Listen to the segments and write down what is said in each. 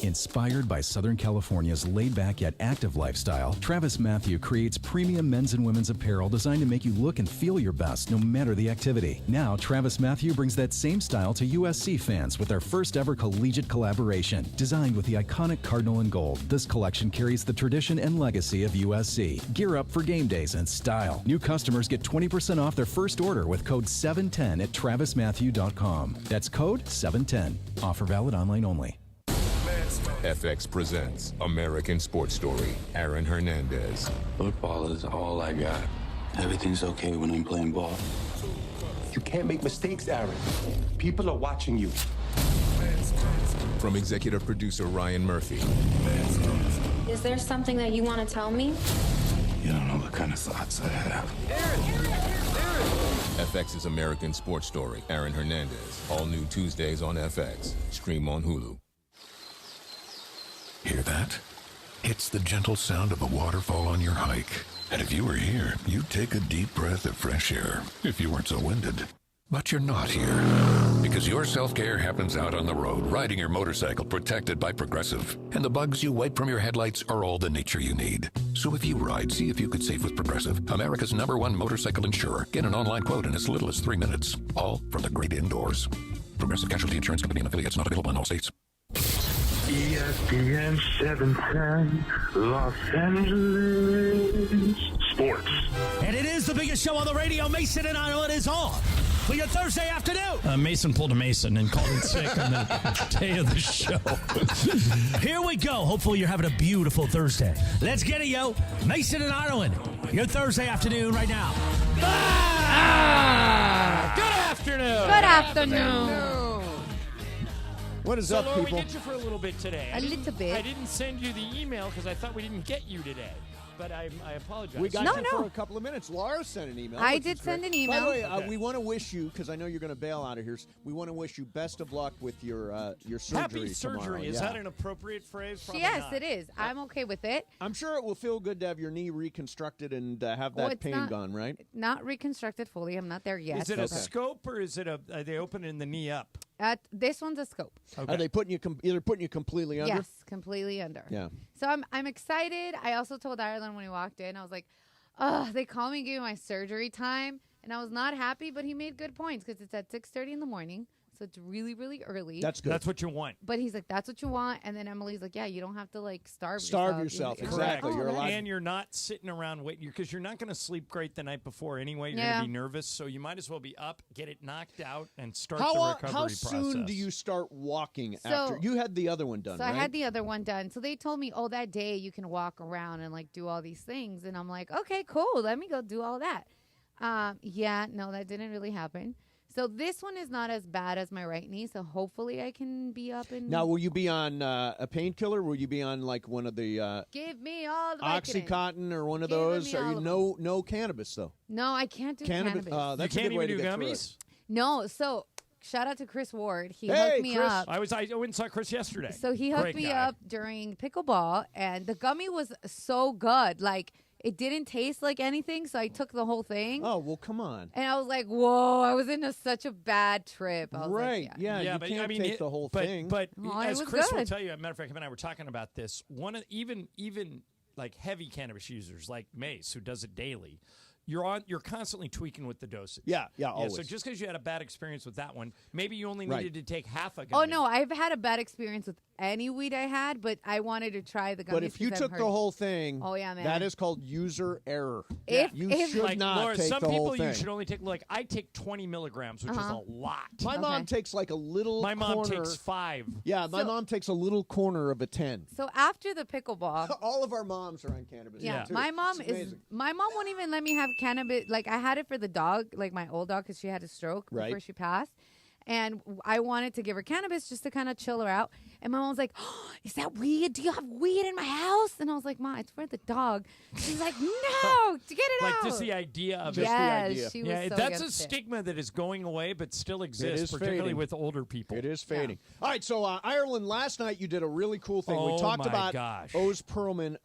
Inspired by Southern California's laid-back yet active lifestyle, Travis Mathew creates premium men's and women's apparel designed to make you look and feel your best no matter the activity. Now, Travis Mathew brings that same style to USC fans with their first ever collegiate collaboration. Designed with the iconic Cardinal and Gold, this collection carries the tradition and legacy of USC. Gear up for game days in style. New customers get 20% off their first order with code 710 at travismathew.com. That's code 710. Offer valid online only. FX presents American Sports Story. Aaron Hernandez. Football is all I got. Everything's okay when I'm playing ball. You can't make mistakes, Aaron. People are watching you. From executive producer Ryan Murphy. Is there something that you want to tell me? You don't know the kind of thoughts I have. FX's American Sports Story. Aaron Hernandez. All new Tuesdays on FX. Stream on Hulu. Hear that? It's the gentle sound of a waterfall on your hike. And if you were here, you'd take a deep breath of fresh air, if you weren't so winded. But you're not here. Because your self-care happens out on the road, riding your motorcycle protected by Progressive. And the bugs you wipe from your headlights are all the nature you need. So if you ride, see if you could save with Progressive, America's #1 motorcycle insurer. Get an online quote in as little as 3 minutes. All from the great indoors. Progressive Casualty Insurance Company and affiliates, not available in all states. ESPN 710, Los Angeles Sports. And it is the biggest show on the radio. Mason and Ireland is on for your Thursday afternoon. Mason pulled a Mason and called in sick on the day of the show. Here we go. Hopefully you're having a beautiful Thursday. Let's get it, yo. Mason and Ireland, your Thursday afternoon right now. Good afternoon. Good afternoon. What is up, people? We get you for a little bit today. A little bit. I didn't send you the email because I thought we didn't get you today. But I apologize. We got you for a couple of minutes. Laura sent an email. I did send an email. By the way, we want to wish you, because I know you're going to bail out of here, we want to wish you best of luck with your surgery Happy surgery. Tomorrow. Is that an appropriate phrase? Probably yes, not. it is. I'm okay with it. I'm sure it will feel good to have your knee reconstructed and have that pain gone, right? Not reconstructed fully. I'm not there yet. Is it a scope or is it are they opening the knee up? This one's a scope. Okay. Are they putting you completely under? Yes, completely under. Yeah. So I'm excited. I also told Ireland when he walked in, I was like, they call me and give me my surgery time. And I was not happy, but he made good points because it's at 6:30 in the morning. So it's really, really early. That's good. That's what you want. But he's like, that's what you want. And then Emily's like, yeah, you don't have to, like, starve yourself. Like, exactly. oh, you're allowed. And you're not sitting around waiting because you're not going to sleep great the night before anyway. You're going to be nervous. So you might as well be up, get it knocked out, and start the recovery process. How soon do you start walking after? You had the other one done, right? I had the other one done. So they told me, that day you can walk around and, like, do all these things. And I'm like, okay, cool. Let me go do all that. No, that didn't really happen. So this one is not as bad as my right knee, so hopefully I can be up and... Now, will you be on a painkiller? Will you be on, like, one of the... Give me all the Oxycontin or one of those? Are you no cannabis, though? No, I can't do cannabis. That's you a can't good way even to do get gummies? No, so... Shout out to Chris Ward. He hooked me Chris. up. I went and saw Chris yesterday. So he hooked me up during pickleball, and the gummy was so good. Like, it didn't taste like anything, so I took the whole thing. Oh, well, come on. And I was like, whoa, I was in such a bad trip. I was right. Like, yeah, you can't take the whole thing. But as Chris will good. tell you, as a matter of fact, him and I were talking about this. Even like heavy cannabis users like Mace, who does it daily, you're constantly tweaking with the dosage. Yeah, always. So just because you had a bad experience with that one, maybe you only needed to take half a gummy. Oh, no, I've had a bad experience with any weed I had, but I wanted to try the gummies. But if you took the whole thing, man. that is called user error. You should not Laura, take some the whole people thing. you should only take, like, I take 20 milligrams, which is a lot. My mom takes like a little My mom corner. takes 5. Yeah, my mom takes a little corner of a 10. So after the pickleball. All of our moms are on cannabis. Yeah, too. my mom It's my mom won't even let me have cannabis. Like, I had it for the dog, like my old dog, because she had a stroke before she passed. And I wanted to give her cannabis just to kind of chill her out. And my mom was like, is that weed? Do you have weed in my house? And I was like, Mom, it's for the dog. She's like, no, to get it out. Like, just the idea of it. She was so that's a stigma that is going away, but still exists, particularly with older people. It is fading. Yeah. All right, so Ireland, last night you did a really cool thing. We talked about Oz Pearlman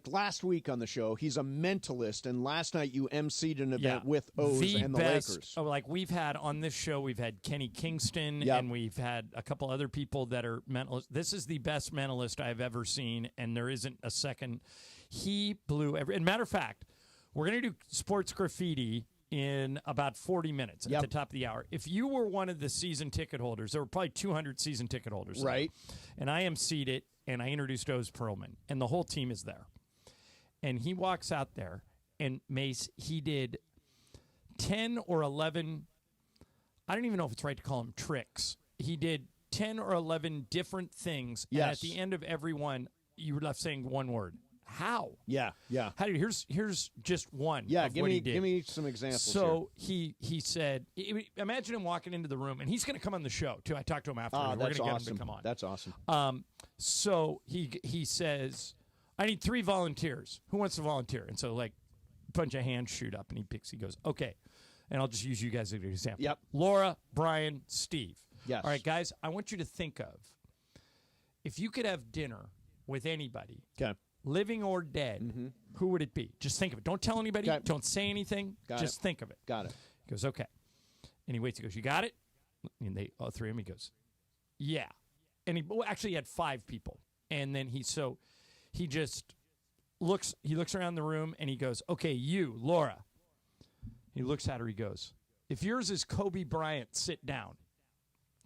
last week on the show. He's a mentalist, and last night you emceed an event with Oz and the Lakers. Like we've had on this show, we've had Kenny Kingston, and we've had a couple other people that are mentalist. This is the best mentalist I've ever seen, and there isn't a second. He blew every. And matter of fact, we're going to do sports graffiti in about 40 minutes at the top of the hour. If you were one of the season ticket holders, there were probably 200 season ticket holders. Right. And I emceed it, and I introduced Oz Pearlman, and the whole team is there. And he walks out there, and Mace, he did 10 or 11, I don't even know if it's right to call them tricks. He did 10 or 11 different things, and at the end of every one, you were left saying one word. How? Yeah. How did here's just one. Yeah, of give what me he did. give me some examples. So he said, imagine him walking into the room, and he's going to come on the show too. I talked to him after. We're going to get him to come on. That's awesome. So he says, I need 3 volunteers. Who wants to volunteer? And so like a bunch of hands shoot up, and he goes, okay. And I'll just use you guys as an example. Yep. Laura, Brian, Steve. Yes. All right, guys, I want you to think of if you could have dinner with anybody. Okay. Living or dead, who would it be? Just think of it. Don't tell anybody. Okay. Don't say anything. Just think of it. Got it. He goes, okay. And he waits. He goes, you got it? And they, all 3 of them, he goes, yeah. And he had 5 people. And then he just looks around the room and he goes, okay, you, Laura. He looks at her. He goes, if yours is Kobe Bryant, sit down.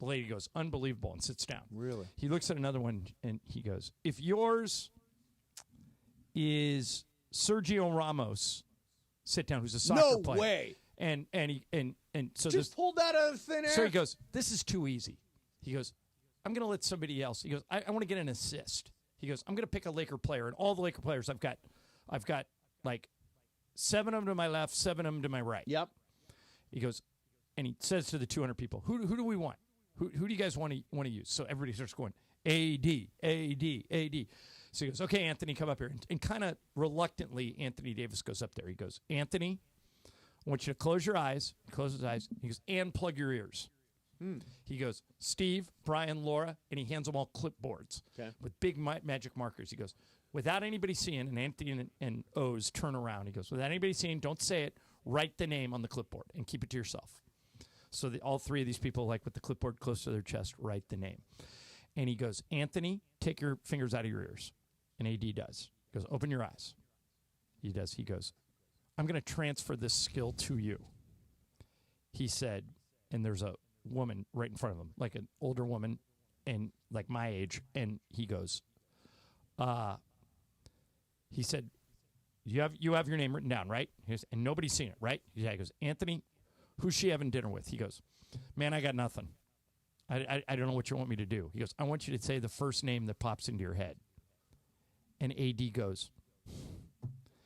The lady goes, unbelievable, and sits down. Really? He looks at another one and he goes, if yours is Sergio Ramos, sit down, who's a soccer player. No way. And so just pulled that out of thin air. So he goes, this is too easy. He goes, I'm going to let somebody else. He goes, I want to get an assist. He goes, I'm going to pick a Laker player, and all the Laker players I've got like 7 of them to my left, 7 of them to my right. Yep. He goes, and he says to the 200 people, who do we want? Who do you guys want to use? So everybody starts going, AD. So he goes, okay, Anthony, come up here. And kind of reluctantly, Anthony Davis goes up there. He goes, Anthony, I want you to close your eyes. He closes his eyes. He goes, and plug your ears. He goes, Steve, Brian, Laura, and he hands them all clipboards with big magic markers. He goes, without anybody seeing, and Anthony and Oz turn around. He goes, without anybody seeing, don't say it. Write the name on the clipboard and keep it to yourself. So all 3 of these people, like with the clipboard close to their chest, write the name. And he goes, Anthony, take your fingers out of your ears. And AD does. He goes, open your eyes. He does. He goes, I'm going to transfer this skill to you. He said, and there's a woman right in front of him, like an older woman and like my age. And he goes, he said, you have your name written down, right? He goes, and nobody's seen it, right? Yeah. He goes, Anthony, who's she having dinner with? He goes, man, I got nothing. I don't know what you want me to do. He goes, I want you to say the first name that pops into your head. And AD goes,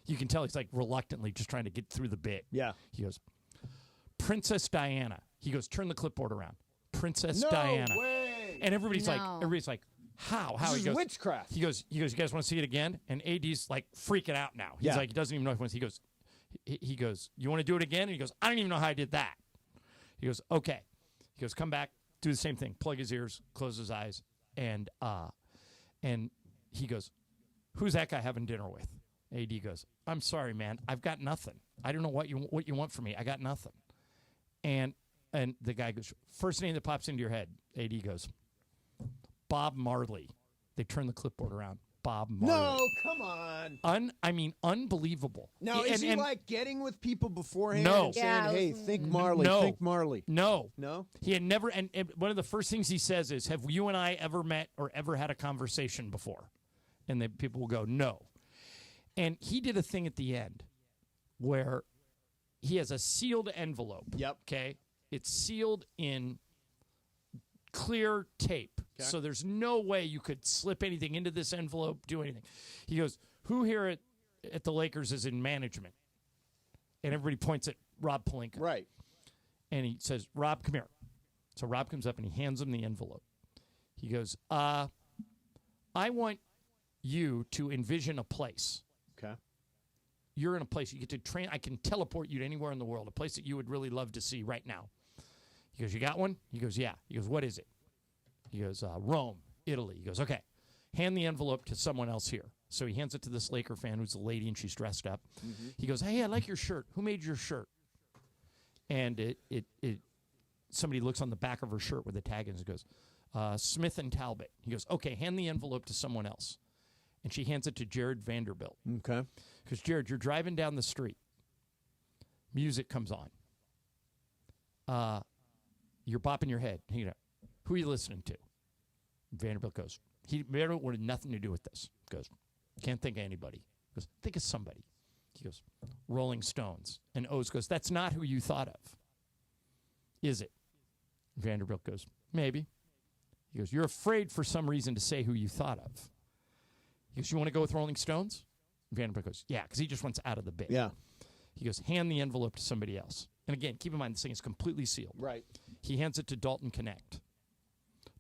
you can tell he's like reluctantly just trying to get through the bit. Yeah. He goes, Princess Diana. He goes, turn the clipboard around. Princess Diana. No way. And everybody's like, how? This He is goes, witchcraft. He goes, you guys want to see it again? And AD's like freaking out now. He's like, he doesn't even know if he wants. He goes, you want to do it again? And he goes, I don't even know how I did that. He goes, okay. He goes, come back, do the same thing. Plug his ears, close his eyes, and he goes, who's that guy having dinner with? AD goes, I'm sorry, man. I've got nothing. I don't know what you want from me. I got nothing. And the guy goes, first name that pops into your head. AD goes, Bob Marley. They turn the clipboard around. Bob Marley. No, come on. Unbelievable. Now, is he like getting with people beforehand no. and saying, hey, think Marley, think Marley? No. No? He had never, and one of the first things he says is, have you and I ever met or ever had a conversation before? And then people will go, no. And he did a thing at the end where he has a sealed envelope. Yep. Okay? It's sealed in clear tape. Okay. So there's no way you could slip anything into this envelope, do anything. He goes, who here at the Lakers is in management? And everybody points at Rob Pelinka. Right. And he says, Rob, come here. So Rob comes up and he hands him the envelope. He goes, I want you to envision a place. Okay. You're in a place you get to I can teleport you to anywhere in the world, a place that you would really love to see right now. He goes, you got one? He goes, yeah. He goes, what is it? He goes, Rome, Italy. He goes, okay. Hand the envelope to someone else here. So he hands it to this Laker fan who's a lady and she's dressed up. Mm-hmm. He goes, hey, I like your shirt. Who made your shirt? And somebody looks on the back of her shirt with the tag and goes, Smith and Talbot. He goes, okay, hand the envelope to someone else. And she hands it to Jared Vanderbilt. Okay. Because, Jared, you're driving down the street. Music comes on. You're bopping your head. You know, who are you listening to? Vanderbilt goes, Vanderbilt wanted nothing to do with this. Goes, can't think of anybody. Goes, think of somebody. He goes, Rolling Stones. And O's goes, that's not who you thought of. Is it? Vanderbilt goes, maybe. He goes, you're afraid for some reason to say who you thought of. He goes, you want to go with Rolling Stones? Vanderbilt goes, yeah, because he just wants out of the bit. Yeah. He goes, hand the envelope to somebody else. And again, keep in mind, this thing is completely sealed. Right. He hands it to Dalton Connect.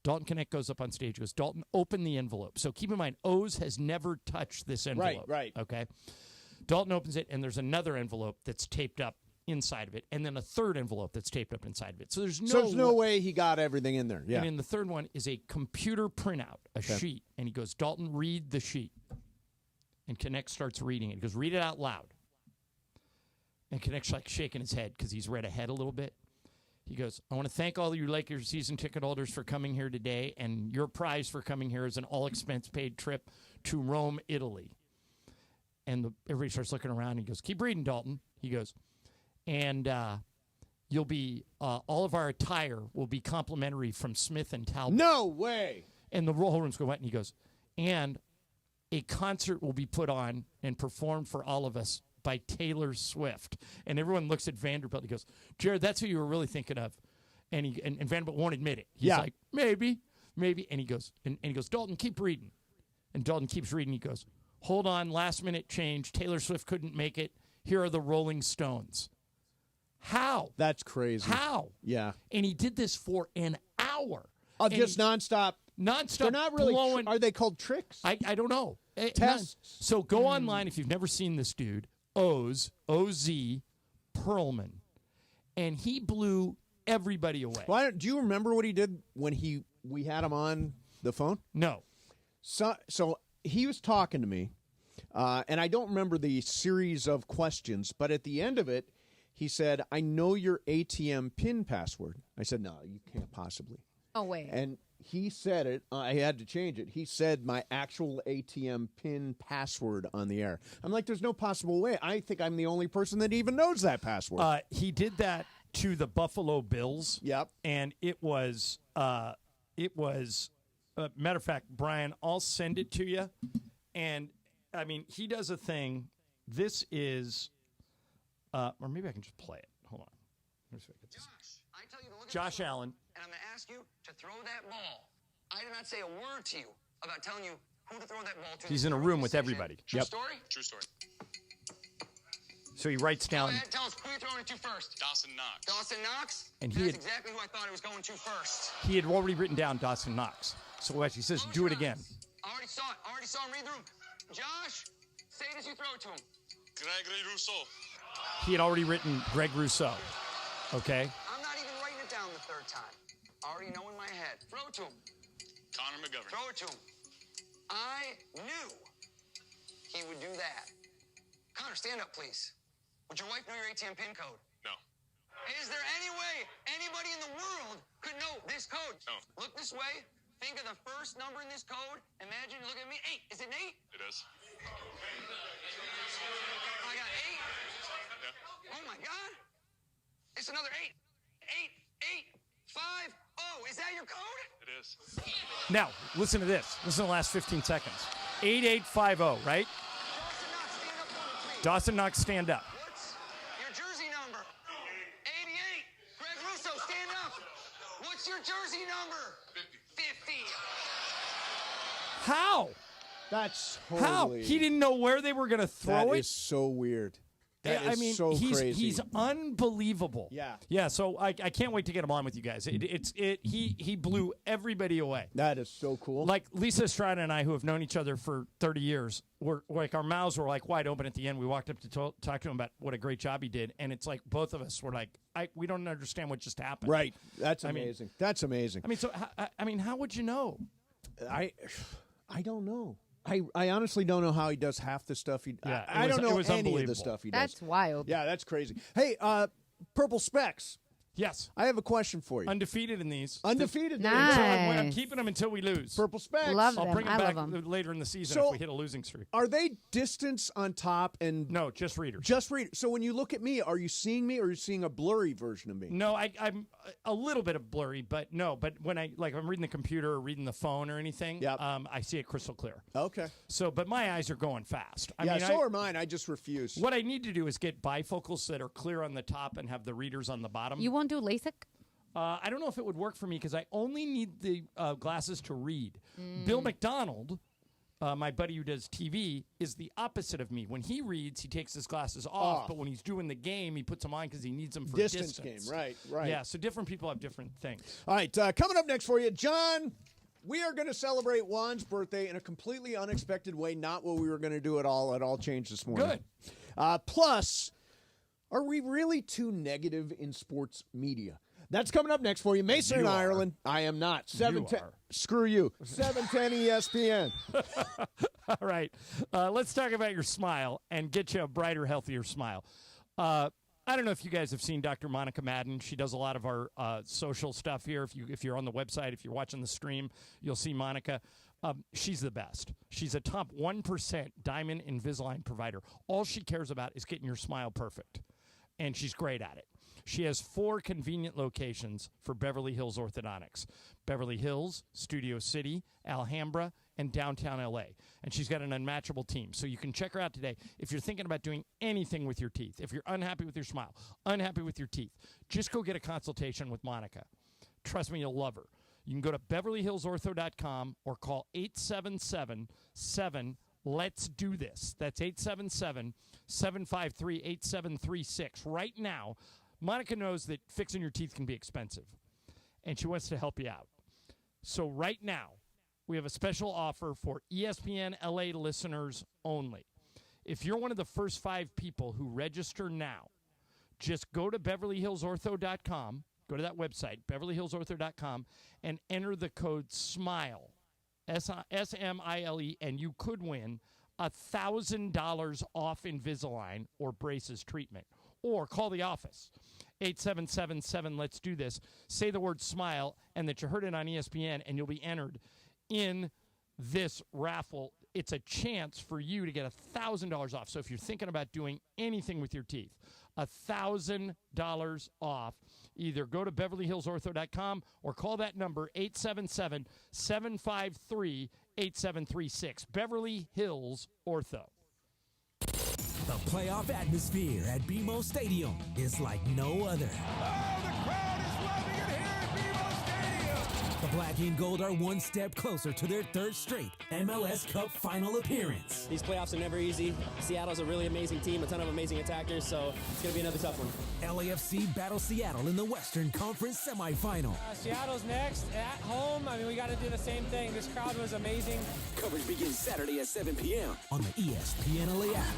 Dalton Connect goes up on stage, goes, Dalton, open the envelope. So keep in mind, O's has never touched this envelope. Right. Okay? Dalton opens it, and there's another envelope that's taped up inside of it, and then a third envelope that's taped up inside of it. So there's no way he got everything in there. Yeah. And in the third one is a computer printout, a sheet. And he goes, Dalton, read the sheet. And Connect starts reading it. He goes, read it out loud. And Connect's like shaking his head because he's read ahead a little bit. He goes, I want to thank all of you Lakers season ticket holders for coming here today, and your prize for coming here is an all-expense-paid trip to Rome, Italy. And everybody starts looking around. And he goes, keep reading, Dalton. He goes, and you'll be, all of our attire will be complimentary from Smith and Talbot. No way. And the whole room's going wet, and he goes, and a concert will be put on and performed for all of us by Taylor Swift. And everyone looks at Vanderbilt. He goes, Jared, that's who you were really thinking of. And Vanderbilt won't admit it. He's like, maybe. And he goes, and he goes, Dalton, keep reading. And Dalton keeps reading. He goes, hold on, last minute change. Taylor Swift couldn't make it. Here are the Rolling Stones. How? That's crazy. How? Yeah. And he did this for an hour. Just nonstop. Nonstop. They're not really. Blowing. Are they called tricks? I don't know. Tests. So go online if you've never seen this dude. O-Z, Pearlman. And he blew everybody away. Well, do you remember what he did when we had him on the phone? No. So he was talking to me, and I don't remember the series of questions, but at the end of it, he said, I know your ATM PIN password. I said, no, you can't possibly. Oh, wait. And he said it. I had to change it. He said my actual ATM PIN password on the air. I'm like, there's no possible way. I think I'm the only person that even knows that password. He did that to the Buffalo Bills. Yep. And it was matter of fact, Brian, I'll send it to you. And, I mean, he does a thing. This is, or maybe I can just play it. Hold on. I tell you to look at Josh the ball, Allen. And I'm going to ask you to throw that ball. I did not say a word to you about telling you who to throw that ball to. He's in a room with everybody. True story? True story. So he writes down. Go ahead, tell us who you're throwing it to first. Dawson Knox. Dawson Knox? And That's exactly who I thought it was going to first. He had already written down Dawson Knox. So as he says, do it again. I already saw it. I already saw him read the room. Josh, say it as you throw it to him. Gregory Rousseau. He had already written Greg Rousseau. Okay? I'm not even writing it down the third time. I already know in my head. Throw it to him. Connor McGovern. Throw it to him. I knew he would do that. Connor, stand up, please. Would your wife know your ATM PIN code? No. Is there any way anybody in the world could know this code? No. Look this way. Think of the first number in this code. Imagine you look at me. 8. Is it an 8? It is. I got 8. Yeah. Oh my God. It's another 8. 8, 8, 5, 0. Is that your code? It is. Now, listen to this. Listen to the last 15 seconds. 8850, right? Dawson Knox, stand up. What's your jersey number? 88. Greg Rousseau, stand up. What's your jersey number? 50. How? That's How? totally. He didn't know where they were going to throw it? That is so weird. That I is mean, so crazy. He's unbelievable. Yeah. Yeah, so I can't wait to get him on with you guys. He blew everybody away. That is so cool. Like Lisa Estrada and I, who have known each other for 30 years, were like our mouths were like wide open at the end. We walked up to talk to him about what a great job he did, and it's like both of us were like, we don't understand what just happened. Right. That's amazing. That's amazing. I mean, so how would you know? I don't know. I honestly don't know how he does half the stuff he. Yeah, I don't know any of the stuff he does. That's wild. Yeah, that's crazy. Hey, Purple Specs. Yes. I have a question for you. Undefeated in these. Undefeated. Nice. I'm keeping them until we lose. Purple specs. Love I'll them. bring them I back love them. later in the season So- if we hit a losing streak. Are they distance on top and No, just readers. just read? So when you look at me, are you seeing me or are you seeing a blurry version of me? No, I'm a little bit of blurry, but no. But when I'm reading the computer or reading the phone or anything, I see it crystal clear. Okay. So, but my eyes are going fast. I Yeah, mean, so are mine. I just refuse. What I need to do is get bifocals that are clear on the top and have the readers on the bottom. You won't do LASIK? I don't know if it would work for me because I only need the glasses to read. Bill McDonald, my buddy who does TV, is the opposite of me. When he reads, he takes his glasses off, but when he's doing the game, he puts them on because he needs them for Distance game, right. Yeah, so different people have different things. All right, coming up next for you, John, we are going to celebrate Juan's birthday in a completely unexpected way, not what we were going to do at all. It all changed this morning. Good. Plus, are we really too negative in sports media? That's coming up next for you. Mason in Ireland. I am not. 710. Screw you. 710 ESPN. All right. Let's talk about your smile and get you a brighter, healthier smile. I don't know if you guys have seen Dr. Monica Madden. She does a lot of our social stuff here. If you're on the website, if you're watching the stream, you'll see Monica. She's the best. She's a top 1% Diamond Invisalign provider. All she cares about is getting your smile perfect, and she's great at it. She has 4 convenient locations for Beverly Hills Orthodontics. Beverly Hills, Studio City, Alhambra, and downtown LA. And she's got an unmatchable team. So you can check her out today if you're thinking about doing anything with your teeth. If you're unhappy with your smile, unhappy with your teeth, just go get a consultation with Monica. Trust me, you'll love her. You can go to BeverlyHillsOrtho.com or call 877-7-LET'S-DO-THIS. That's 877-753-8736. Right now, Monica knows that fixing your teeth can be expensive, and she wants to help you out. So right now, we have a special offer for ESPN LA listeners only. If you're one of the first 5 people who register now, just go to BeverlyHillsOrtho.com, go to that website, BeverlyHillsOrtho.com, and enter the code SMILE, S-M-I-L-E, and you could win $1,000 off Invisalign or braces treatment. Or call the office, 877-7-LET'S-DO-THIS. Say the word SMILE and that you heard it on ESPN, and you'll be entered in this raffle. It's a chance for you to get $1,000 off. So if you're thinking about doing anything with your teeth, $1,000 off. Either go to BeverlyHillsOrtho.com or call that number, 877-753-8736. Beverly Hills Ortho. The playoff atmosphere at BMO Stadium is like no other. Oh, the crowd is loving it here at BMO Stadium. The Black and Gold are one step closer to their 3rd straight MLS Cup final appearance. These playoffs are never easy. Seattle's a really amazing team, a ton of amazing attackers, so it's going to be another tough one. LAFC battles Seattle in the Western Conference semifinal. Seattle's next at home. I mean, we got to do the same thing. This crowd was amazing. Coverage begins Saturday at 7 p.m. on the ESPN LA app.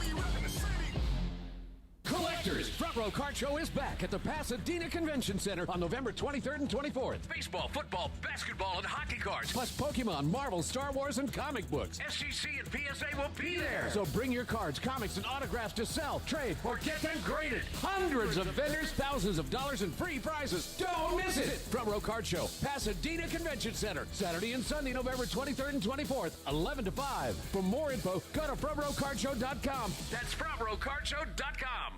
Collectors, Front Row Card Show is back at the Pasadena Convention Center on November 23rd and 24th. Baseball, football, basketball, and hockey cards, plus Pokemon, Marvel, Star Wars, and comic books. SGC and PSA will be there. So bring your cards, comics, and autographs to sell, trade, or get them graded. Hundreds of vendors, thousands of dollars in free prizes. Don't miss it. Front Row Card Show, Pasadena Convention Center, Saturday and Sunday, November 23rd and 24th, 11 to 5. For more info, go to frontrowcardshow.com. That's frontrowcardshow.com.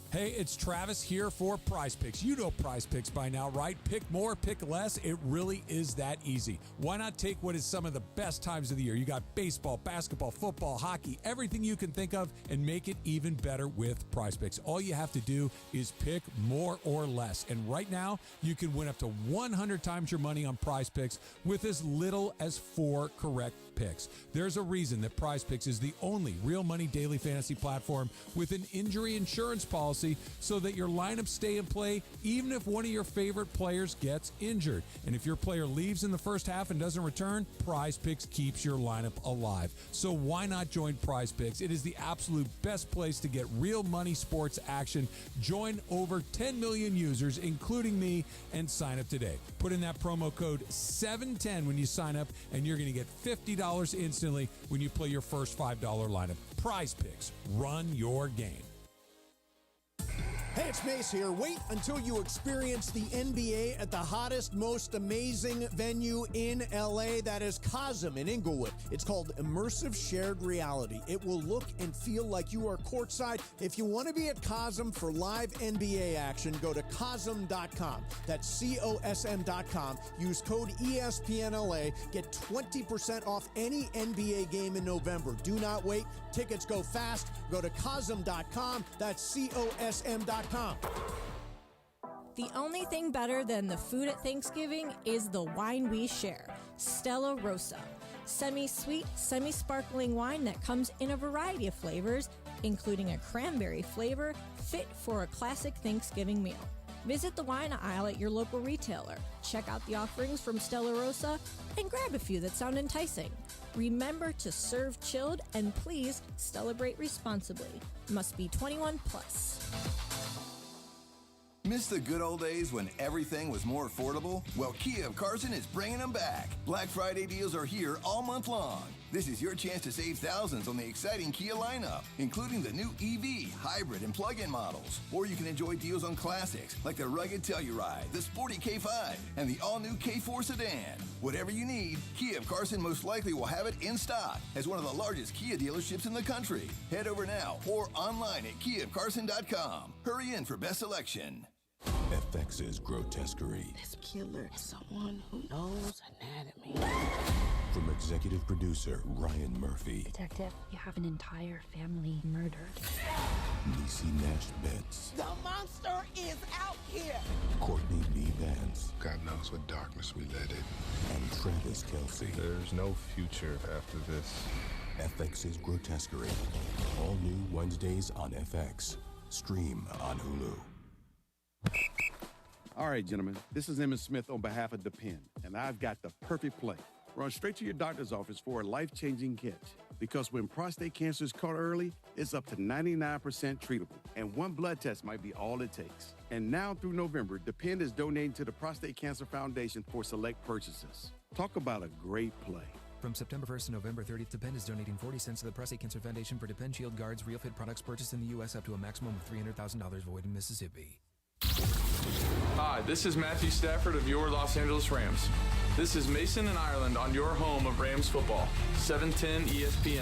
Hey, it's Travis here for Prize Picks. You know Prize Picks by now, right? Pick more, pick less. It really is that easy. Why not take what is some of the best times of the year? You got baseball, basketball, football, hockey, everything you can think of, and make it even better with Prize Picks. All you have to do is pick more or less. And right now, you can win up to 100 times your money on Prize Picks with as little as 4 correct picks. There's a reason that Prize Picks is the only real money daily fantasy platform with an injury insurance policy so that your lineups stay in play even if one of your favorite players gets injured. And if your player leaves in the first half and doesn't return, Prize Picks keeps your lineup alive. So why not join Prize Picks? It is the absolute best place to get real money sports action. Join over 10 million users, including me, and sign up today. Put in that promo code 710 when you sign up, and you're going to get $50 instantly when you play your first $5 lineup. Prize Picks. Run your game. Hey, it's Mace here. Wait until you experience the NBA at the hottest, most amazing venue in LA. That is Cosm in Inglewood. It's called Immersive Shared Reality. It will look and feel like you are courtside. If you want to be at Cosm for live NBA action, go to Cosm.com. That's COSM.com. Use code ESPNLA. Get 20% off any NBA game in November. Do not wait. Tickets go fast. Go to Cosm.com. That's COSM.com. The only thing better than the food at Thanksgiving is the wine we share, Stella Rosa. Semi-sweet, semi-sparkling wine that comes in a variety of flavors, including a cranberry flavor, fit for a classic Thanksgiving meal. Visit the wine aisle at your local retailer, check out the offerings from Stella Rosa, and grab a few that sound enticing. Remember to serve chilled, and please celebrate responsibly. Must be 21 plus. Miss the good old days when everything was more affordable? Well, Kia of Carson is bringing them back. Black Friday deals are here all month long. This is your chance to save thousands on the exciting Kia lineup, including the new EV, hybrid, and plug-in models. Or you can enjoy deals on classics like the rugged Telluride, the sporty K5, and the all-new K4 sedan. Whatever you need, Kia of Carson most likely will have it in stock as one of the largest Kia dealerships in the country. Head over now or online at KiaofCarson.com. Hurry in for best selection. FX's grotesquerie. This killer is someone who knows anatomy. From executive producer Ryan Murphy. Detective, you have an entire family murdered. Niecy Nash Betts. The monster is out here. Courtney B. Vance. God knows what darkness we let in. And Travis Kelsey. There's no future after this. FX's grotesquerie. All new Wednesdays on FX. Stream on Hulu. All right, gentlemen, this is Emmett Smith on behalf of Depend, and I've got the perfect play. Run straight to your doctor's office for a life-changing catch. Because when prostate cancer is caught early, it's up to 99% treatable, and one blood test might be all it takes. And now through November, Depend is donating to the Prostate Cancer Foundation for select purchases. Talk about a great play. From September 1st to November 30th, Depend is donating 40 cents to the Prostate Cancer Foundation for Depend Shield Guards Real Fit products purchased in the U.S. up to a maximum of $300,000 void in Mississippi. Hi, this is Matthew Stafford of your Los Angeles Rams. This is Mason in Ireland on your home of Rams football, 710 ESPN.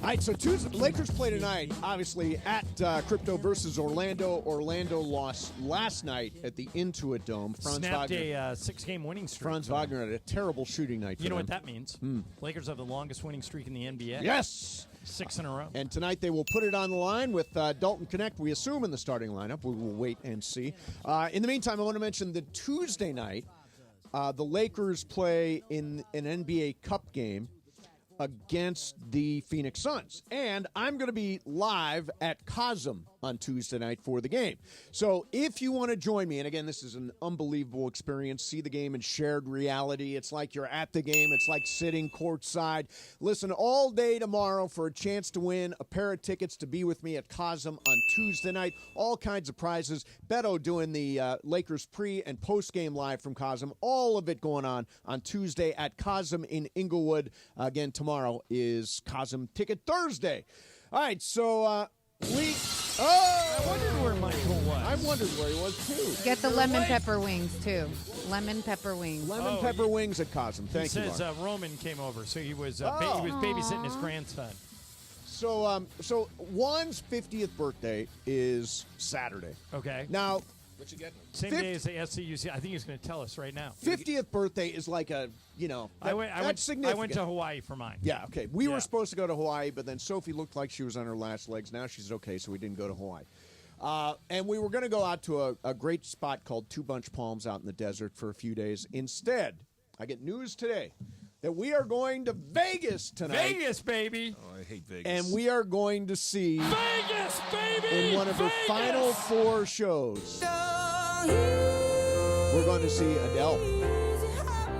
All right, so Lakers play tonight, obviously, at Crypto versus Orlando. Orlando lost last night at the Intuit Dome. Snapped a six-game winning streak. Franz Wagner had a terrible shooting night for You know them. what that means? Lakers have the longest winning streak in the NBA. Yes! 6 in a row. And tonight they will put it on the line with Dalton Connect, we assume, in the starting lineup. We will wait and see. In the meantime, I want to mention that Tuesday night, the Lakers play in an NBA Cup game against the Phoenix Suns. And I'm going to be live at Cosm on Tuesday night for the game. So if you want to join me, and again, this is an unbelievable experience, see the game in shared reality. It's like you're at the game. It's like sitting courtside. Listen all day tomorrow for a chance to win a pair of tickets to be with me at Cosm on Tuesday night. All kinds of prizes. Beto doing the Lakers pre- and post-game live from Cosm. All of it going on Tuesday at Cosm in Inglewood. Again, tomorrow is Cosm Ticket Thursday. All right, so I wondered where Michael was. I wondered where he was, too. Get the lemon pepper wings, too. Lemon pepper wings. Lemon pepper wings at Cosm. Thank you, He says Mark. Roman came over, so he was babysitting his grandson. So Juan's 50th birthday is Saturday. Okay. Now, what you getting? Same day as the SCUC. I think he's going to tell us right now. 50th birthday is like a, that's significant. I went to Hawaii for mine. Yeah, okay. We were supposed to go to Hawaii, but then Sophie looked like she was on her last legs. Now she's okay, so we didn't go to Hawaii. And we were going to go out to a great spot called Two Bunch Palms out in the desert for a few days. Instead, I get news today that we are going to Vegas tonight. Vegas, baby. Oh, I hate Vegas. And we are going to see Vegas, baby. in one of her final 4 shows. We're going to see Adele.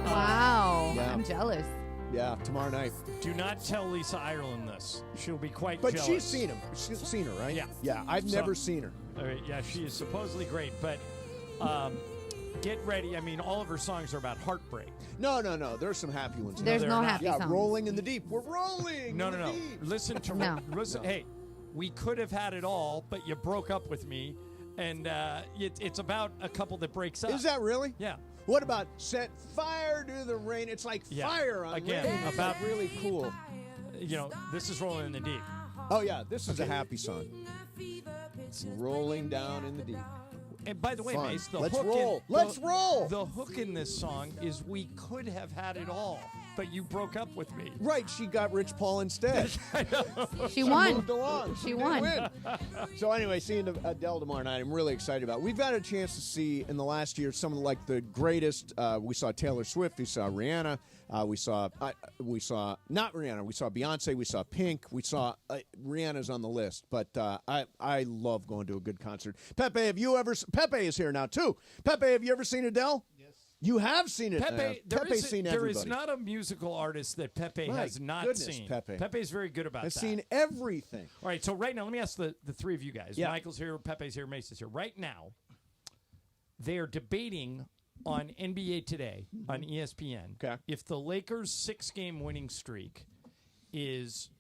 Wow. Yeah. I'm jealous. Yeah, tomorrow night. Do not tell Lisa Ireland this. She'll be quite But jealous. she's seen him. She's seen her, right? Yeah. Yeah, I've never seen her. All right, yeah, she is supposedly great, but get ready. I mean, all of her songs are about heartbreak. No. There's some happy ones. There's no happy songs. Rolling in the Deep. We're rolling. No. in the deep. Listen to No. Listen. Hey, We could have had it all, but you broke up with me. And it's about a couple that breaks up. Is that really? Yeah. What about set fire to the rain? It's like fire on Again, rain. about really cool. This is Rolling in the Deep. Oh, yeah. This is a happy song. It's rolling down in the deep. And by the way, Fun. Mace, Let's roll. Let's roll. The hook in this song is we could have had it all, but you broke up with me. Right. She got Rich Paul instead. I know. She won. Moved along. She won. Win. So anyway, seeing Adele tomorrow night, I'm really excited about. We've had a chance to see in the last year some of the greatest. We saw Taylor Swift. We saw Rihanna. We saw not Rihanna. We saw Beyonce. We saw Pink. We saw Rihanna's on the list. But I love going to a good concert. Pepe, have you ever? Pepe is here now too. Pepe, have you ever seen Adele? Yes. You have seen it. Pepe's seen everybody. There is not a musical artist that Pepe has not seen. Pepe's very good about that. Has seen everything. All right, so right now, let me ask the three of you guys. Yeah. Michael's here, Pepe's here, Mace's here. Right now, they are debating on NBA Today on ESPN if the Lakers' 6-game winning streak is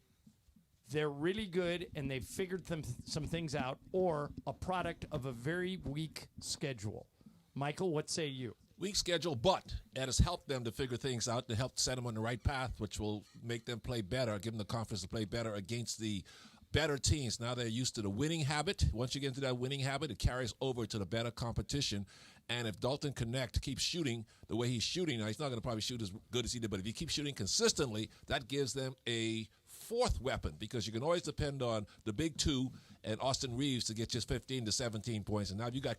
they're really good and they've figured some things out, or a product of a very weak schedule. Michael, what say you? Weak schedule, but it has helped them to figure things out, to help set them on the right path, which will make them play better, give them the confidence to play better against the better teams. Now they're used to the winning habit. Once you get into that winning habit, it carries over to the better competition. And if Dalton Connect keeps shooting the way he's shooting, now he's not going to probably shoot as good as he did, but if he keeps shooting consistently, that gives them a fourth weapon, because you can always depend on the big two and Austin Reeves to get just 15 to 17 points. And now if you got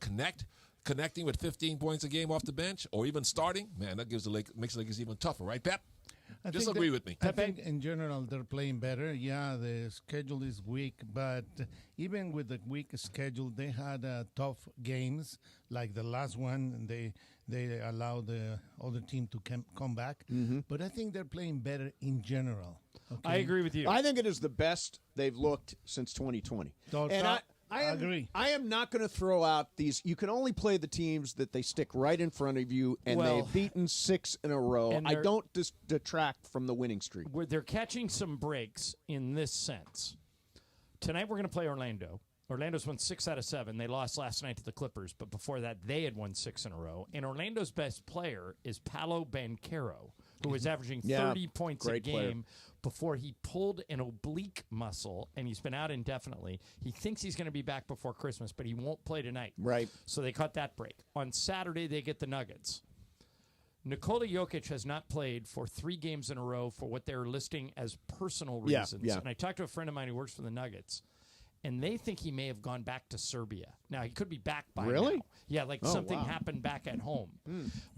connecting with 15 points a game off the bench, or even starting, man, that makes the Lakers even tougher, right, Pep? Disagree with me. I think in general they're playing better. Yeah, the schedule is weak, but even with the weak schedule, they had tough games. Like the last one, they allowed the other team to come back. Mm-hmm. But I think they're playing better in general. Okay? I agree with you. I think it is the best they've looked since 2020. I agree. I am not going to throw out these. You can only play the teams that they stick right in front of you, and they've beaten 6 in a row. I don't detract from the winning streak. They're catching some breaks in this sense. Tonight we're going to play Orlando. Orlando's won 6 out of 7. They lost last night to the Clippers, but before that they had won 6 in a row. And Orlando's best player is Paolo Banchero, who was averaging 30 points a game before he pulled an oblique muscle, and he's been out indefinitely. He thinks he's going to be back before Christmas, but he won't play tonight. Right. So they cut that break. On Saturday, they get the Nuggets. Nikola Jokic has not played for 3 games in a row for what they're listing as personal reasons. Yeah. And I talked to a friend of mine who works for the Nuggets, and they think he may have gone back to Serbia. Now, he could be back by now. Yeah, something happened back at home.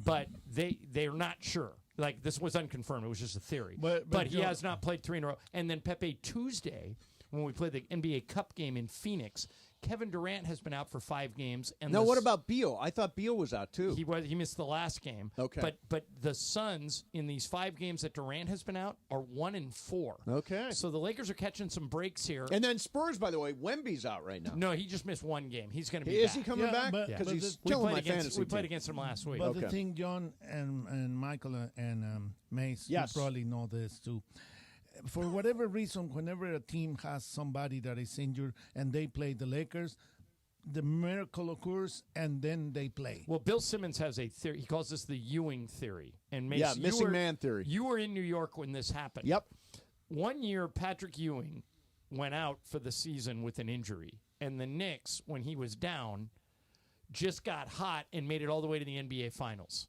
But they're not sure. This was unconfirmed. It was just a theory. But he has not played 3 in a row. And then Pepe, Tuesday, when we played the NBA Cup game in Phoenix, Kevin Durant has been out for 5 games. And what about Beal? I thought Beal was out too. He missed the last game. Okay. But the Suns, in these 5 games that Durant has been out, are 1-4. Okay. So the Lakers are catching some breaks here. And then Spurs, by the way, Wemby's out right now. No, he just missed 1 game. He's going to be back. Is he coming back? Because he's killing my fantasy We played against him last week. But the thing, John and Michael and Mace, you probably know this too. For whatever reason, whenever a team has somebody that is injured and they play the Lakers, the miracle occurs, and then they play. Well, Bill Simmons has a theory. He calls this the Ewing theory. And Mace, missing man theory. You were in New York when this happened. Yep. One year, Patrick Ewing went out for the season with an injury. And the Knicks, when he was down, just got hot and made it all the way to the NBA Finals.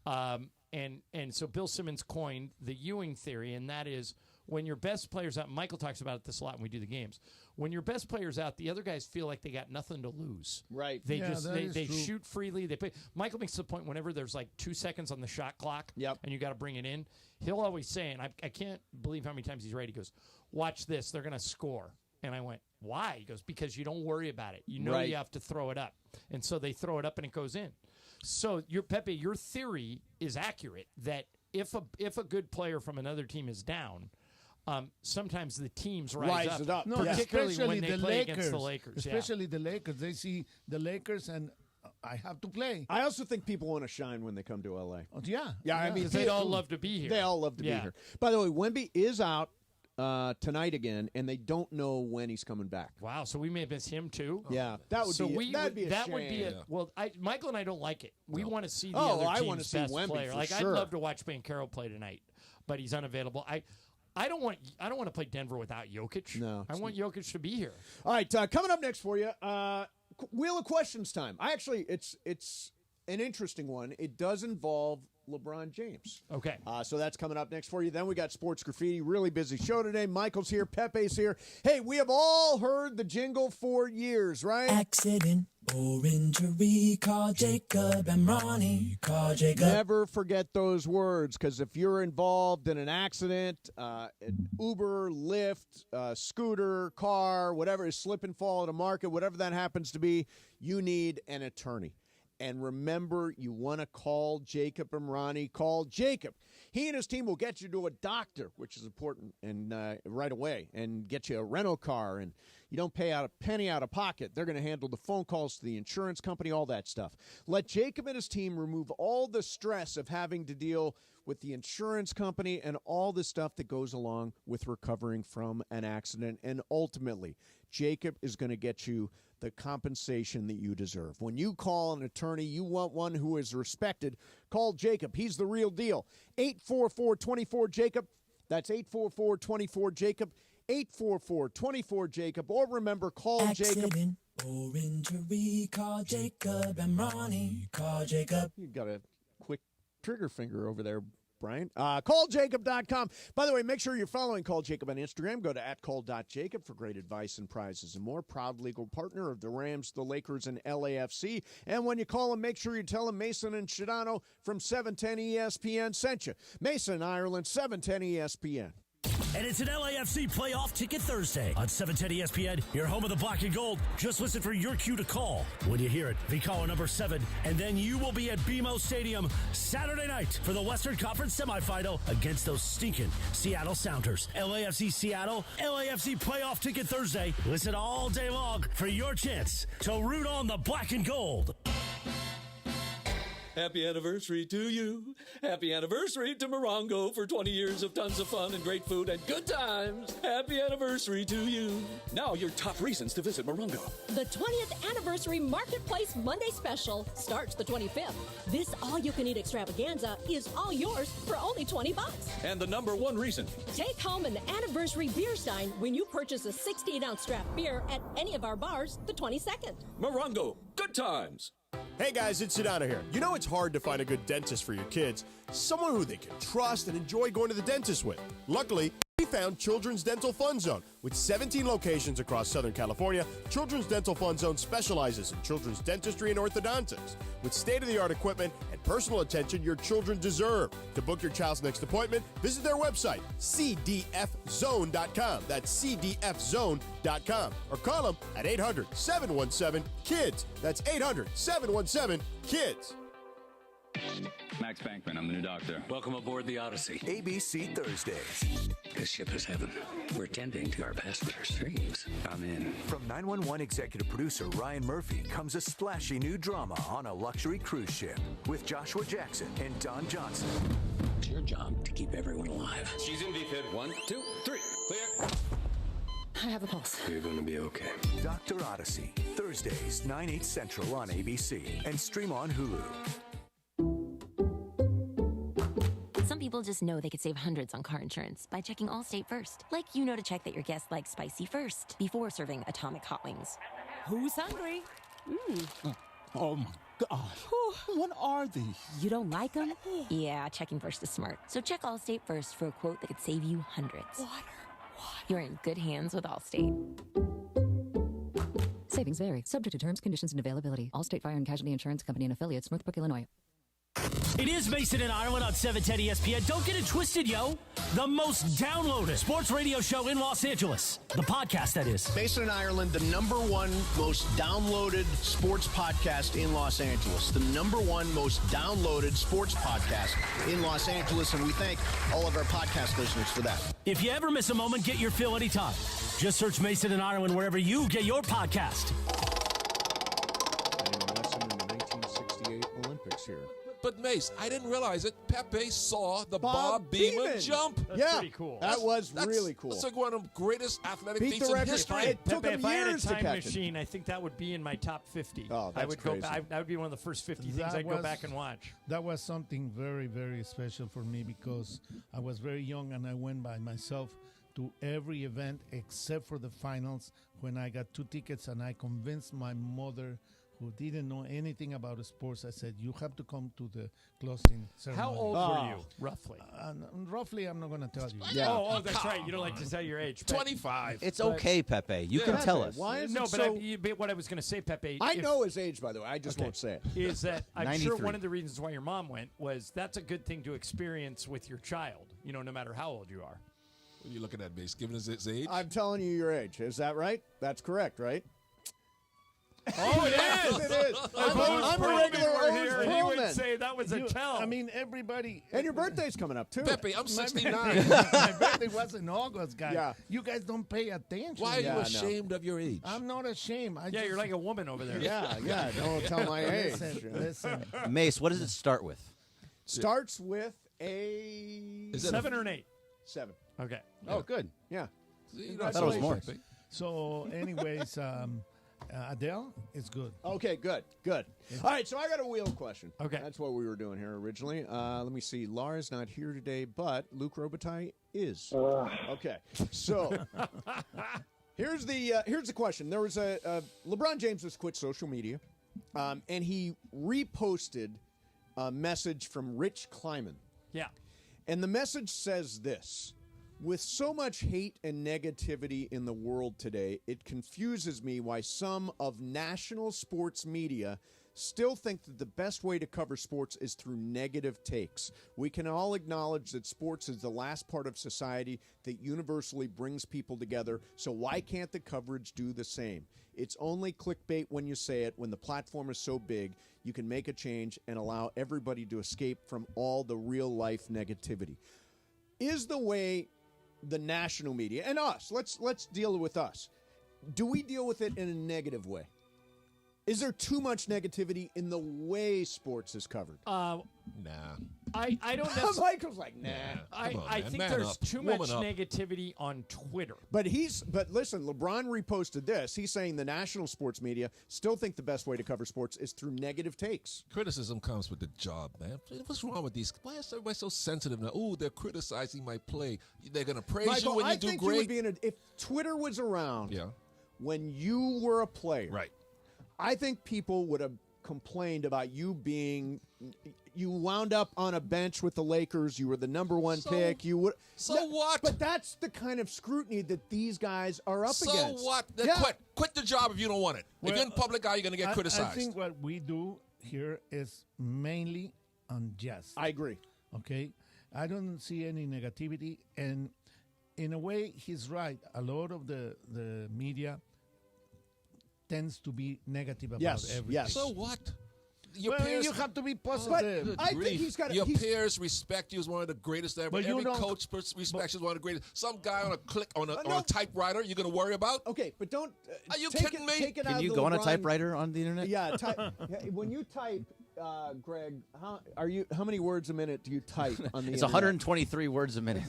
And so Bill Simmons coined the Ewing theory, and that is when your best player's out, Michael talks about it this a lot when we do the games. When your best player's out, the other guys feel like they got nothing to lose. Right. They they shoot freely. They play. Michael makes the point whenever there's 2 seconds on the shot clock and you got to bring it in, he'll always say, and I can't believe how many times he's right, he goes, watch this, they're going to score. And I went, why? He goes, because you don't worry about it. You know you have to throw it up. And so they throw it up and it goes in. So, Pepe, your theory is accurate that if a good player from another team is down, sometimes the teams rise up. No, particularly when they play against the Lakers. Especially the Lakers. They see the Lakers and I have to play. I also think people want to shine when they come to L.A. Oh, yeah. Yeah, I mean, they all love to be here. They all love to be here. By the way, Wemby is out tonight again, and they don't know when he's coming back. Wow, so we may miss him too. Yeah, that'd be a shame. Well, Michael and I don't like it. We want to see the I other want to team's see best Wemby player. for Like sure. I'd love to watch Banchero play tonight, but he's unavailable. I don't want to play Denver without Jokic. No, I want Jokic to be here. All right, coming up next for you, Wheel of Questions time. It's an interesting one. It does involve LeBron James. Okay. So that's coming up next for you. Then we got Sports Graffiti. Really busy show today. Michael's here. Pepe's here. Hey, we have all heard the jingle for years, right? Accident or injury, call Jacob and Ronnie. Call Jacob. Never forget those words, because if you're involved in an accident, Uber, Lyft, scooter, car, whatever, slip and fall at a market, whatever that happens to be, you need an attorney. And remember, you want to call Jacob and Ronnie. Call Jacob. He and his team will get you to a doctor, which is important, and right away, and get you a rental car, and you don't pay out a penny out of pocket. They're going to handle the phone calls to the insurance company, all that stuff. Let Jacob and his team remove all the stress of having to deal with the insurance company and all the stuff that goes along with recovering from an accident. And ultimately, Jacob is going to get you the compensation that you deserve. When you call an attorney, you want one who is respected. Call Jacob. He's the real deal. 844-24-JACOB. That's 844-24-JACOB. 844-24-JACOB. Or remember, call Accident Jacob. or injury, call Jacob and Ronnie. Call Jacob. You got a quick trigger finger over there, Brian. CallJacob.com. By the way, make sure you're following Call Jacob on Instagram. Go to @call.jacob for great advice and prizes and more. Proud legal partner of the Rams, the Lakers, and LAFC. And when you call them, make sure you tell them Mason and Shadano from 710 ESPN sent you. Mason, Ireland, 710 ESPN. And it's an LAFC playoff ticket Thursday on 710 ESPN, your home of the black and gold. Just listen for your cue to call. When you hear it, be caller number 7, and then you will be at BMO Stadium Saturday night for the Western Conference semifinal against those stinking Seattle Sounders. LAFC Seattle, LAFC playoff ticket Thursday. Listen all day long for your chance to root on the black and gold. Happy anniversary to you. Happy anniversary to Morongo for 20 years of tons of fun and great food and good times. Happy anniversary to you. Now your top reasons to visit Morongo. The 20th Anniversary Marketplace Monday Special starts the 25th. This all-you-can-eat extravaganza is all yours for only $20. And the number one reason. Take home an anniversary beer stein when you purchase a 68-ounce draft beer at any of our bars the 22nd. Morongo, good times. Hey guys, it's Sedano here. You know it's hard to find a good dentist for your kids, someone who they can trust and enjoy going to the dentist with. Luckily, we found Children's Dental Fun Zone. With 17 locations across Southern California, Children's Dental Fun Zone specializes in children's dentistry and orthodontics. With state-of-the-art equipment and personal attention your children deserve. To book your child's next appointment, visit their website, cdfzone.com. That's cdfzone.com. Or call them at 800-717-KIDS. That's 800-717-KIDS. Max Bankman, I'm the new doctor. Welcome aboard the Odyssey. ABC Thursdays. This ship is heaven. We're tending to our passengers' dreams. I'm in. From 911 executive producer Ryan Murphy comes a splashy new drama on a luxury cruise ship with Joshua Jackson and Don Johnson. It's your job to keep everyone alive. She's in VFib. 1, 2, 3. Clear. I have a pulse. You're going to be okay. Dr. Odyssey. Thursdays, 9/8 Central on ABC. And stream on Hulu. Some people just know they could save hundreds on car insurance by checking Allstate first. Like you know to check that your guests like spicy first before serving atomic hot wings. Who's hungry? Oh my gosh. What are these? You don't like them? Yeah, checking first is smart. So check Allstate first for a quote that could save you hundreds. Water. You're in good hands with Allstate. Savings vary. Subject to terms, conditions, and availability. Allstate Fire and Casualty Insurance Company and affiliates, Northbrook, Illinois. It is Mason and Ireland on 710 ESPN. Don't get it twisted, yo. The most downloaded sports radio show in Los Angeles. The podcast, that is. Mason and Ireland, the #1 most downloaded sports podcast in Los Angeles. The #1 most downloaded sports podcast in Los Angeles, and we thank all of our podcast listeners for that. If you ever miss a moment, get your fill anytime. Just search Mason and Ireland wherever you get your podcast. And lesson in the 1968 Olympics here. But Mace, I didn't realize it. Pepe saw the Bob Beeman jump. That's pretty cool. That was really cool. That's like one of the greatest athletic Beat feats the in record. history. It took him if I had a years to time catch it. machine, I think that would be in my top 50. Oh, that's I would crazy. that would be one of the first 50 things I'd go back and watch. That was something very, very special for me because I was very young and I went by myself to every event except for the finals when I got 2 tickets and I convinced my mother, who didn't know anything about sports. I said, you have to come to the closing ceremony. How old were you, roughly? Roughly, I'm not going to tell you. Yeah. Oh, that's right. You don't like to tell your age. 25. It's okay, Pepe. You can tell us. Why is No, it but so... but what I was going to say, Pepe. I know his age, by the way. I just won't say it. Is that I'm 93. sure one of the reasons why your mom went was that's a good thing to experience with your child, no matter how old you are. What are you looking at, Mace? Giving us its age? I'm telling you your age. Is that right? That's correct, right? Oh, it is. It is. I'm a regular O's He would Pearlman. say that was a tell. I mean, everybody. And your birthday's coming up, too. Pepe, I'm 69. My birthday was in August, guys. Yeah. You guys don't pay attention. Why are you ashamed of your age? I'm not ashamed. You're like a woman over there. Yeah. Don't tell my age. Listen. Mace, what does it start with? Starts with a... 7 or an 8? 7. Okay. Oh, good. Yeah. I thought it was more. So, anyways, Adele is good. Okay, good. All right, so I got a wheel question. Okay. That's what we were doing here originally. Let me see. Lara's not here today, but Luke Robitaille is. Okay, so here's the question. There was LeBron James has quit social media, and he reposted a message from Rich Kleiman. Yeah. And the message says this: with so much hate and negativity in the world today, it confuses me why some of national sports media still think that the best way to cover sports is through negative takes. We can all acknowledge that sports is the last part of society that universally brings people together, so why can't the coverage do the same? It's only clickbait when you say it. When the platform is so big, you can make a change and allow everybody to escape from all the real-life negativity. Is the way the national media and us, let's deal with us. Do we deal with it in a negative way? Is there too much negativity in the way sports is covered? Nah. I don't necessarily. Michael's like, nah. I think there's too much negativity on Twitter. But listen, LeBron reposted this. He's saying the national sports media still think the best way to cover sports is through negative takes. Criticism comes with the job, man. What's wrong with these? Why is everybody so sensitive now? Oh, they're criticizing my play. They're going to praise Michael, you when you I do think great. You would be if Twitter was around when you were a player, right? I think people would have complained about you wound up on a bench with the Lakers. You were the number 1 pick. You would. So what? But that's the kind of scrutiny that these guys are up against. So what? Then quit the job if you don't want it. If you're in public eye, you're going to get criticized. I think what we do here is mainly unjust. I agree. Okay? I don't see any negativity. And in a way, he's right. A lot of the media tends to be negative about everything. Yes. So what? Your peers, you have to be positive. I think he's got. Your peers respect you as one of the greatest ever. But every coach respects you as one of the greatest. Some guy on a typewriter you're going to worry about? Okay, but don't. Are you kidding me? Can you go on a typewriter on the internet? Yeah. When you type, Greg, how many words a minute do you type on the It's internet? 123 words a minute.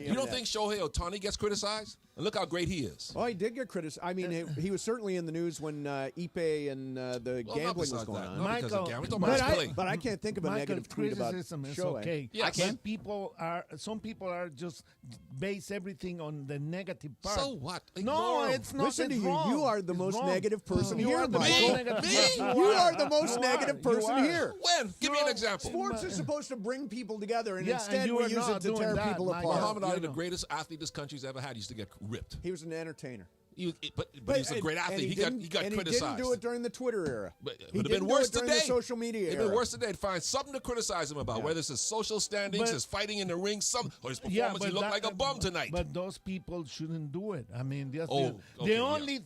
You don't think Shohei Ohtani gets criticized? And look how great he is. Oh, he did get criticized. I mean, he was certainly in the news when Ipe and the gambling was going on. Michael, but I can't think of a negative tweet about criticism is Shohei. okay. Yes. Some people are just base everything on the negative part. So what? No, it's not. Listen to you. Wrong. You are the most negative person You here, are the Michael. most negative. You are the most negative person here. When? Give me an example. Sports is supposed to bring people together, and Yeah, instead and you we are use not it to doing tear that, people Michael. apart. Muhammad Ali, the greatest athlete this country's ever had, used to get ripped. He was an entertainer. But he was a great athlete. He got criticized. He didn't do it during the Twitter era. But it He would have didn't been do worse it during today. the social media It'd era. been worse today to find something to criticize him about, whether it's his social standings, his fighting in the ring, or his performance. He looked like a bum tonight. But those people shouldn't do it. I mean, the only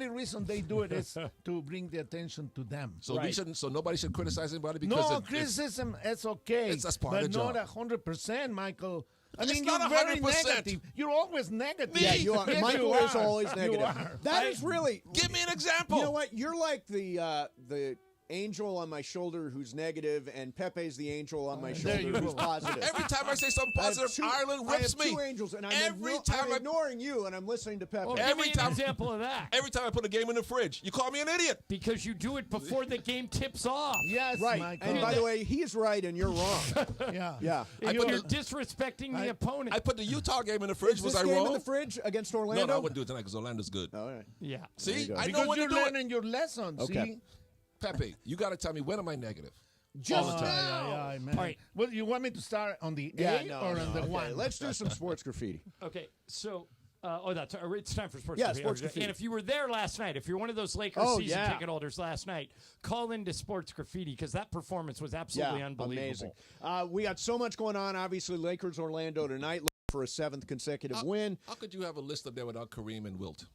reason they do it is to bring the attention to them. So So nobody should criticize anybody because criticism is okay. That's part of the job. But not 100%, Michael. I mean, you're very negative. You're always negative. Yeah, you are. Yes, Michael you is are. always negative. You are. That is really. Give me an example. You know what? You're like the angel on my shoulder who's negative, and Pepe's the angel on my shoulder who's positive. Every time I say something positive, Ireland rips I have me. two angels, and I'm I'm ignoring you, and I'm listening to Pepe. Well, give me an example of that. Every time I put a game in the fridge, you call me an idiot. Because you do it before the game tips off. Yes, right. Michael. And by the way, he's right, and you're wrong. Yeah. And you're disrespecting the opponent. I put the Utah game in the fridge. Is Was this I game wrong? in the fridge against Orlando? No, I wouldn't do it tonight because Orlando's good. All right. Yeah. See, I know Because when to you're do it. learning your lesson. Okay. See? Pepe, you got to tell me, when am I negative? Just All the time. Yeah, man. All right. Well, you want me to start on the A or on the okay. 1? Let's do some sports graffiti. Okay, so it's time for sports. Yeah, graffiti. sports graffiti. And if you were there last night, if you're one of those Lakers season ticket holders last night, call into sports graffiti because that performance was absolutely unbelievable. Amazing. We got so much going on. Obviously, Lakers Orlando tonight looking for a 7th consecutive win. How could you have a list up there without Kareem and Wilt?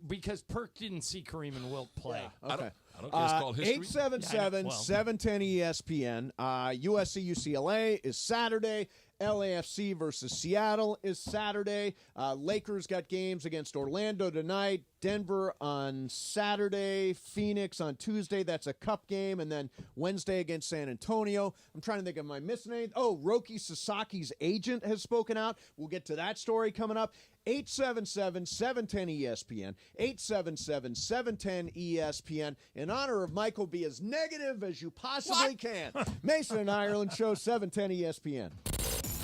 Because Perk didn't see Kareem and Wilt play. Yeah, okay. I don't care. It's called history. 877-710 ESPN. USC UCLA is Saturday. LAFC versus Seattle is Saturday. Lakers got games against Orlando tonight. Denver on Saturday. Phoenix on Tuesday. That's a cup game. And then Wednesday against San Antonio. I'm trying to think, am I missing anything? Oh, Roki Sasaki's agent has spoken out. We'll get to that story coming up. 877-710 ESPN. 877-710 ESPN. In honor of Michael, be as negative as you possibly can. Mason and Ireland Show, 710 ESPN.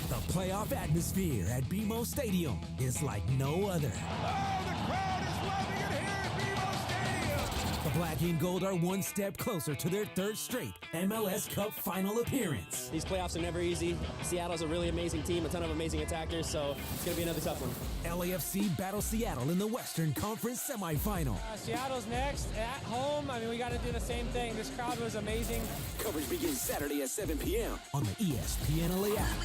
The playoff atmosphere at BMO Stadium is like no other. The Black and Gold are one step closer to their 3rd straight MLS Cup final appearance. These playoffs are never easy. Seattle's a really amazing team, a ton of amazing attackers, so it's going to be another tough one. LAFC battles Seattle in the Western Conference semifinal. Seattle's next at home. I mean, we got to do the same thing. This crowd was amazing. Coverage begins Saturday at 7 p.m. on the ESPN LA app.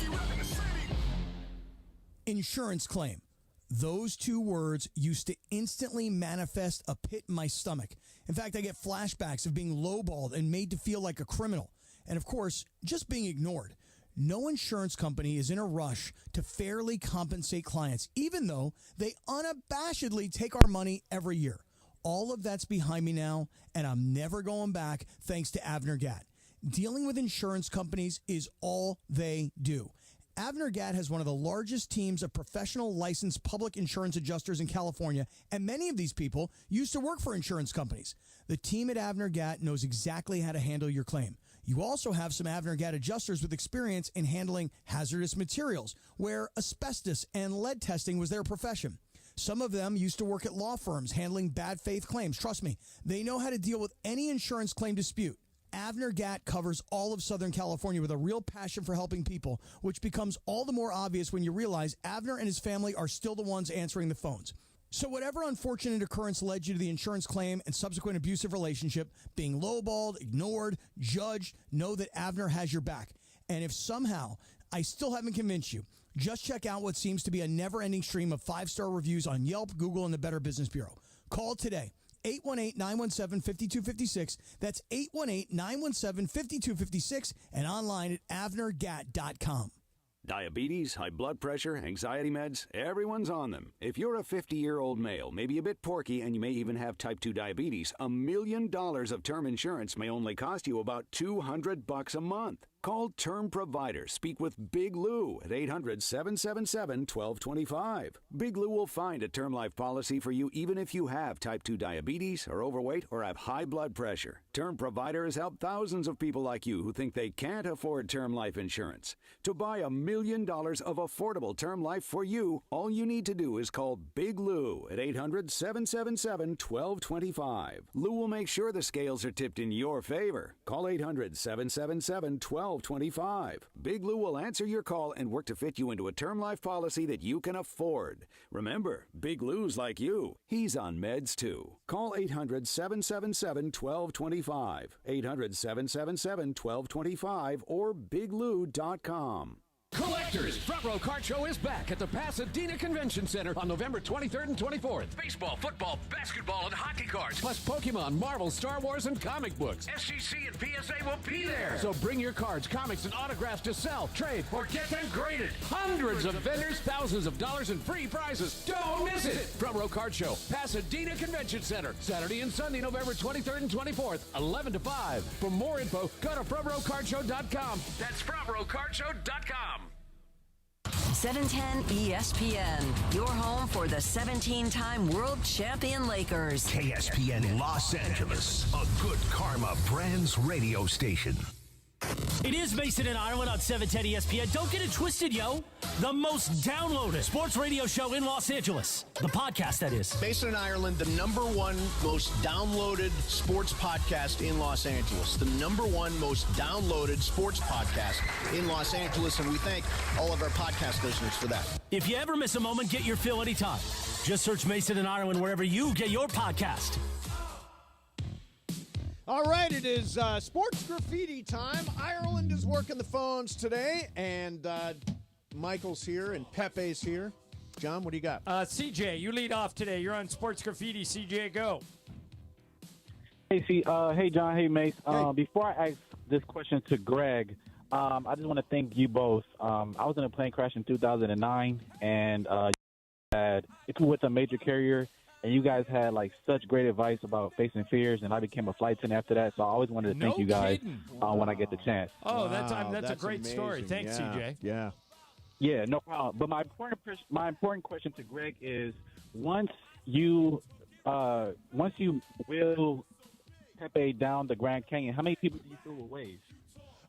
Insurance claim. Those 2 words used to instantly manifest a pit in my stomach. In fact, I get flashbacks of being lowballed and made to feel like a criminal. And of course, just being ignored. No insurance company is in a rush to fairly compensate clients, even though they unabashedly take our money every year. All of that's behind me now, and I'm never going back thanks to Avner Gatt. Dealing with insurance companies is all they do. Avner Gatt has one of the largest teams of professional licensed public insurance adjusters in California, and many of these people used to work for insurance companies. The team at Avner Gatt knows exactly how to handle your claim. You also have some Avner Gatt adjusters with experience in handling hazardous materials, where asbestos and lead testing was their profession. Some of them used to work at law firms handling bad faith claims. Trust me, they know how to deal with any insurance claim dispute. Avner Gatt covers all of Southern California with a real passion for helping people, which becomes all the more obvious when you realize Avner and his family are still the ones answering the phones. So whatever unfortunate occurrence led you to the insurance claim and subsequent abusive relationship, being lowballed, ignored, judged, know that Avner has your back. And if somehow I still haven't convinced you, just check out what seems to be a never-ending stream of 5-star reviews on Yelp, Google, and the Better Business Bureau. Call today. 818-917-5256. That's 818-917-5256 and online at avnergatt.com. Diabetes, high blood pressure, anxiety meds, everyone's on them. If you're a 50-year-old male, maybe a bit porky, and you may even have type 2 diabetes, $1 million of term insurance may only cost you about $200 a month. Call Term Provider. Speak with Big Lou at 800-777-1225. Big Lou will find a term life policy for you even if you have type 2 diabetes, are overweight, or have high blood pressure. Term Provider has helped thousands of people like you who think they can't afford term life insurance. To buy $1 million of affordable term life for you, all you need to do is call Big Lou at 800-777-1225. Lou will make sure the scales are tipped in your favor. Call 800-777-1225. Big Lou will answer your call and work to fit you into a term life policy that you can afford. Remember, Big Lou's like you. He's on meds too. Call 800-777-1225. 800-777-1225 or biglou.com. Come Collectors, Front Row Card Show is back at the Pasadena Convention Center on November 23rd and 24th. Baseball, football, basketball, and hockey cards, plus Pokemon, Marvel, Star Wars, and comic books. SGC and PSA will be there. So bring your cards, comics, and autographs to sell, trade, or get them graded. Hundreds of vendors, thousands of dollars in free prizes. Don't miss it. Front Row Card Show, Pasadena Convention Center, Saturday and Sunday, November 23rd and 24th, 11 to 5. For more info, go to frontrowcardshow.com. That's frontrowcardshow.com. 710 ESPN, your home for the 17-time world champion Lakers. KSPN Los Angeles, a Good Karma Brands radio station. It is Mason and Ireland on 710 ESPN. Don't get it twisted, yo. The most downloaded sports radio show in Los Angeles. The podcast, that is. Mason and Ireland, the #1 most downloaded sports podcast in Los Angeles. The #1 most downloaded sports podcast in Los Angeles, and we thank all of our podcast listeners for that. If you ever miss a moment, get your fill anytime. Just search Mason and Ireland wherever you get your podcast. All right, it is sports graffiti time. Ireland is working the phones today, and Michael's here and Pepe's here. John, what do you got? CJ, you lead off today. You're on sports graffiti. CJ, go. Hey, hey, John. Hey, Mace. Before I ask this question to Greg, I just want to thank you both. I was in a plane crash in 2009, and it's with a major carrier. And you guys had like such great advice about facing fears, and I became a flight attendant after that. So I always wanted to thank you guys when I get the chance. Oh, that's a great amazing story. Thanks, CJ. Yeah, no problem. But my important question to Greg is: once you wheel Pepe down the Grand Canyon, how many people do you feel will wave?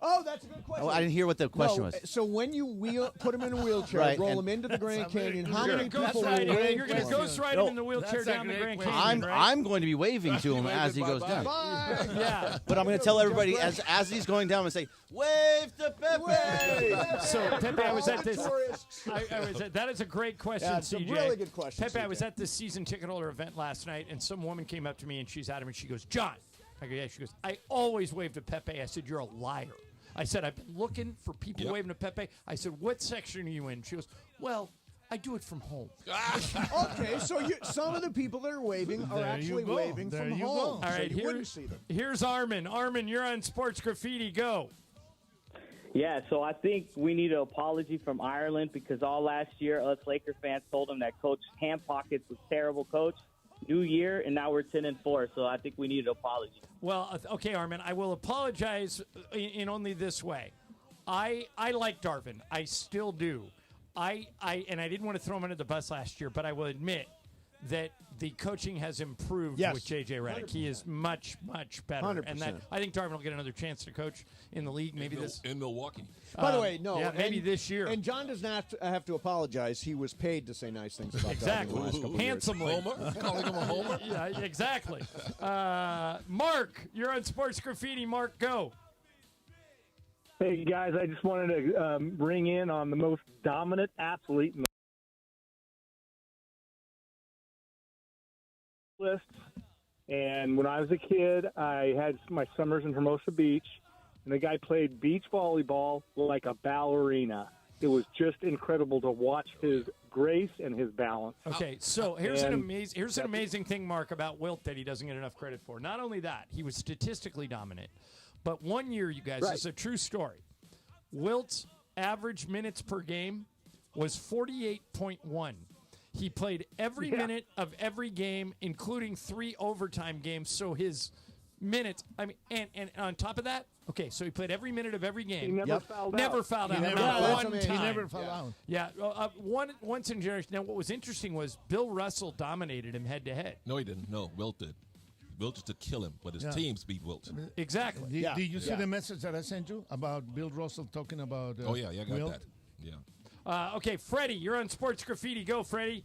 Oh, that's a good question. Oh, I didn't hear what the question was. So when you put him in a wheelchair, roll him into the Grand Canyon, how many people will wave? You're going to ghost ride him in the wheelchair down the Grand Canyon, I'm going to be waving to him as he goes down. Yeah. But I'm going to tell everybody as he's going down and say, "Wave to Pepe." So Pepe, I was at this. That is a great question, it's CJ. a really good question, Pepe, CJ. I was at this season ticket holder event last night, and some woman came up to me and she's adamant. She goes, "John," I go, "Yeah." She goes, "I always wave to Pepe." I said, "You're a liar." I said, "I've been looking for people waving to Pepe." I said, "What section are you in?" She goes, "Well, I do it from home." Okay, so some of the people that are waving are actually waving from home. All right, here's Armin. Armin, you're on Sports Graffiti. Go. Yeah, so I think we need an apology from Ireland because all last year us Laker fans told him that Coach Hand Pockets was a terrible coach. New year, and now we're 10-4, so I think we need an apology. Well, okay, Armin, I will apologize in only this way. I like Darvin. I still do. And I didn't want to throw him under the bus last year, but I will admit that the coaching has improved with J.J. Redick. 100%. He is much, much better. 100%. And that I think Darvin will get another chance to coach in the league. Maybe in Milwaukee. By the way, no. Yeah, maybe this year. And John does not have to apologize. He was paid to say nice things about exactly. Darvin the last couple of Handsomely. years. Homer? Calling him a homer? Yeah, exactly. Mark, you're on Sports Graffiti. Mark, go. Hey, guys, I just wanted to ring in on the most dominant athlete in the list. And when I was a kid, I had my summers in Hermosa Beach, and the guy played beach volleyball like a ballerina. It was just incredible to watch his grace and his balance. Okay, so here's an amazing thing, Mark, about Wilt that he doesn't get enough credit for. Not only that, he was statistically dominant, but one year, you guys, this is a true story. Wilt's average minutes per game was 48.1. He played every minute of every game, including 3 overtime games. So his minutes, and on top of that, okay, so he played every minute of every game. He never fouled out. Never fouled out. He never fouled out. Yeah, once in a generation. Now, what was interesting was Bill Russell dominated him head to head. No, he didn't. No, Wilt did. Wilt used to kill him, but his teams beat Wilt. Exactly. Did you see the message that I sent you about Bill Russell talking about I got Wilt? that. Yeah. Okay, Freddie, you're on Sports Graffiti. Go, Freddie.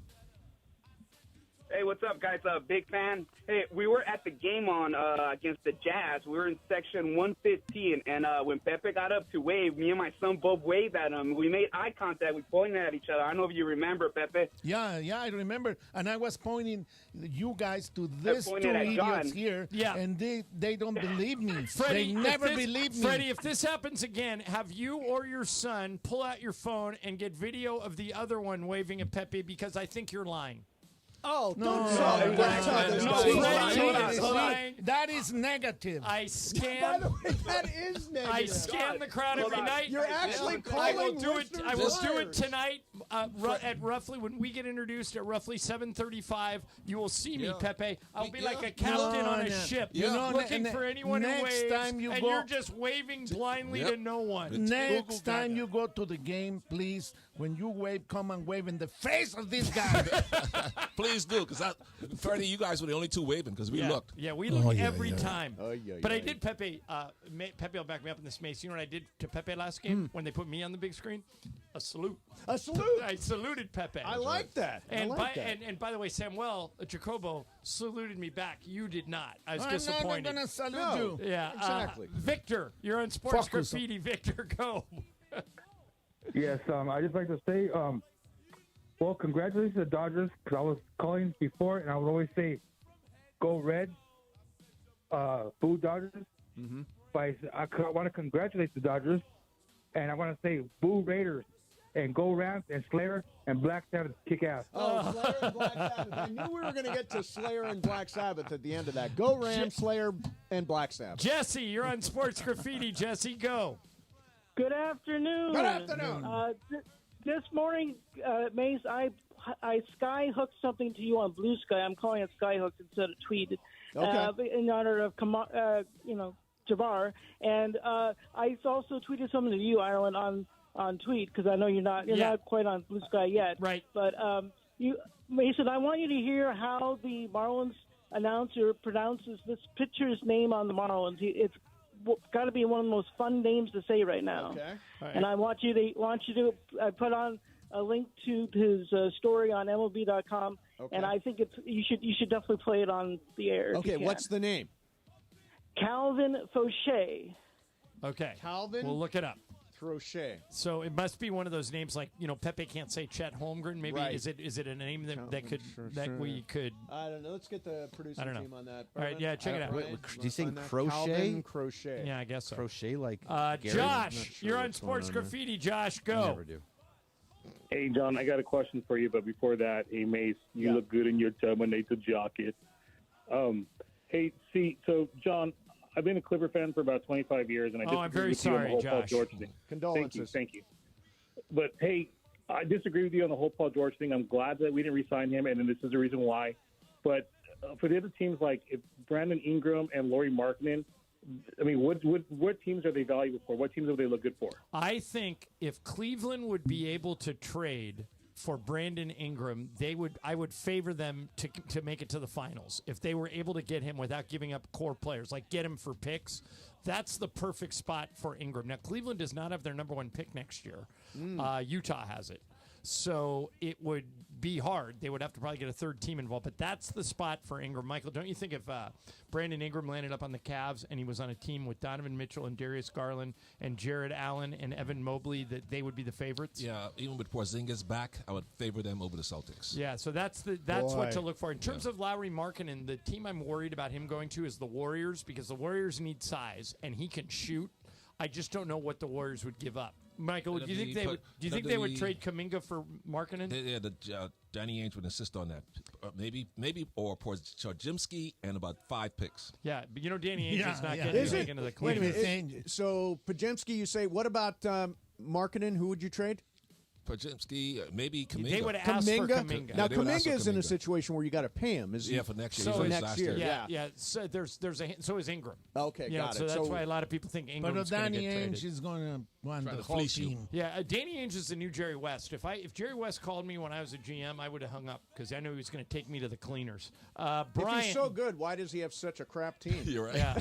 Hey, what's up, guys? Big fan. Hey, we were at the game on against the Jazz. We were in section 115, and when Pepe got up to wave, me and my son both waved at him. We made eye contact. We pointed at each other. I don't know if you remember, Pepe. Yeah, I remember. And I was pointing you guys to these two idiots here, and they don't believe me. Freddie, they never believe me. Freddie, if this happens again, have you or your son pull out your phone and get video of the other one waving at Pepe, because I think you're lying. Oh, No, that is negative. I scan. By the way, that is negative. I scan the crowd every night. You're actually I will calling do it. I will do it liars. tonight at roughly when we get introduced at roughly 7:35. You will see me, Pepe. I'll be like a captain on a ship, looking for anyone who waves, time you and go, you're just waving blindly to no one. Next time you go to the game, please, when you wave, come and wave in the face of this guy. Please do, because Freddie, you guys were the only two waving because we looked. Yeah, we look every time. But I I did Pepe. Pepe will back me up in this, Mace. You know what I did to Pepe last game when they put me on the big screen? A salute. A salute. I saluted Pepe. I like that. And I like and by the way, Samuel Jacobo saluted me back. You did not. I was I'm disappointed. not going to salute you. Yeah, exactly. Victor, you're on Sports Focus. Graffiti. Victor, go. Yes, I just like to say, well, congratulations to the Dodgers, because I was calling before, and I would always say, go Red, boo Dodgers. Mm-hmm. But I want to congratulate the Dodgers, and I want to say, boo Raiders, and go Rams, and Slayer, and Black Sabbath kick ass. Oh, Slayer and Black Sabbath. I knew we were going to get to Slayer and Black Sabbath at the end of that. Go Rams, Slayer, and Black Sabbath. Jesse, you're on Sports Graffiti. Jesse, go. Good afternoon. Good afternoon. This morning, Mace, I sky hooked something to you on Blue Sky. I'm calling it sky hooked instead of tweeted. Okay. In honor of Jabbar, and I also tweeted something to you, Ireland, on tweet, because I know you're not quite on Blue Sky yet. Right. But Mason, I want you to hear how the Marlins announcer pronounces this pitcher's name on the Marlins. It's got to be one of the most fun names to say right now. Okay. Right. And I want you to put on a link to his story on MLB.com, and I think you should definitely play it on the air. Okay, what's the name? Calvin Fauché. Okay. Calvin? We'll look it up. Fauché. So it must be one of those names like, Pepe can't say Chet Holmgren. Maybe Right. is it a name that we could? I don't know. Let's get the producing team on that. All right, yeah, check it out. Wait, do you think crochet? Calvin Crochet. Yeah, I guess so. Crochet like Gary? Josh, you're on Sports Graffiti. Josh, go. Never do. Hey, John, I got a question for you, but before that, hey, Mace, you look good in your Terminator jacket. So, John, I've been a Clipper fan for about 25 years, and I disagree I'm very with you on the sorry, whole Paul Josh. George thing. Condolences. Thank you. But, hey, I disagree with you on the whole Paul George thing. I'm glad that we didn't re-sign him, and then this is the reason why. But for the other teams, like if Brandon Ingram and Laurie Markkinen, I mean, what teams are they valuable for? What teams do they look good for? I think if Cleveland would be able to trade for Brandon Ingram, I would favor them to make it to the finals. If they were able to get him without giving up core players, like get him for picks, that's the perfect spot for Ingram. Now, Cleveland does not have their number one pick next year. Utah has it. So it would be hard. They would have to probably get a third team involved, but that's the spot for Ingram. Michael, don't you think if Brandon Ingram landed up on the Cavs and he was on a team with Donovan Mitchell and Darius Garland and Jared Allen and Evan Mobley, that they would be the favorites? Yeah, even with Porzingis back, I would favor them over the Celtics. Yeah, so that's what to look for. In terms of Lowry Markkinen, the team I'm worried about him going to is the Warriors, because the Warriors need size and he can shoot. I just don't know what the Warriors would give up. Michael, do you think they would trade Kuminga for Markkinen? Danny Ainge would insist on that. Maybe, or Porzingis and about 5 picks. Yeah, but Danny Ainge is not getting into the Wait a Cleveland. minute. So Podziemski, you say, what about Markkinen? Who would you trade? Podziemski, maybe Kuminga. They would ask for Kuminga. Now, Kuminga is in a situation where you got to pay him. For next year. For next year. Yeah. So so is Ingram. Okay, got it. So that's why a lot of people think Ingram's going to get traded. But Danny Ainge is going to want the whole fleece you. team. Yeah, Danny Ainge is the new Jerry West. If Jerry West called me when I was a GM, I would have hung up because I knew he was going to take me to the cleaners. Brian, if he's so good, why does he have such a crap team? You're right. Yeah.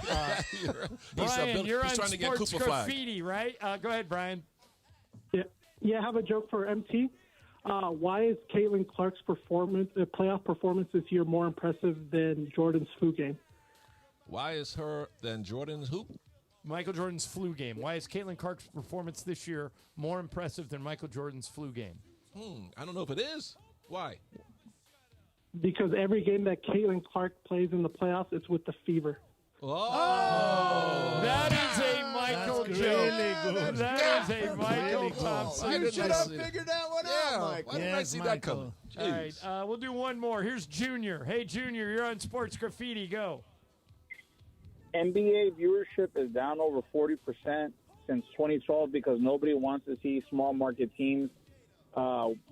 Brian, you're on trying to get Sports Cooper Graffiti, right? Go ahead, Brian. Yeah, I have a joke for MT. Why is Caitlin Clark's playoff performance this year more impressive than Jordan's flu game? Why is her than Jordan's hoop? Michael Jordan's flu game. Why is Caitlin Clark's performance this year more impressive than Michael Jordan's flu game? I don't know if it is. Why? Because every game that Caitlin Clark plays in the playoffs, it's with the fever. Oh, that is a Michael joke. Really good. That is a Michael really Thompson. You should have figured that one out, Michael. Why didn't I see that coming? All right, we'll do one more. Here's Junior. Hey, Junior, you're on Sports Graffiti. Go. NBA viewership is down over 40% since 2012 because nobody wants to see small market teams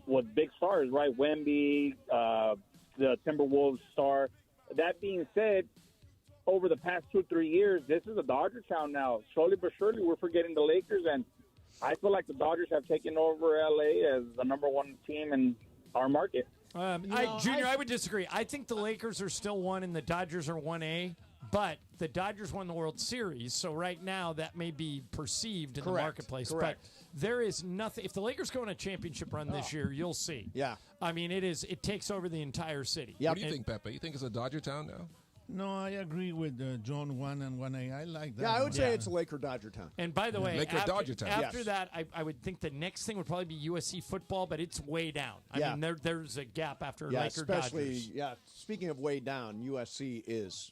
with big stars, right? Wemby, the Timberwolves star. That being said, over the past 2-3 years, this is a Dodger town now. Slowly but surely, we're forgetting the Lakers, and I feel like the Dodgers have taken over L.A. as the number one team in our market. Junior, I would disagree. I think the Lakers are still 1 and the Dodgers are 1A, but the Dodgers won the World Series, so right now that may be perceived in the marketplace. Correct. But there is nothing. If the Lakers go on a championship run this year, you'll see. Yeah. I mean, it takes over the entire city. What do you think, Pepe? You think it's a Dodger town now? No, I agree with John 1 and 1A. I like that. Yeah, I would say it's a Laker-Dodger town. And by the way, Dodger town. After that, I would think the next thing would probably be USC football, but it's way down. I mean, there's a gap after Laker-Dodgers. Yeah, speaking of way down, USC is.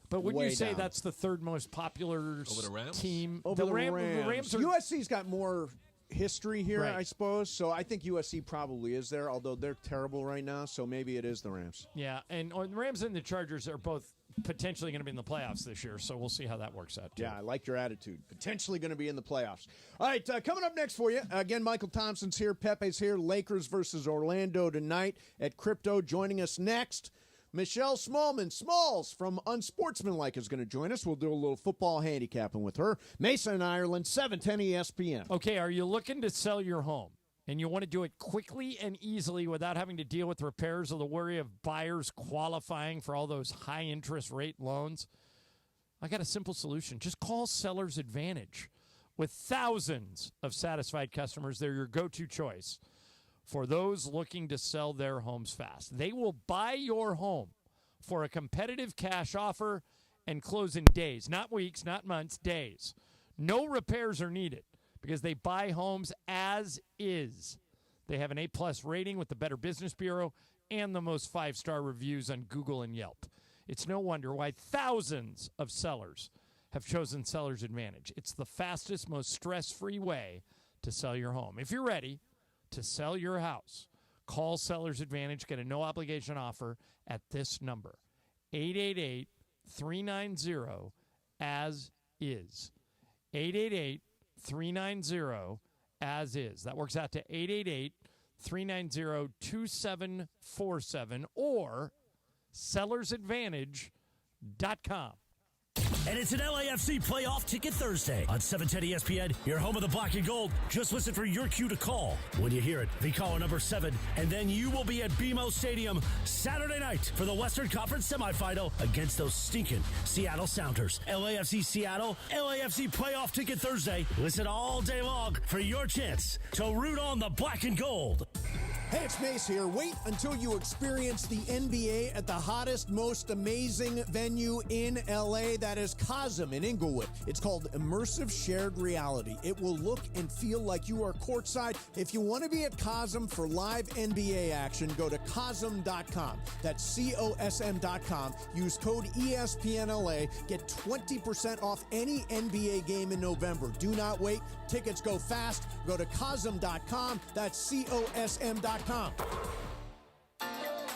But would you say that's the third most popular team? Over the Rams. The Rams are, USC's got more history here, I suppose. So I think USC probably is there, although they're terrible right now. So maybe it is the Rams. Yeah, and the Rams and the Chargers are both potentially going to be in the playoffs this year. So we'll see how that works out, too. Yeah, I like your attitude. Potentially going to be in the playoffs. All right, coming up next for you, again, Michael Thompson's here. Pepe's here. Lakers versus Orlando tonight at Crypto. Joining us next, Michelle Smalls from Unsportsmanlike is going to join us. We'll do a little football handicapping with her. Mesa in Ireland, 710 ESPN. Okay, are you looking to sell your home and you want to do it quickly and easily without having to deal with repairs or the worry of buyers qualifying for all those high interest rate loans? I got a simple solution. Just call Seller's Advantage. With thousands of satisfied customers, they're your go-to choice for those looking to sell their homes fast. They will buy your home for a competitive cash offer and close in days, not weeks, not months, days. No repairs are needed because they buy homes as is. They have an A-plus rating with the Better Business Bureau and the most 5-star reviews on Google and Yelp. It's no wonder why thousands of sellers have chosen Seller's Advantage. It's the fastest, most stress-free way to sell your home. If you're ready to sell your house, call Seller's Advantage. Get a no-obligation offer at this number, 888-390-AS-IS. 888-390-AS-IS. That works out to 888-390-2747 or sellersadvantage.com. And it's an LAFC playoff ticket Thursday on 710 ESPN, your home of the black and gold. Just listen for your cue to call. When you hear it, be caller number 7, and then you will be at BMO Stadium Saturday night for the Western Conference semifinal against those stinking Seattle Sounders. LAFC Seattle, LAFC playoff ticket Thursday. Listen all day long for your chance to root on the black and gold. Hey, it's Mace here. Wait until you experience the NBA at the hottest, most amazing venue in LA. That is Cosm in Inglewood. It's called Immersive Shared Reality. It will look and feel like you are courtside. If you want to be at Cosm for live NBA action, go to Cosm.com. That's COSM.com. Use code ESPNLA. Get 20% off any NBA game in November. Do not wait. Tickets go fast. Go to Cosm.com. That's COSM.com.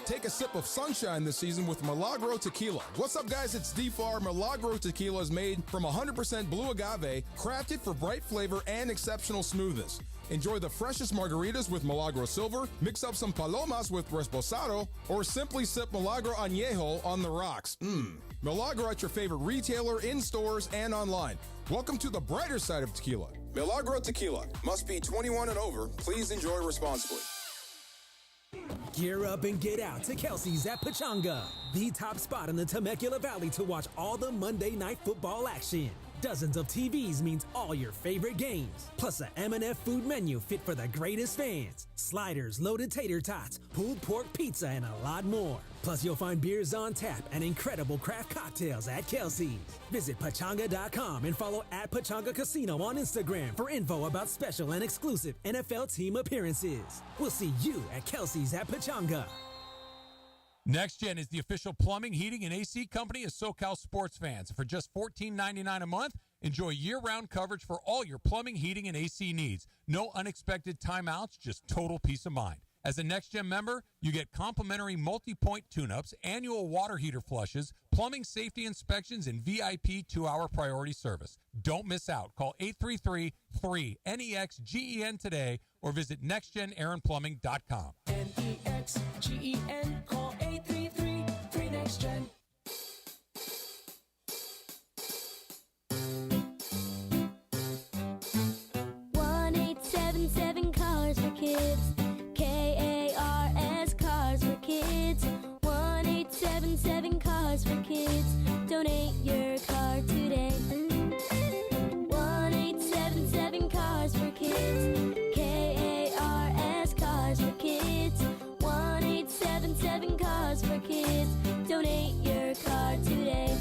Take a sip of sunshine this season with Milagro Tequila. What's up, guys? It's D-Far. Milagro Tequila is made from 100% blue agave, crafted for bright flavor and exceptional smoothness. Enjoy the freshest margaritas with Milagro Silver, mix up some palomas with Reposado, or simply sip Milagro Añejo on the rocks. Milagro at your favorite retailer, in stores, and online. Welcome to the brighter side of tequila. Milagro Tequila. Must be 21 and over. Please enjoy responsibly. Gear up and get out to Kelsey's at Pachanga, the top spot in the Temecula Valley to watch all the Monday Night Football action. dozens of TVs means all your favorite games. Plus a M&F food menu fit for the greatest fans. Sliders, loaded tater tots, pulled pork pizza, and a lot more. Plus you'll find beers on tap and incredible craft cocktails at Kelsey's. Visit Pachanga.com and follow at Pachanga Casino on Instagram for info about special and exclusive NFL team appearances. We'll see you at Kelsey's at Pachanga. Next Gen is the official plumbing, heating, and AC company of SoCal sports fans. For just $14.99 a month, enjoy year-round coverage for all your plumbing, heating, and AC needs. No unexpected timeouts, just total peace of mind. As a Next Gen member, you get complimentary multi-point tune-ups, annual water heater flushes, plumbing safety inspections, and VIP 2-hour priority service. Don't miss out. Call 833-3-NEXGEN today or visit nextgenaaronplumbing.com. NEXGEN, call 833-3NEXTGEN. 1-877 Cars for Kids. KARS Cars for Kids. 1-877 Cars for Kids. Donate your car today. 1-877 Cars for Kids. KARS Cars for Kids. 1-877 Cars for Kids. Donate your car today.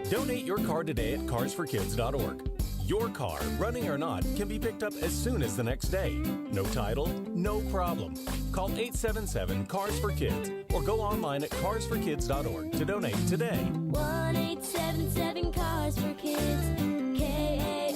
Donate your car today at carsforkids.org. Your car, running or not, can be picked up as soon as the next day. No title? No problem. Call 877-CARS-FOR-KIDS or go online at carsforkids.org to donate today. 1-877 Cars for Kids.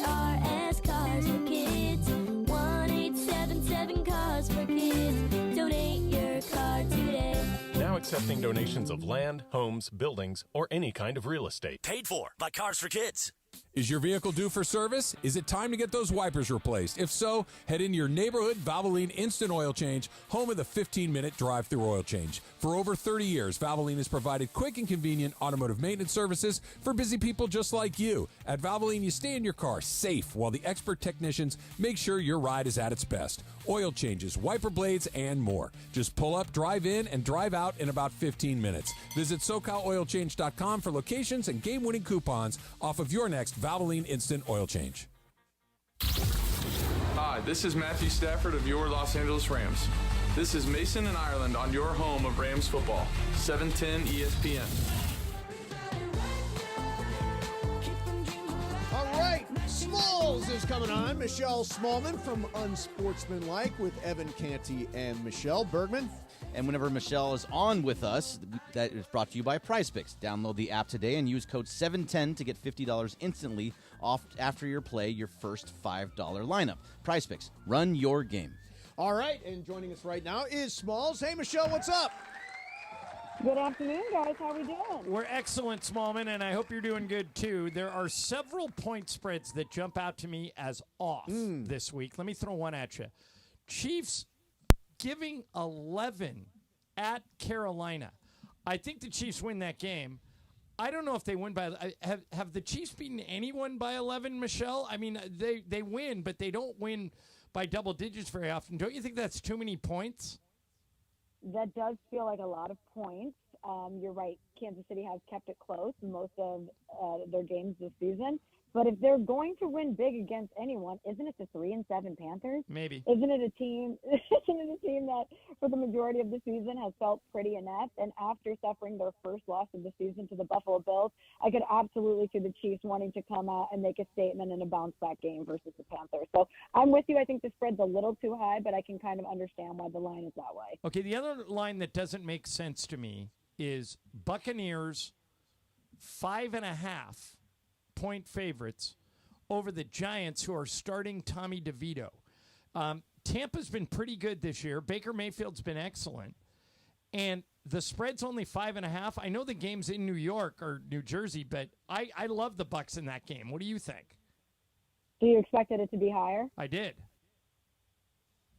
KARS Cars for Kids. 1-877 Cars for Kids. Donate your car today. Now accepting donations of land, homes, buildings, or any kind of real estate. Paid for by Cars for Kids. Is your vehicle due for service? Is it time to get those wipers replaced? If so, head into your neighborhood Valvoline Instant Oil Change, home of the 15-minute drive-through oil change. For over 30 years, Valvoline has provided quick and convenient automotive maintenance services for busy people just like you. At Valvoline, you stay in your car safe while the expert technicians make sure your ride is at its best. Oil changes, wiper blades, and more. Just pull up, drive in, and drive out in about 15 minutes. Visit SoCalOilChange.com for locations and game-winning coupons off of your next Valvoline Instant Oil Change. Hi, this is Matthew Stafford of your Los Angeles Rams. This is Mason in Ireland on your home of Rams football, 710 ESPN. All right, Smalls is coming on. Michelle Smallman from Unsportsmanlike with Evan Canty and Michelle Bergman. And whenever Michelle is on with us, that is brought to you by PrizePicks. Download the app today and use code 710 to get $50 instantly off after your play your first $5 lineup. PrizePicks, run your game. All right, and joining us right now is Smalls. Hey, Michelle, what's up? Good afternoon, guys. How are we doing? We're excellent, Smallman, and I hope you're doing good, too. There are several point spreads that jump out to me as off this week. Let me throw one at you. Chiefs giving 11 at Carolina. I think the Chiefs win that game. I don't know if they win by – have the Chiefs beaten anyone by 11, Michelle? I mean, they win, but they don't win by double digits very often. Don't you think that's too many points? That does feel like a lot of points. You're right. Kansas City has kept it close in most of their games this season. But if they're going to win big against anyone, isn't it the 3-7 Panthers? Maybe. Isn't it a team that for the majority of the season has felt pretty inept? And after suffering their first loss of the season to the Buffalo Bills, I could absolutely see the Chiefs wanting to come out and make a statement in a bounce-back game versus the Panthers. So I'm with you. I think the spread's a little too high, but I can kind of understand why the line is that way. Okay, the other line that doesn't make sense to me is Buccaneers 5.5 point favorites over the Giants, who are starting Tommy DeVito. Tampa's been pretty good this year. Baker Mayfield's been excellent. And the spread's only 5.5. I know the game's in New York or New Jersey, but I love the Bucs in that game. What do you think? Do you expected it to be higher? I did.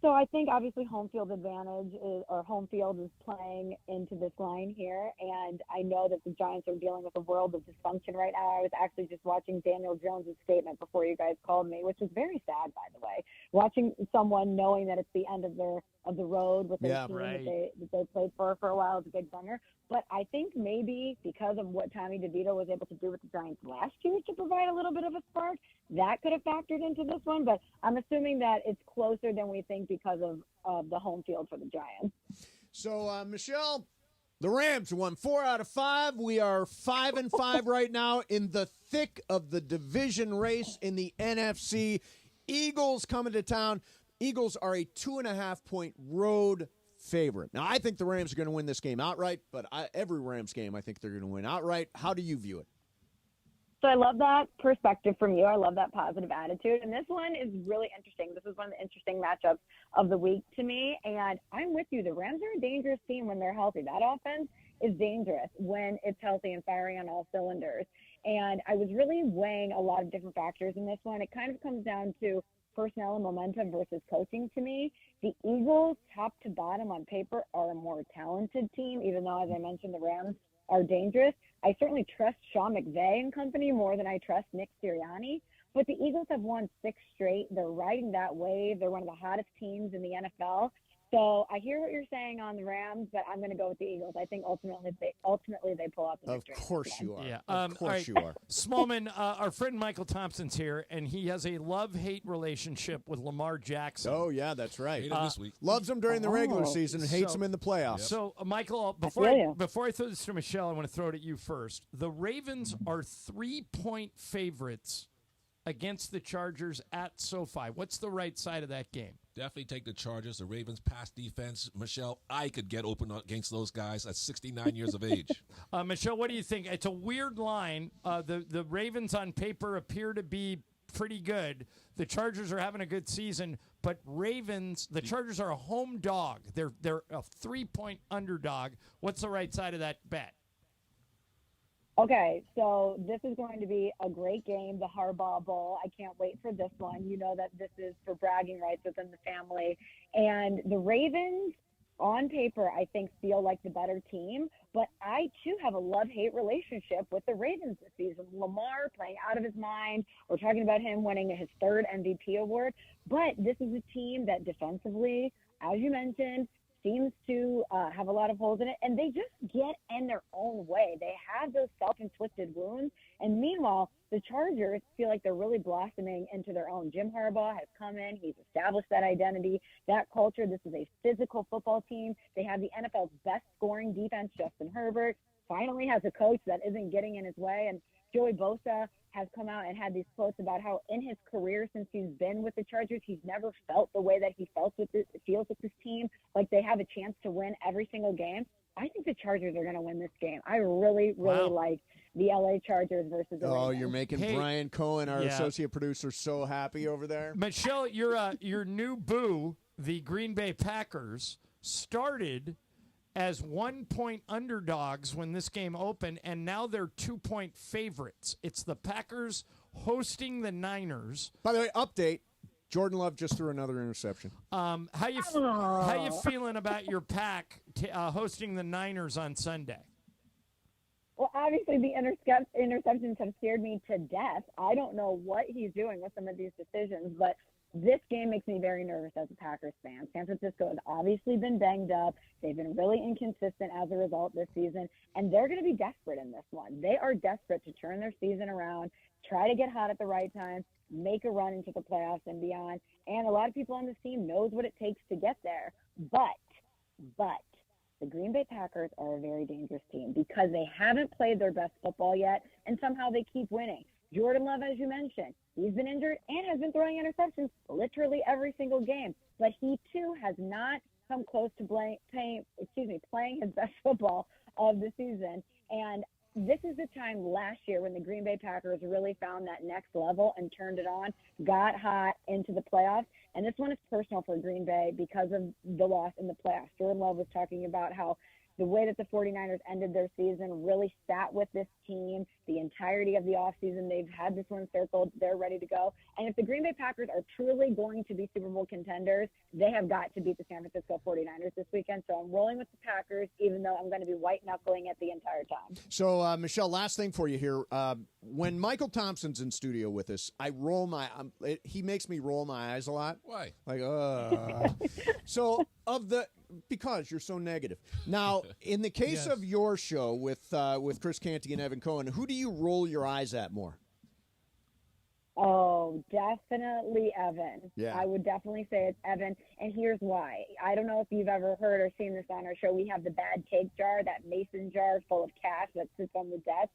So I think obviously home field advantage or home field is playing into this line here. And I know that the Giants are dealing with a world of dysfunction right now. I was actually just watching Daniel Jones' statement before you guys called me, which was very sad, by the way. Watching someone knowing that it's the end of the road with their team that they played for a while is a big bummer. But I think maybe because of what Tommy DeVito was able to do with the Giants last year to provide a little bit of a spark, that could have factored into this one. But I'm assuming that it's closer than we think because of the home field for the Giants. So, Michelle, the Rams won 4 out of 5. We are 5-5 right now in the thick of the division race in the NFC. Eagles coming to town. Eagles are a 2.5-point road favorite. Now, I think the Rams are going to win this game outright, but every Rams game I think they're going to win outright. How do you view it? So I love that perspective from you. I love that positive attitude. And this one is really interesting. This is one of the interesting matchups of the week to me. And I'm with you. The Rams are a dangerous team when they're healthy. That offense is dangerous when it's healthy and firing on all cylinders. And I was really weighing a lot of different factors in this one. It kind of comes down to personnel and momentum versus coaching to me. The Eagles, top to bottom on paper, are a more talented team, even though, as I mentioned, the Rams are dangerous. I certainly trust Sean McVay and company more than I trust Nick Sirianni. But the Eagles have won 6 straight. They're riding that wave. They're one of the hottest teams in the NFL. So I hear what you're saying on the Rams, but I'm going to go with the Eagles. I think ultimately they pull out the victory. Of course you are. Yeah. Of course you are. Smallman, our friend Michael Thompson's here, and he has a love-hate relationship with Lamar Jackson. Oh, yeah, that's right. Hate him this week. Loves him during the regular season and hates him in the playoffs. So, Michael, before I throw this to Michelle, I want to throw it at you first. The Ravens are 3-point favorites against the Chargers at SoFi. What's the right side of that game? Definitely take the Chargers. The Ravens' pass defense. Michelle, I could get open against those guys at 69 years of age. Michelle, what do you think? It's a weird line. The Ravens on paper appear to be pretty good. The Chargers are having a good season, but the Chargers are a home dog. They're a 3-point underdog. What's the right side of that bet? Okay, so this is going to be a great game, the Harbaugh Bowl. I can't wait for this one. You know that this is for bragging rights within the family. And the Ravens, on paper, I think feel like the better team. But I, too, have a love-hate relationship with the Ravens this season. Lamar playing out of his mind. We're talking about him winning his 3rd MVP award. But this is a team that defensively, as you mentioned, seems to have a lot of holes in it, and they just get in their own way. They have those self-inflicted wounds, and meanwhile, the Chargers feel like they're really blossoming into their own. Jim Harbaugh has come in. He's established that identity, that culture. This is a physical football team. They have the NFL's best scoring defense, Justin Herbert, finally has a coach that isn't getting in his way, and Joey Bosa has come out and had these quotes about how in his career since he's been with the Chargers, he's never felt the way that he feels with this team, like they have a chance to win every single game. I think the Chargers are going to win this game. I really like the LA Chargers versus the Ravens. You're making Brian Cohen, our associate producer, so happy over there. Michelle, your new boo, the Green Bay Packers, started as 1-point underdogs when this game opened, and now they're 2-point favorites. It's the Packers hosting the Niners. By the way, update, Jordan Love just threw another interception. How you feeling about your Pack hosting the Niners on Sunday? Well, obviously the interceptions have scared me to death. I don't know what he's doing with some of these decisions, but this game makes me very nervous as a Packers fan. San Francisco has obviously been banged up. They've been really inconsistent as a result this season, and they're going to be desperate in this one. They are desperate to turn their season around, try to get hot at the right time, make a run into the playoffs and beyond. And a lot of people on this team knows what it takes to get there. But the Green Bay Packers are a very dangerous team because they haven't played their best football yet, and somehow they keep winning. Jordan Love, as you mentioned, he's been injured and has been throwing interceptions literally every single game. But he, too, has not come close to playing his best football of the season. And this is the time last year when the Green Bay Packers really found that next level and turned it on, got hot into the playoffs. And this one is personal for Green Bay because of the loss in the playoffs. Jordan Love was talking about how the way that the 49ers ended their season really sat with this team the entirety of the offseason. They've had this one circled. They're ready to go. And if the Green Bay Packers are truly going to be Super Bowl contenders, they have got to beat the San Francisco 49ers this weekend. So I'm rolling with the Packers, even though I'm going to be white-knuckling it the entire time. So, Michelle, last thing for you here. When Michael Thompson's in studio with us, he makes me roll my eyes a lot. Why? Like, because you're so negative. Now, in the case of your show with Chris Canty and Evan Cohen, who do you roll your eyes at more? Oh, definitely Evan. Yeah. I would definitely say it's Evan, and here's why. I don't know if you've ever heard or seen this on our show. We have the bad cake jar, that mason jar full of cash that sits on the desk,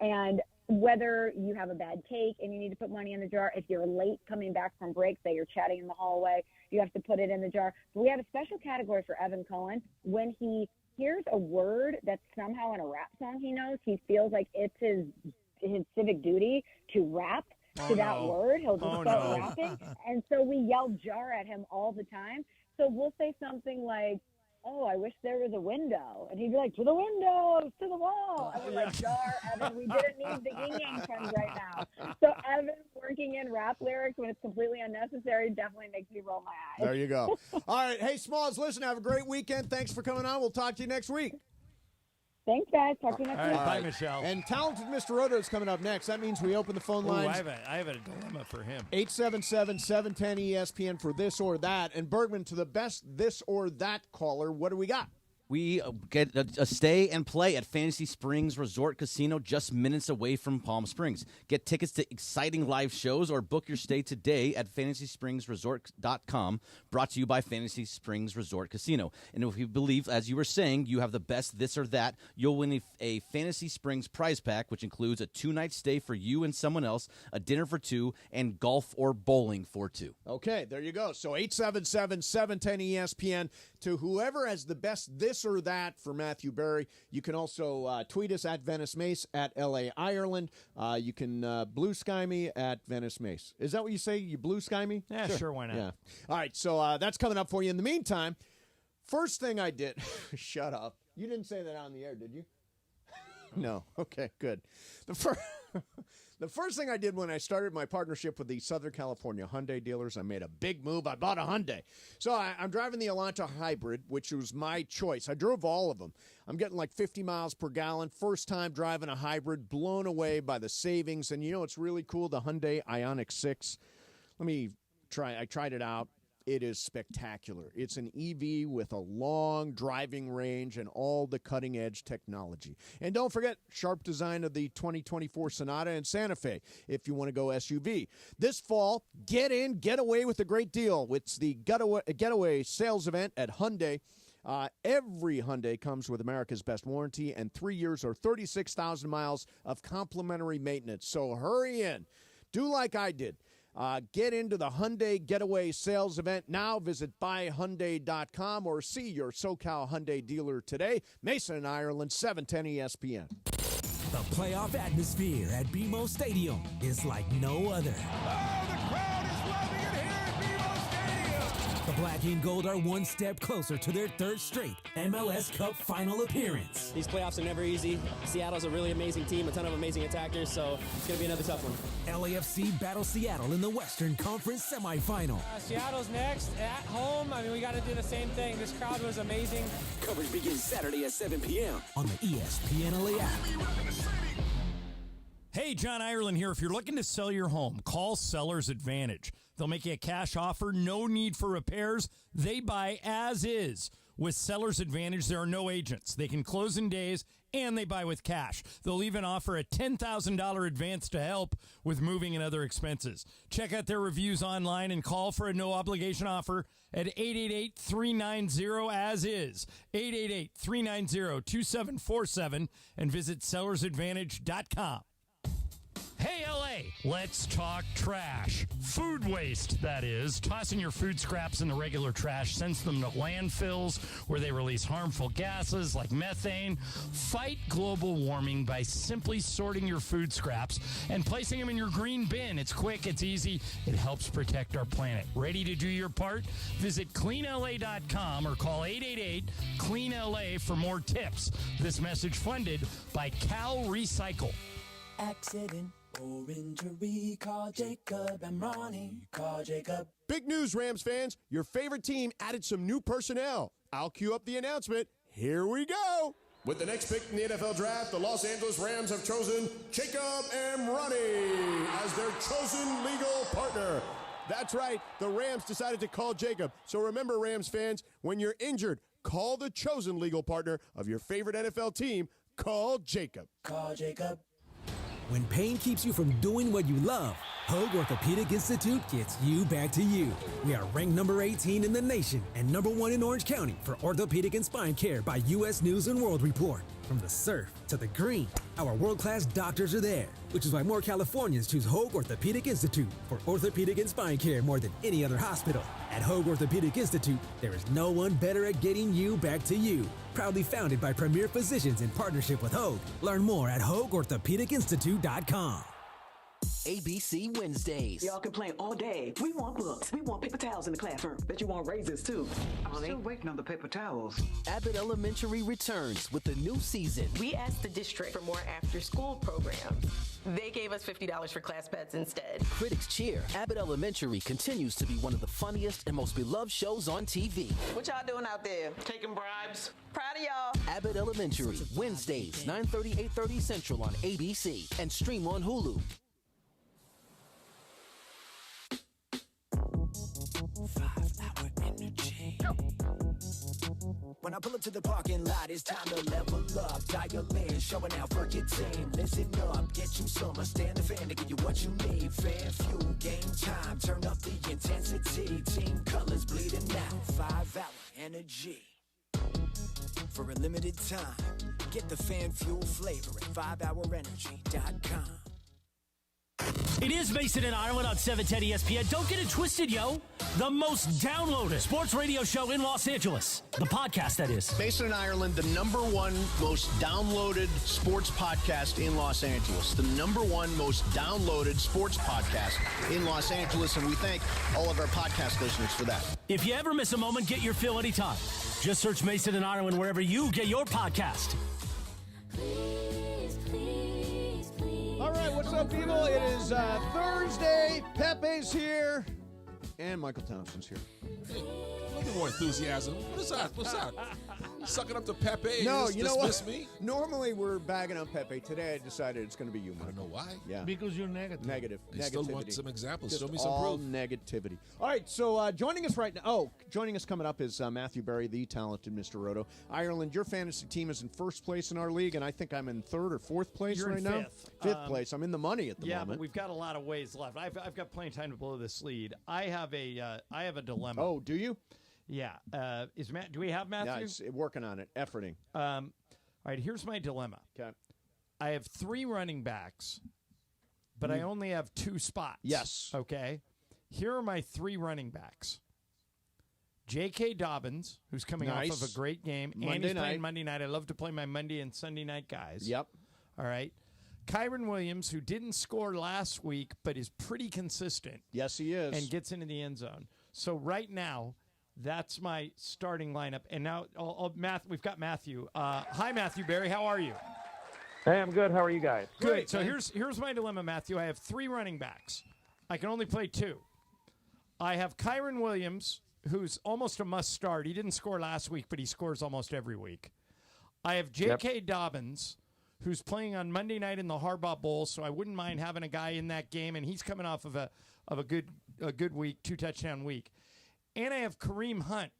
and whether you have a bad cake and you need to put money in the jar, if you're late coming back from break, say you're chatting in the hallway, you have to put it in the jar. But we have a special category for Evan Cohen. When he hears a word that's somehow in a rap song he knows, he feels like it's his civic duty to rap to that word. He'll just start rapping. And so we yell jar at him all the time. So we'll say something like, oh, I wish there was a window. And he'd be like, to the window, to the wall. And we're like, jar, Evan, we didn't need the yin-yang friends right now. So Evan working in rap lyrics when it's completely unnecessary definitely makes me roll my eyes. There you go. All right. Hey, Smalls, listen, have a great weekend. Thanks for coming on. We'll talk to you next week. Thanks, guys. Talk to you next week. Bye, Michelle. And talented Mr. Roto is coming up next. That means we open the phone lines. I have a dilemma for him. 877-710-ESPN for this or that. And Bergman, to the best this or that caller, what do we got? We get a stay and play at Fantasy Springs Resort Casino just minutes away from Palm Springs. Get tickets to exciting live shows or book your stay today at FantasySpringsResort.com, brought to you by Fantasy Springs Resort Casino. And if you believe, as you were saying, you have the best this or that, you'll win a Fantasy Springs prize pack, which includes a 2-night stay for you and someone else, a dinner for two, and golf or bowling for two. Okay, there you go. So 877-710-ESPN to whoever has the best this or that for Matthew Berry. You can also tweet us at Venice Mace, at LA Ireland. You can blue sky me at Venice Mace. Is that what you say? You blue sky me? Yeah, sure, why not? Yeah. All right, so that's coming up for you. In the meantime, first thing I did, shut up. You didn't say that on the air, did you? No. Okay, good. The first thing I did when I started my partnership with the Southern California Hyundai dealers, I made a big move. I bought a Hyundai. So I'm driving the Elantra Hybrid, which was my choice. I drove all of them. I'm getting like 50 miles per gallon. First time driving a hybrid, blown away by the savings. And you know what's really cool? The Hyundai Ioniq 6. I tried it out. It is spectacular. It's an EV with a long driving range and all the cutting-edge technology. And don't forget, sharp design of the 2024 Sonata and Santa Fe if you want to go SUV. This fall, get in, get away with a great deal. It's the Getaway sales event at Hyundai. Every Hyundai comes with America's best warranty and 3 years or 36,000 miles of complimentary maintenance. So hurry in. Do like I did. Get into the Hyundai Getaway sales event now. Visit buyhyundai.com or see your SoCal Hyundai dealer today. Mason and Ireland, 710 ESPN. The playoff atmosphere at BMO Stadium is like no other. The Black and Gold are one step closer to their third straight MLS Cup final appearance. These playoffs are never easy. Seattle's a really amazing team, a ton of amazing attackers, so it's going to be another tough one. LAFC battles Seattle in the Western Conference semifinal. Seattle's next at home. I mean, we got to do the same thing. This crowd was amazing. Coverage begins Saturday at 7 p.m. on the ESPN LA app. Hey, John Ireland here. If you're looking to sell your home, call Seller's Advantage. They'll make you a cash offer, no need for repairs. They buy as is. With Seller's Advantage, there are no agents. They can close in days, and they buy with cash. They'll even offer a $10,000 advance to help with moving and other expenses. Check out their reviews online and call for a no-obligation offer at 888-390-AS-IS, 888-390-2747, and visit sellersadvantage.com. Hey, LA, let's talk trash. Food waste, that is. Tossing your food scraps in the regular trash sends them to landfills where they release harmful gases like methane. Fight global warming by simply sorting your food scraps and placing them in your green bin. It's quick, it's easy, it helps protect our planet. Ready to do your part? Visit cleanla.com or call 888-CLEAN-LA for more tips. This message funded by Cal Recycle. Accident or injury, call Jacob and Ronnie. Call Jacob. Big news, Rams fans. Your favorite team added some new personnel. I'll cue up the announcement. Here we go. With the next pick in the NFL draft, the Los Angeles Rams have chosen Jacob and Ronnie as their chosen legal partner. That's right. The Rams decided to call Jacob. So remember, Rams fans, when you're injured, call the chosen legal partner of your favorite NFL team. Call Jacob. Call Jacob. When pain keeps you from doing what you love, Hoag Orthopedic Institute gets you back to you. We are ranked number 18 in the nation and number 1 in Orange County for orthopedic and spine care by U.S. News & World Report. From the surf to the green, our world-class doctors are there, which is why more Californians choose Hoag Orthopedic Institute for orthopedic and spine care more than any other hospital. At Hoag Orthopedic Institute, there is no one better at getting you back to you. Proudly founded by premier physicians in partnership with Hoag. Learn more at HoagOrthopedicInstitute.com. ABC Wednesdays. Y'all complain all day. We want books. We want paper towels in the classroom. Bet you want raises, too. I'm still waiting on the paper towels. Abbott Elementary returns with a new season. We asked the district for more after-school programs. They gave us $50 for class pets instead. Critics cheer. Abbott Elementary continues to be one of the funniest and most beloved shows on TV. What y'all doing out there? Taking bribes? Proud of y'all. Abbott Elementary, Wednesdays, 9:30, 8:30 Central on ABC and stream on Hulu. 5-hour energy. When I pull up to the parking lot, it's time to level up. Dial in, showing out for your team. Listen up, get you some. Stand the fan to give you what you need. Fan fuel, game time. Turn up the intensity. Team colors bleeding out. 5-hour energy. For a limited time, get the fan fuel flavor at 5hourenergy.com. It is Mason and Ireland on 710 ESPN. Don't get it twisted, yo. The most downloaded sports radio show in Los Angeles. The podcast, that is. Mason and Ireland, the number 1 most downloaded sports podcast in Los Angeles. The number 1 most downloaded sports podcast in Los Angeles. And we thank all of our podcast listeners for that. If you ever miss a moment, get your fill anytime. Just search Mason and Ireland wherever you get your podcast. All right, what's up, people? It is Thursday. Pepe's here. And Michael Thompson's here. Hey, a little more enthusiasm. What's up? What's up? Sucking up to Pepe. No, you know what? Me? Normally we're bagging on Pepe. Today I decided it's going to be you, Michael. I don't know why. Yeah. Because you're negative. Negative. I still want some examples. Just show me some all proof. Negativity. All right, so joining us right now. Joining us coming up is Matthew Berry, the talented Mr. Roto. Ireland, your fantasy team is in first place in our league, and I think I'm in third or fourth place You're right in now. fifth. Fifth place. I'm in the money at the Yeah, moment. but we've got a lot of ways left. I've got plenty of time to blow this lead. I have a dilemma. Oh, do you? Yeah. Do we have Matthew? Yeah, it's working on it. Efforting. All right, here's my dilemma. Okay. I have 3 running backs, but I only have 2 spots. Yes. Okay. Here are my 3 running backs. J.K. Dobbins, who's coming off of a great game. And he's playing Monday night. I love to play my Monday and Sunday night guys. Yep. All right. Kyron Williams, who didn't score last week, but is pretty consistent. Yes, he is. And gets into the end zone. So right now, that's my starting lineup. And now, we've got Matthew. Hi, Matthew Berry. How are you? Hey, I'm good. How are you guys? Good. So here's my dilemma, Matthew. I have 3 running backs. I can only play 2. I have Kyron Williams, who's almost a must start. He didn't score last week, but he scores almost every week. I have J.K. Dobbins, who's playing on Monday night in the Harbaugh Bowl, so I wouldn't mind having a guy in that game, and he's coming off of a good week, 2-touchdown week. And I have Kareem Hunt.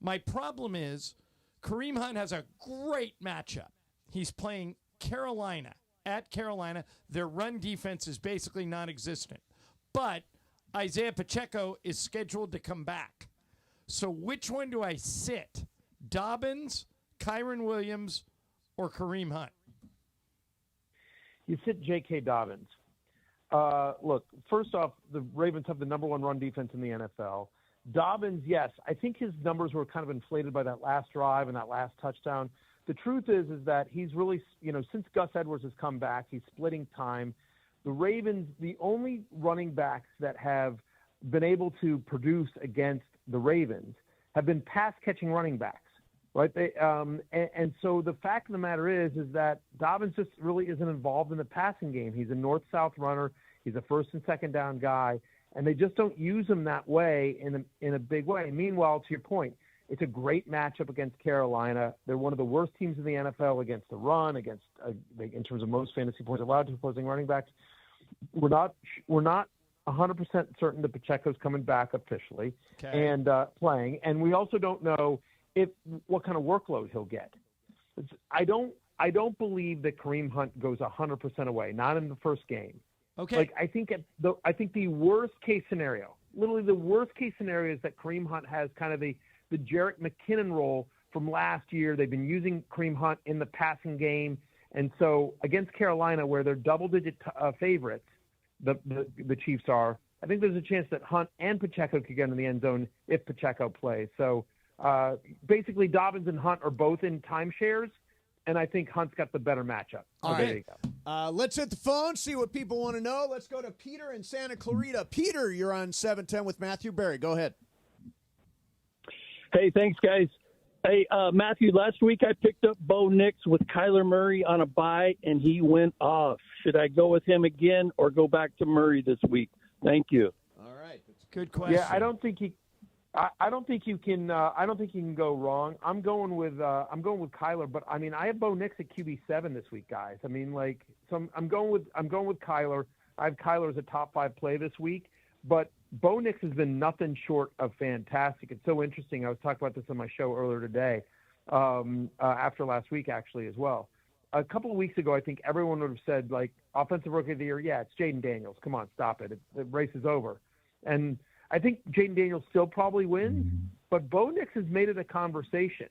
My problem is Kareem Hunt has a great matchup. He's playing Carolina. At Carolina, their run defense is basically non-existent. But Isaiah Pacheco is scheduled to come back. So which one do I sit? Dobbins, Kyron Williams, or Kareem Hunt? You sit J.K. Dobbins. look, first off, the Ravens have the number one run defense in the NFL. Dobbins, yes, I think his numbers were kind of inflated by that last drive and that last touchdown. The truth is that he's really, since Gus Edwards has come back, he's splitting time. The Ravens, the only running backs that have been able to produce against the Ravens have been pass-catching running backs, right? And so the fact of the matter is that Dobbins just really isn't involved in the passing game. He's a north-south runner. He's a first and second down guy, and they just don't use him that way in a big way. Meanwhile, to your point, it's a great matchup against Carolina. They're one of the worst teams in the NFL against the run, in terms of most fantasy points allowed to opposing running backs. We're not 100% certain that Pacheco's coming back officially and playing, and we also don't know what kind of workload he'll get. I don't believe that Kareem Hunt goes 100% away, not in the first game. Okay. I think the worst case scenario, literally the worst case scenario, is that Kareem Hunt has kind of the Jerick McKinnon role from last year. They've been using Kareem Hunt in the passing game, and so against Carolina, where they're double-digit favorites, the Chiefs are, I think there's a chance that Hunt and Pacheco could get in the end zone if Pacheco plays. So basically, Dobbins and Hunt are both in timeshares, and I think Hunt's got the better matchup. All right. Let's hit the phone, see what people want to know. Let's go to Peter in Santa Clarita. Peter, you're on 710 with Matthew Berry. Go ahead. Hey, thanks, guys. Hey, Matthew, last week I picked up Bo Nix with Kyler Murray on a bye, and he went off. Should I go with him again or go back to Murray this week? Thank you. All right. Good question. Yeah, I don't think you can go wrong. I'm going with Kyler, but I mean, I have Bo Nix at QB7 this week, guys. I mean, I'm going with Kyler. I have Kyler as a top 5 play this week, but Bo Nix has been nothing short of fantastic. It's so interesting. I was talking about this on my show earlier today, after last week actually as well. A couple of weeks ago, I think everyone would have said, offensive rookie of the year, yeah, it's Jaden Daniels. Come on, stop it. The race is over. And I think Jaden Daniels still probably wins, but Bo Nix has made it a conversation.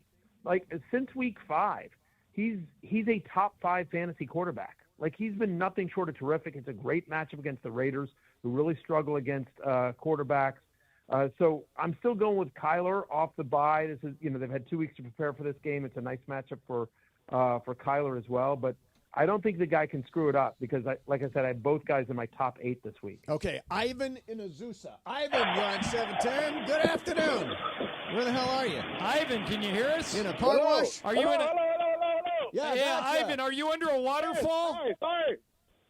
Since week 5, he's a top 5 fantasy quarterback. He's been nothing short of terrific. It's a great matchup against the Raiders, who really struggle against quarterbacks. So I'm still going with Kyler off the bye. This is, they've had 2 weeks to prepare for this game. It's a nice matchup for Kyler as well. But I don't think the guy can screw it up because, like I said, I have both guys in my top 8 this week. Okay, Ivan in Azusa. Ivan, you're on 710. Good afternoon. Where the hell are you? Ivan, can you hear us? In a car wash? Are you in a... Hello. Yeah, gotcha. Ivan, are you under a waterfall? Sorry.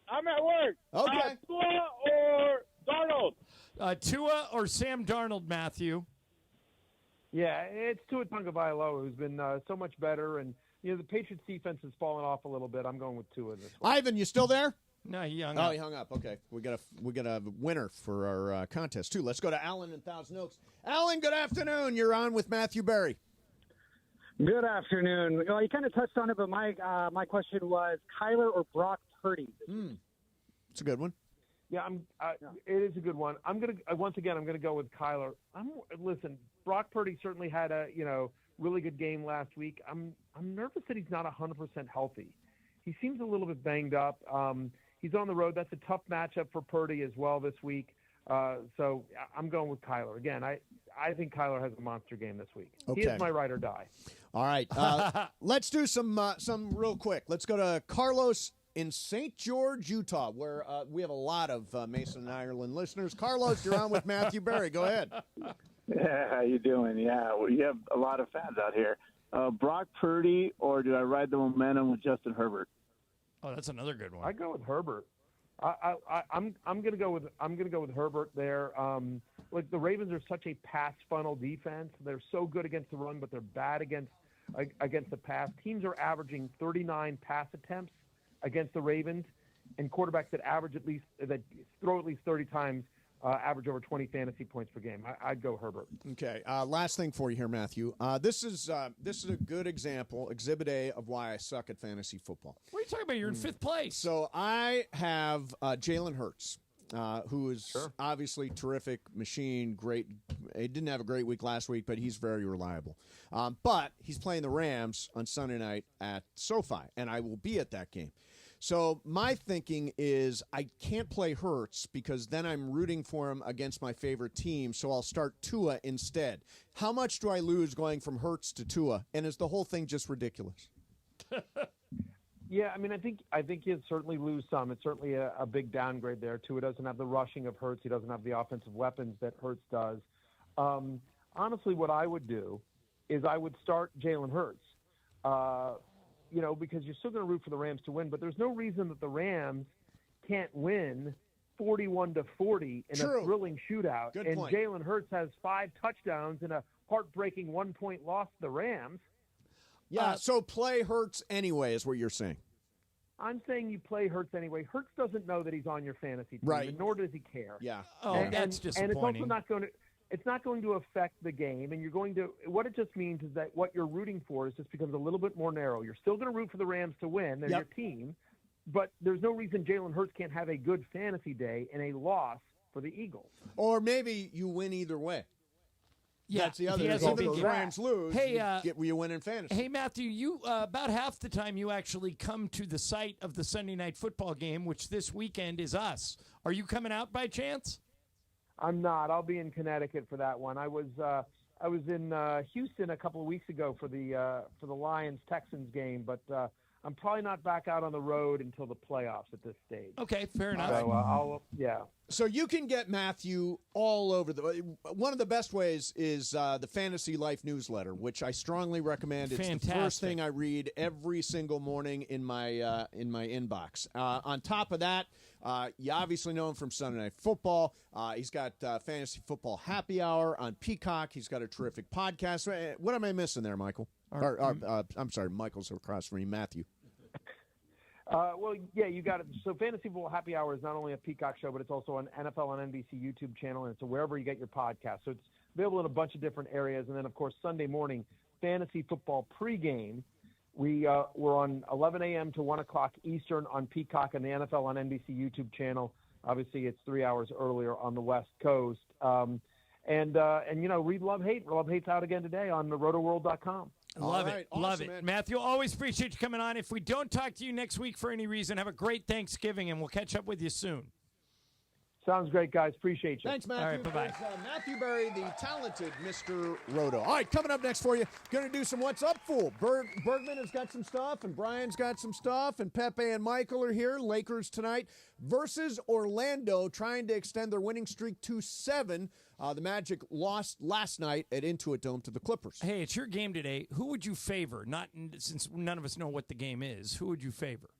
I'm at work. Okay. Tua or Darnold? Tua or Sam Darnold, Matthew? Yeah, it's Tua Tagovailoa, who's been so much better, and the Patriots defense has fallen off a little bit. I'm going with Tua this one. Ivan, you still there? No, he hung up. Oh, he hung up. Okay, we got a winner for our contest too. Let's go to Alan in Thousand Oaks. Alan, good afternoon. You're on with Matthew Berry. Good afternoon. You kind of touched on it, but my question was Kyler or Brock Purdy. It's a good one. Yeah, it is a good one. I'm gonna go with Kyler. Listen, Brock Purdy certainly had a really good game last week. I'm nervous that he's not 100% healthy. He seems a little bit banged up. He's on the road. That's a tough matchup for Purdy as well this week. So I'm going with Kyler again. I think Kyler has a monster game this week. Okay. He is my ride or die. All right, let's do some real quick. Let's go to Carlos in St. George, Utah, where we have a lot of Mason and Ireland listeners. Carlos, you're on with Matthew Berry. Go ahead. Yeah, how you doing? Yeah, well, you have a lot of fans out here. Brock Purdy, or do I ride the momentum with Justin Herbert? Oh, that's another good one. I go with Herbert. I'm gonna go with Herbert there. The Ravens are such a pass funnel defense. They're so good against the run, but they're bad against the pass. Teams are averaging 39 pass attempts against the Ravens, and quarterbacks that throw at least 30 times average over 20 fantasy points per game. I'd go Herbert. Okay. Last thing for you here, Matthew. This is a good example, Exhibit A, of why I suck at fantasy football. What are you talking about? You're in 5th place. So I have Jalen Hurts, who is obviously terrific machine, great. He didn't have a great week last week, but he's very reliable. But he's playing the Rams on Sunday night at SoFi, and I will be at that game. So my thinking is I can't play Hurts because then I'm rooting for him against my favorite team, so I'll start Tua instead. How much do I lose going from Hurts to Tua? And is the whole thing just ridiculous? Yeah, I mean, I think he'd certainly lose some. It's certainly a big downgrade there. Tua doesn't have the rushing of Hurts. He doesn't have the offensive weapons that Hurts does. Honestly, what I would do is I would start Jalen Hurts. Because you're still going to root for the Rams to win, but there's no reason that the Rams can't win 41-40 in a thrilling shootout. Good and point. Jalen Hurts has 5 touchdowns in a heartbreaking 1-point loss to the Rams. Yeah, so play Hurts anyway is what you're saying. I'm saying you play Hurts anyway. Hurts doesn't know that he's on your fantasy team, right? And nor does he care. Yeah. That's disappointing. And it's also not going to. It's not going to affect the game, and you're going to. What it just means is that what you're rooting for is just becomes a little bit more narrow. You're still going to root for the Rams to win; they're your team, but there's no reason Jalen Hurts can't have a good fantasy day and a loss for the Eagles. Or maybe you win either way. Yeah, that's the other. Even though the Rams lose, you win in fantasy. Hey, Matthew, you about half the time you actually come to the site of the Sunday Night Football game, which this weekend is us. Are you coming out by chance? I'm not. I'll be in Connecticut for that one. I was in Houston a couple of weeks ago for the Lions-Texans game, but I'm probably not back out on the road until the playoffs at this stage. Okay, fair enough. So So you can get Matthew all over one of the best ways is the Fantasy Life newsletter, which I strongly recommend. It's the first thing I read every single morning in my inbox. On top of that, you obviously know him from Sunday Night Football. He's got Fantasy Football Happy Hour on Peacock. He's got a terrific podcast. What am I missing there, Michael? I'm sorry, Michael's across from me, Matthew. You got it. So Fantasy Football Happy Hour is not only a Peacock show, but it's also an NFL on NBC YouTube channel, and it's wherever you get your podcast. So it's available in a bunch of different areas. And then, of course, Sunday morning, Fantasy Football pregame. We're on 11 a.m. to 1 o'clock Eastern on Peacock and the NFL on NBC YouTube channel. Obviously, it's 3 hours earlier on the West Coast. Read Love Hate. Love Hate's out again today on rotoworld.com. Love it. Love it. Man. Matthew, always appreciate you coming on. If we don't talk to you next week for any reason, have a great Thanksgiving, and we'll catch up with you soon. Sounds great, guys. Appreciate you. Thanks, Matthew. All right, bye-bye. Matthew Berry, the talented Mr. Roto. All right, coming up next for you, going to do some What's Up Fool. Bergman has got some stuff, and Brian's got some stuff, and Pepe and Michael are here. Lakers tonight versus Orlando, trying to extend their winning streak to 7. The Magic lost last night at Intuit Dome to the Clippers. Hey, it's your game today. Who would you favor? Not since none of us know what the game is. Who would you favor?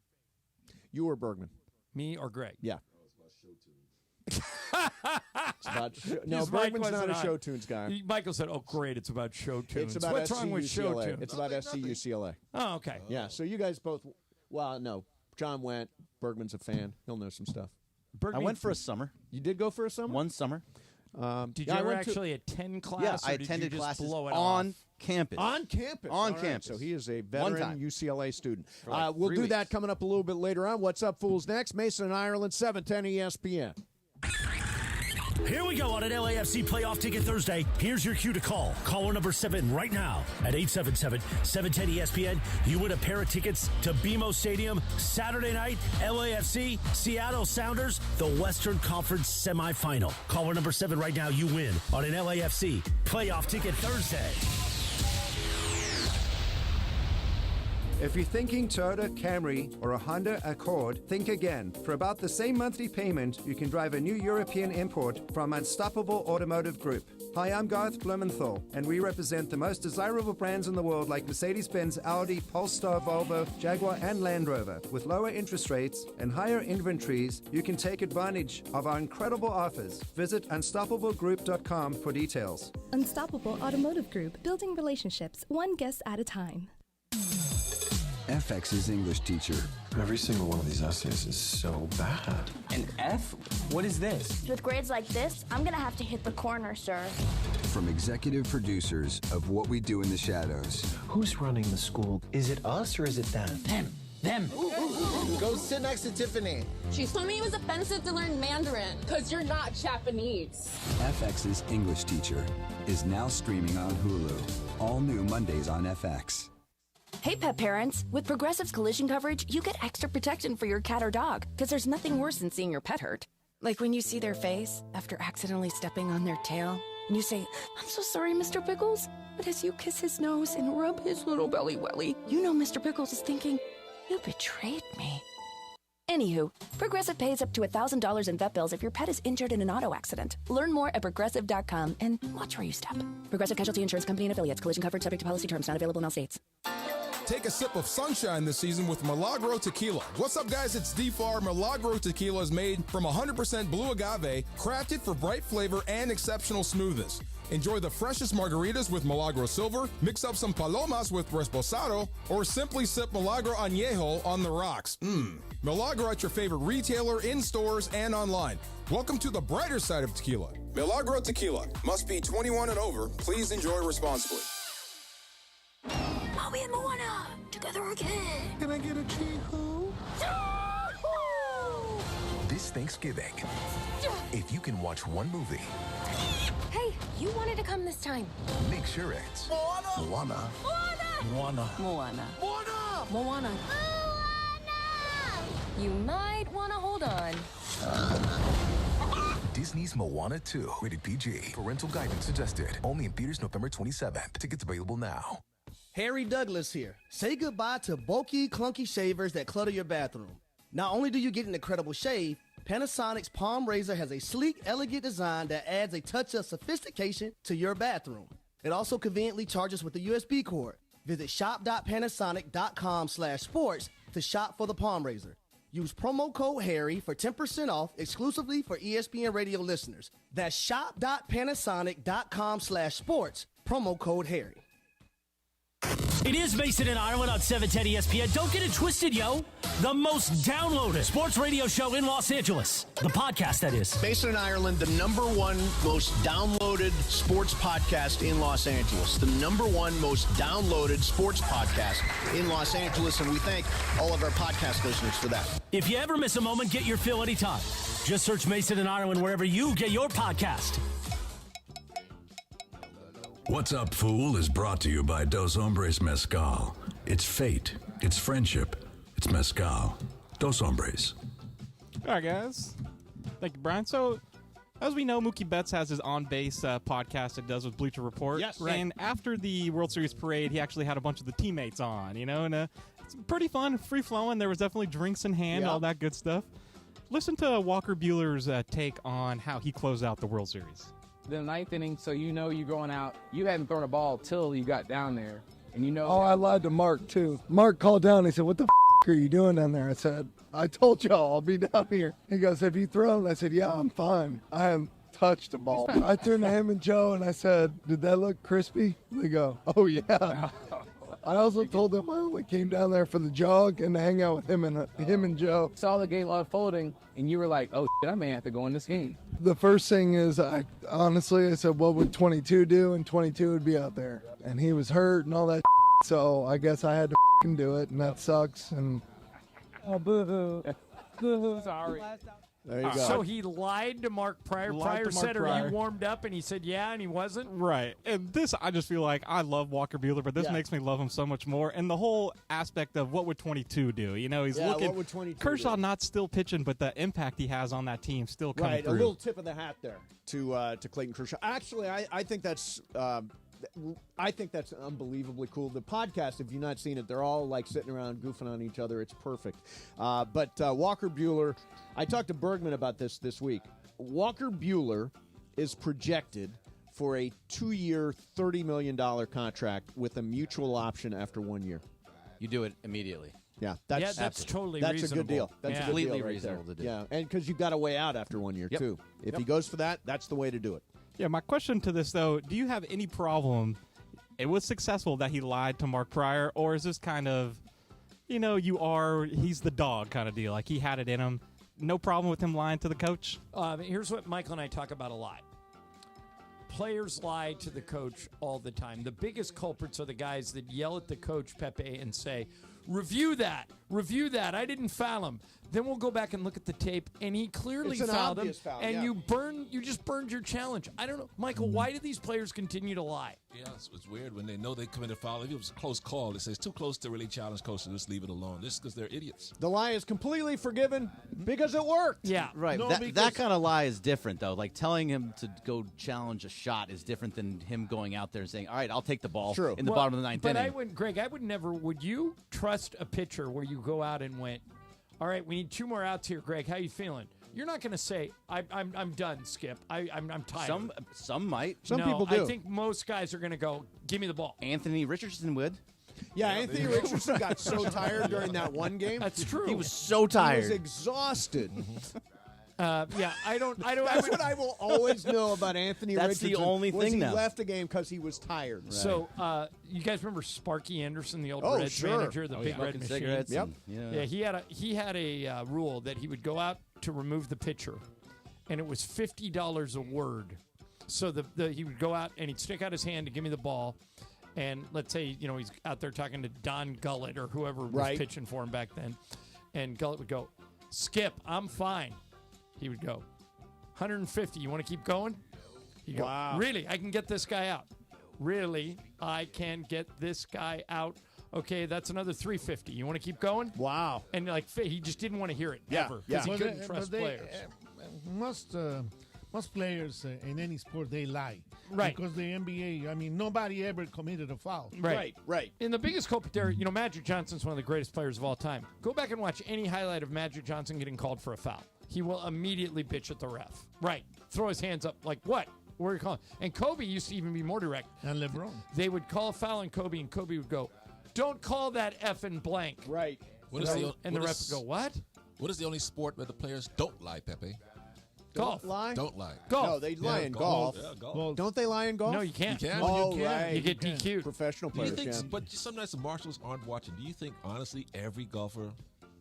You or Bergman? Me or Greg? Yeah. No, Bergman's not a show tunes guy. Michael said, "Oh, great, it's about show tunes." It's about What's wrong with show tunes? It's about SC-UCLA. Oh, okay. Yeah, so you guys both. Well, no, John went. Bergman's a fan. He'll know some stuff. I went for a summer. You did go for a summer? One summer. Did you ever actually attend class? Yeah, or I attended did you just classes blow it on off? campus. On campus. On All campus. Right, so he is a veteran UCLA student. Like we'll 3 do weeks. that coming up a little bit later on. What's Up, Fools? Next. Mason and Ireland, 710 ESPN. Here we go on an LAFC Playoff Ticket Thursday. Here's your cue to call. Caller number 7 right now at 877-710-ESPN. You win a pair of tickets to BMO Stadium Saturday night. LAFC, Seattle Sounders, the Western Conference semifinal. Caller number 7 right now. You win on an LAFC Playoff Ticket Thursday. If you're thinking Toyota Camry or a Honda Accord, think again. For about the same monthly payment, you can drive a new European import from Unstoppable Automotive Group. Hi, I'm Garth Blumenthal, and we represent the most desirable brands in the world like Mercedes-Benz, Audi, Polestar, Volvo, Jaguar, and Land Rover. With lower interest rates and higher inventories, you can take advantage of our incredible offers. Visit unstoppablegroup.com for details. Unstoppable Automotive Group, building relationships one guest at a time. FX's English teacher. Every single one of these essays is so bad. An F? What is this? With grades like this, I'm gonna have to hit the corner, sir. From executive producers of What We Do in the Shadows. Who's running the school? Is it us or is it them? Them. Go sit next to Tiffany. She told me it was offensive to learn Mandarin because you're not Japanese. FX's English teacher is now streaming on Hulu. All new Mondays on FX. Hey, pet parents. With Progressive's collision coverage, you get extra protection for your cat or dog, because there's nothing worse than seeing your pet hurt. Like when you see their face after accidentally stepping on their tail, and you say, "I'm so sorry, Mr. Pickles." But as you kiss his nose and rub his little belly welly, you know Mr. Pickles is thinking, "You betrayed me." Anywho, Progressive pays up to $1,000 in vet bills if your pet is injured in an auto accident. Learn more at Progressive.com and watch where you step. Progressive Casualty Insurance Company and Affiliates. Collision coverage subject to policy terms. Not available in all states. Take a sip of sunshine this season with Milagro Tequila. What's up, guys? It's D-Far. Milagro Tequila is made from 100% blue agave, crafted for bright flavor and exceptional smoothness. Enjoy the freshest margaritas with Milagro Silver, mix up some palomas with Reposado, or simply sip Milagro Añejo on the rocks. Milagro at your favorite retailer, in stores, and online. Welcome to the brighter side of tequila. Milagro Tequila. Must be 21 and over. Please enjoy responsibly. Mommy and Moana, together again. Can I get a chee-hoo? This Thanksgiving, if you can watch one movie, Hey, you wanted to come this time. make sure it's Moana. Moana. You might want to hold on. Disney's Moana 2, rated PG. Parental guidance suggested. Only in theaters November 27th. Tickets available now. Harry Douglas here. Say goodbye to bulky, clunky shavers that clutter your bathroom. Not only do you get an incredible shave, Panasonic's Palm Razor has a sleek, elegant design that adds a touch of sophistication to your bathroom. It also conveniently charges with a USB cord. Visit shop.panasonic.com/sports to shop for the Palm Razor. Use promo code HARRY for 10% off exclusively for ESPN radio listeners. That's shop.panasonic.com/sports, promo code HARRY. It is Mason and Ireland on 710 ESPN. Don't get it twisted, yo. The most downloaded sports radio show in Los Angeles. The podcast, that is. Mason and Ireland, the #1 most downloaded sports podcast in Los Angeles. The #1 most downloaded sports podcast in Los Angeles, and we thank all of our podcast listeners for that. If you ever miss a moment, get your fill anytime. Just search Mason and Ireland wherever you get your podcast. What's Up, Fool is brought to you by Dos Hombres Mezcal. It's fate. It's friendship. It's mezcal. Dos Hombres. All right, guys. Thank you, Brian. So, as we know, Mookie Betts has his on-base podcast it does with Bleacher Report. Yes, right. And after the World Series parade, he actually had a bunch of the teammates on, and it's pretty fun, free-flowing. There was definitely drinks in hand, all that good stuff. Listen to Walker Buehler's take on how he closed out the World Series. The ninth inning, so you're going out. You hadn't thrown a ball till you got down there, and Oh, I lied to Mark too. Mark called down. He said, "What the are you doing down there?" I said, "I told y'all I'll be down here." He goes, "Have you thrown?" I said, "Yeah, I'm fine. I haven't touched a ball." I turned to him and Joe and I said, "Did that look crispy?" They go, "Oh yeah." I also told them I only came down there for the jog and to hang out with him and Joe. Saw the game unfolding, and you were like, "Oh shit, I may have to go in this game." The first thing is, I said, "What would 22 do?" And 22 would be out there, and he was hurt and all that. So I guess I had to do it, and that sucks. And oh, boo-hoo, boo-hoo, sorry. There you go. So he lied to Mark Pryor. Pryor said, "Are you warmed up?" And he said, "Yeah," and he wasn't. Right. And this, I just feel like I love Walker Buehler, but this makes me love him so much more. And the whole aspect of what would 22 do? He's looking. What would 22 Kershaw do? not still pitching, but the impact he has on that team still coming Right, through. a little tip of the hat there to Clayton Kershaw. Actually, I think that's unbelievably cool. The podcast, if you've not seen it, they're all like sitting around goofing on each other. It's perfect. But Walker Buehler, I talked to Bergman about this week. Walker Buehler is projected for a 2-year, $30 million contract with a mutual option after 1 year. You do it immediately. Yeah, that's totally that's reasonable. a good deal. That's a completely good deal reasonable right to do. Yeah, and because you've got a way out after 1 year too. If he goes for that, that's the way to do it. Yeah, my question to this, though, do you have any problem it was successful that he lied to Mark Pryor, or is this kind of, he's the dog kind of deal? Like he had it in him. No problem with him lying to the coach? Here's what Michael and I talk about a lot. Players lie to the coach all the time. The biggest culprits are the guys that yell at the coach, Pepe, and say, review that. I didn't foul him. Then we'll go back and look at the tape, and he clearly It's an fouled him. obvious foul, and yeah. you just burned your challenge. I don't know, Michael. Why do these players continue to lie? Yeah, it's weird when they know they committed a foul. If it was a close call, it says too close to really challenge coach, so just leave it alone. This is because they're idiots. The lie is completely forgiven because it worked. Yeah, right. No, that kind of lie is different, though. Like telling him to go challenge a shot is different than him going out there and saying, "All right, I'll take the ball in the bottom of the ninth but inning." Greg, I would never. Would you trust a pitcher where you go out and went, "All right, we need 2 more outs here, Greg. How you feeling?" You're not going to say, "I'm done, Skip. I'm tired." Some might. Some people do. I think most guys are going to go, "Give me the ball." Anthony Richardson would. Yeah, Anthony Richardson got so tired during that one game. That's true. He was so tired. He was exhausted. I don't. That's what I will always know about Anthony That's Richardson. the only was thing he now. left the game because he was tired. Right. So, you guys remember Sparky Anderson, the old Oh, Reds sure. manager, the big red Smoking machine? cigarettes Yep. and- Yeah, he had a rule that he would go out to remove the pitcher, and it was $50 a word. So he would go out and he'd stick out his hand to give me the ball, and let's say he's out there talking to Don Gullett or whoever was pitching for him back then, and Gullett would go, "Skip, I'm fine." He would go, "150. You want to keep going?" He'd go, Wow. "Really? I can get this guy out. Really? I can get this guy out. Okay, that's another $350. You want to keep going?" Wow. And he just didn't want to hear it Yeah, ever yeah. because he couldn't trust players. Most players in any sport, they lie. Right. Because the NBA, I mean, nobody ever committed a foul. Right. And the biggest culprit there, Magic Johnson's one of the greatest players of all time. Go back and watch any highlight of Magic Johnson getting called for a foul. He will immediately bitch at the ref. Right. Throw his hands up like, "What? What are you calling?" And Kobe used to even be more direct. And LeBron. They would call a foul on Kobe, and Kobe would go, "Don't call that effing blank." Right. And the ref would go, "What?" What is the only sport where the players don't lie, Pepe? Golf. Lie? Don't lie. Golf. No, they lie in golf. Yeah, golf. Don't they lie in golf? No, you can't. You can. Oh, you can. right. You get DQ'd. Professional Do you players, think? yeah. But sometimes the marshals aren't watching. Do you think, honestly, every golfer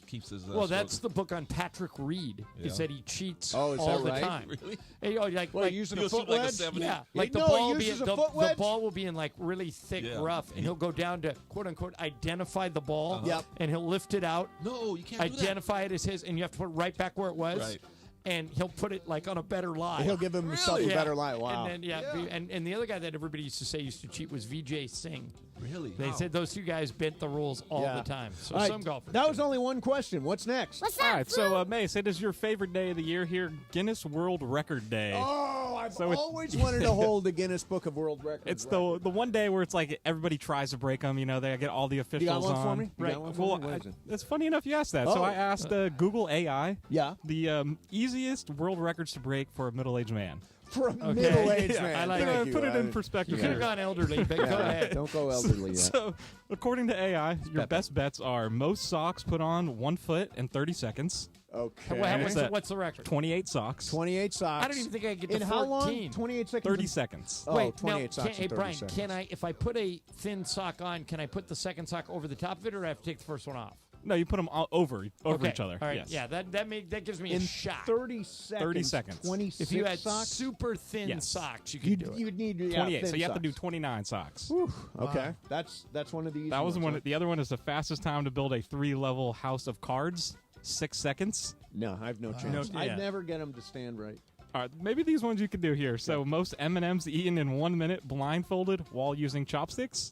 keeps his? Well, that's the book on Patrick Reed. Is that he cheats Oh, is all that the right? time. Really? Hey, like using a He'll foot shoot like a wedge? 70? yeah, like No, the he ball will be uses a the foot wedge? ball will be in like really thick Yeah. rough, and he'll go down to quote unquote identify the ball. Yep. And he'll lift it out. No, you can't do that. Identify it as his, and you have to put it right back where it was. Right. And he'll put it like on a better lie. He'll give himself a better lie. Wow. And then, and the other guy that everybody used to say used to cheat was VJ Singh. Really? They How? said those two guys bent the rules all the time. So All right, some golfers. That was only one question. What's next? What's All up, right, so Mace, it is your favorite day of the year here, Guinness World Record Day. Oh, I've So it- always wanted to hold the Guinness Book of World Records. It's the one day where it's like everybody tries to break them. They get all the officials You got one on. for me? You Right. got one for Well, me? What is it? it's funny enough you asked that. So Oh. I asked Google AI. Yeah. The easiest world records to break for a middle-aged man. For a middle-aged Yeah, man. I like Thank it. Put you. it in perspective. You could have here. gone elderly, but go ahead. Don't go elderly yet. So, according to AI, your best bets are most socks put on 1 foot in 30 seconds. Okay. What's the record? 28 socks. 28 socks. I don't even think I could get In to how 14. long? 28 seconds? 30 seconds. Oh, Wait, 28 now, socks in 30 Brian, seconds. can I, if I put a thin sock on, can I put the second sock over the top of it, or do I have to take the first one off? No, you put them over Okay. each other. All right, Yes. yeah, that gives me In a shot. 30 seconds. 30 seconds. 26 If you had socks? super thin Yes. socks, you could do it. You'd need 28. thin So you have to do socks. 29 socks. Whew, okay. That's one of these. That was one. The other one is the fastest time to build a 3-level house of cards. 6 seconds. No, I have no chance. No, I'd yeah. never get them to stand right. All right, maybe these ones you could do here. So most M&Ms eaten in 1 minute blindfolded while using chopsticks.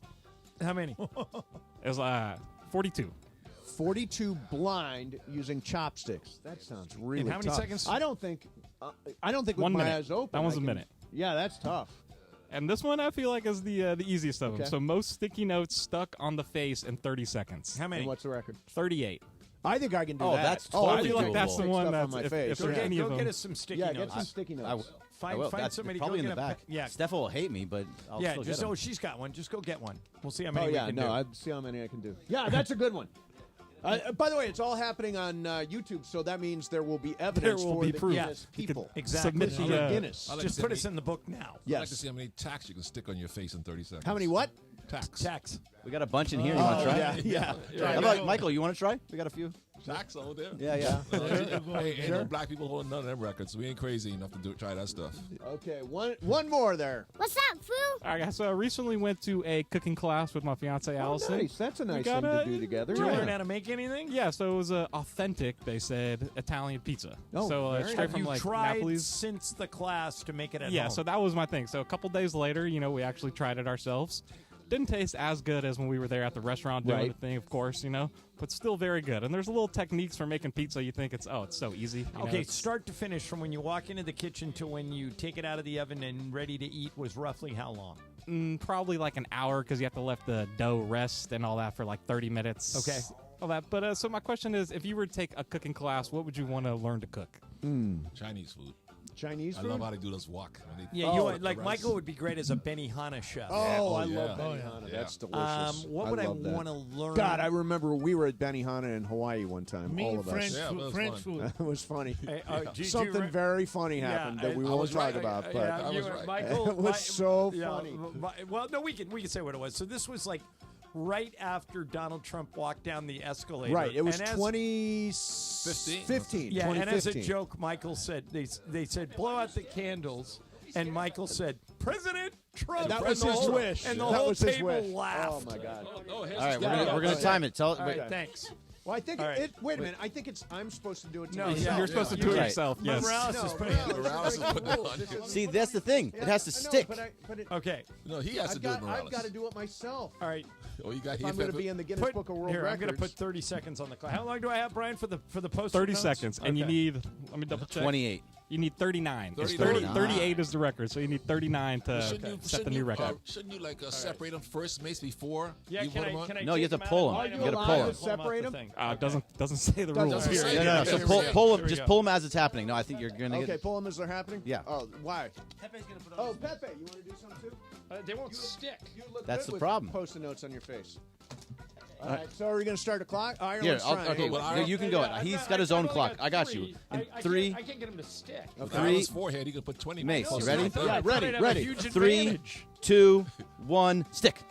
How many? Is 42. 42 blind using chopsticks. That sounds really how many tough. seconds? I don't think with 1 my minute. eyes open. That one's I a can- minute. Yeah, that's tough. And this one I feel like is the easiest of them. Okay. So most sticky notes stuck on the face in 30 seconds. How many? And what's the record? 38. I think I can do Oh, that. that's I totally feel like that's doable. the Stick one stuff that's on my if face. there's Yeah. any Go of them. get us some sticky Yeah, notes. get some sticky notes. Find That's somebody. probably go in the get a back. Yeah, Steph will hate me, but I'll yeah. still Just get 'em. she's got one. Just go get one. We'll see how Oh many yeah, we can no, do. I'd see how many I can do. Yeah, that's a good one. By the way, it's all happening on YouTube, so that means there will be evidence will for be the proof. Guinness You could people. Exactly. Submit For the, the Guinness. I like Just to put see us in the book now. I'd Yes. like to see how many tacks you can stick on your face in 30 seconds. How many what? Tacks. Tax. We got a bunch in here. You want to try? Yeah. How about Michael? You want to try? We got a few. Facts over there. Yeah. Ain't no black people holding none of them records. We ain't crazy enough to try that stuff. Okay, one more there. What's up, Foo? All right, so I recently went to a cooking class with my fiance Allison. Nice. That's a nice thing to do together. Did you learn how to make anything? Yeah, so it was authentic, they said, Italian pizza. So straight Have from you like tried Napoli's. since the class to make it at Yeah, home? so that was my thing. So a couple days later, we actually tried it ourselves. Didn't taste as good as when we were there at the restaurant doing the thing, of course, but still very good. And there's little techniques for making pizza. You think it's so easy. Okay, start to finish, from when you walk into the kitchen to when you take it out of the oven and ready to eat, was roughly how long? Probably like an hour, because you have to let the dough rest and all that for like 30 minutes. Okay. All that. But so my question is, if you were to take a cooking class, what would you want to learn to cook? Chinese food. Chinese food? I love how they do those wok. Yeah, Michael would be great as a Benihana chef. Oh, I love Benihana. That's delicious. What would I want to learn? God, I remember we were at Benihana in Hawaii one time. Me, all of French us. food. French food. That was funny. do you Something very funny happened that we won't talk about. But I was right. Michael, it was so funny. Well, no, we can say what it was. So this was like right after Donald Trump walked down the escalator. Right. It was 2015. Yeah, and as a joke, Michael said, they said, blow out the candles. And Michael said, President Trump. That was his wish. And the that whole was his table wish. laughed. Oh, my God. All right, we're going to time it. All right, thanks. Well, I think wait a minute. I think I'm supposed to do it to myself. You're supposed to do it yourself. Yes. Morales is putting it on. See, that's the thing. It has to stick. Okay. No, he has to do it, Morales. I've got to do it myself. All right. Oh, you got I'm going to be in the Guinness Book of World Records. I'm going to put 30 seconds on the clock. How long do I have, Brian, for the post? 30 seconds. And you need, let me double check. 28. You need 39. 39. 38 is the record, so you need 39 to set the new record. Shouldn't you separate them first, maybe before? Yeah, you can them I No, you have to pull them. You got to pull them. Separate them? Doesn't say the rules. No. So pull them. Just pull them as it's happening. No, I think you're going to get. Okay, pull them as they're happening. Yeah. Oh, why? Pepe's going to put on. Oh, Pepe, you want to do something too? They won't stick. That's the problem. Post-it notes on your face. All right, so are we going to start a clock? Yeah, okay, you can go. He's got his own clock. I got you. In 3. I can't get him to stick. Okay. 3. On his forehead, he can put 20. Mace, you ready? Yeah, ready. 3, 2, 1, stick. 1,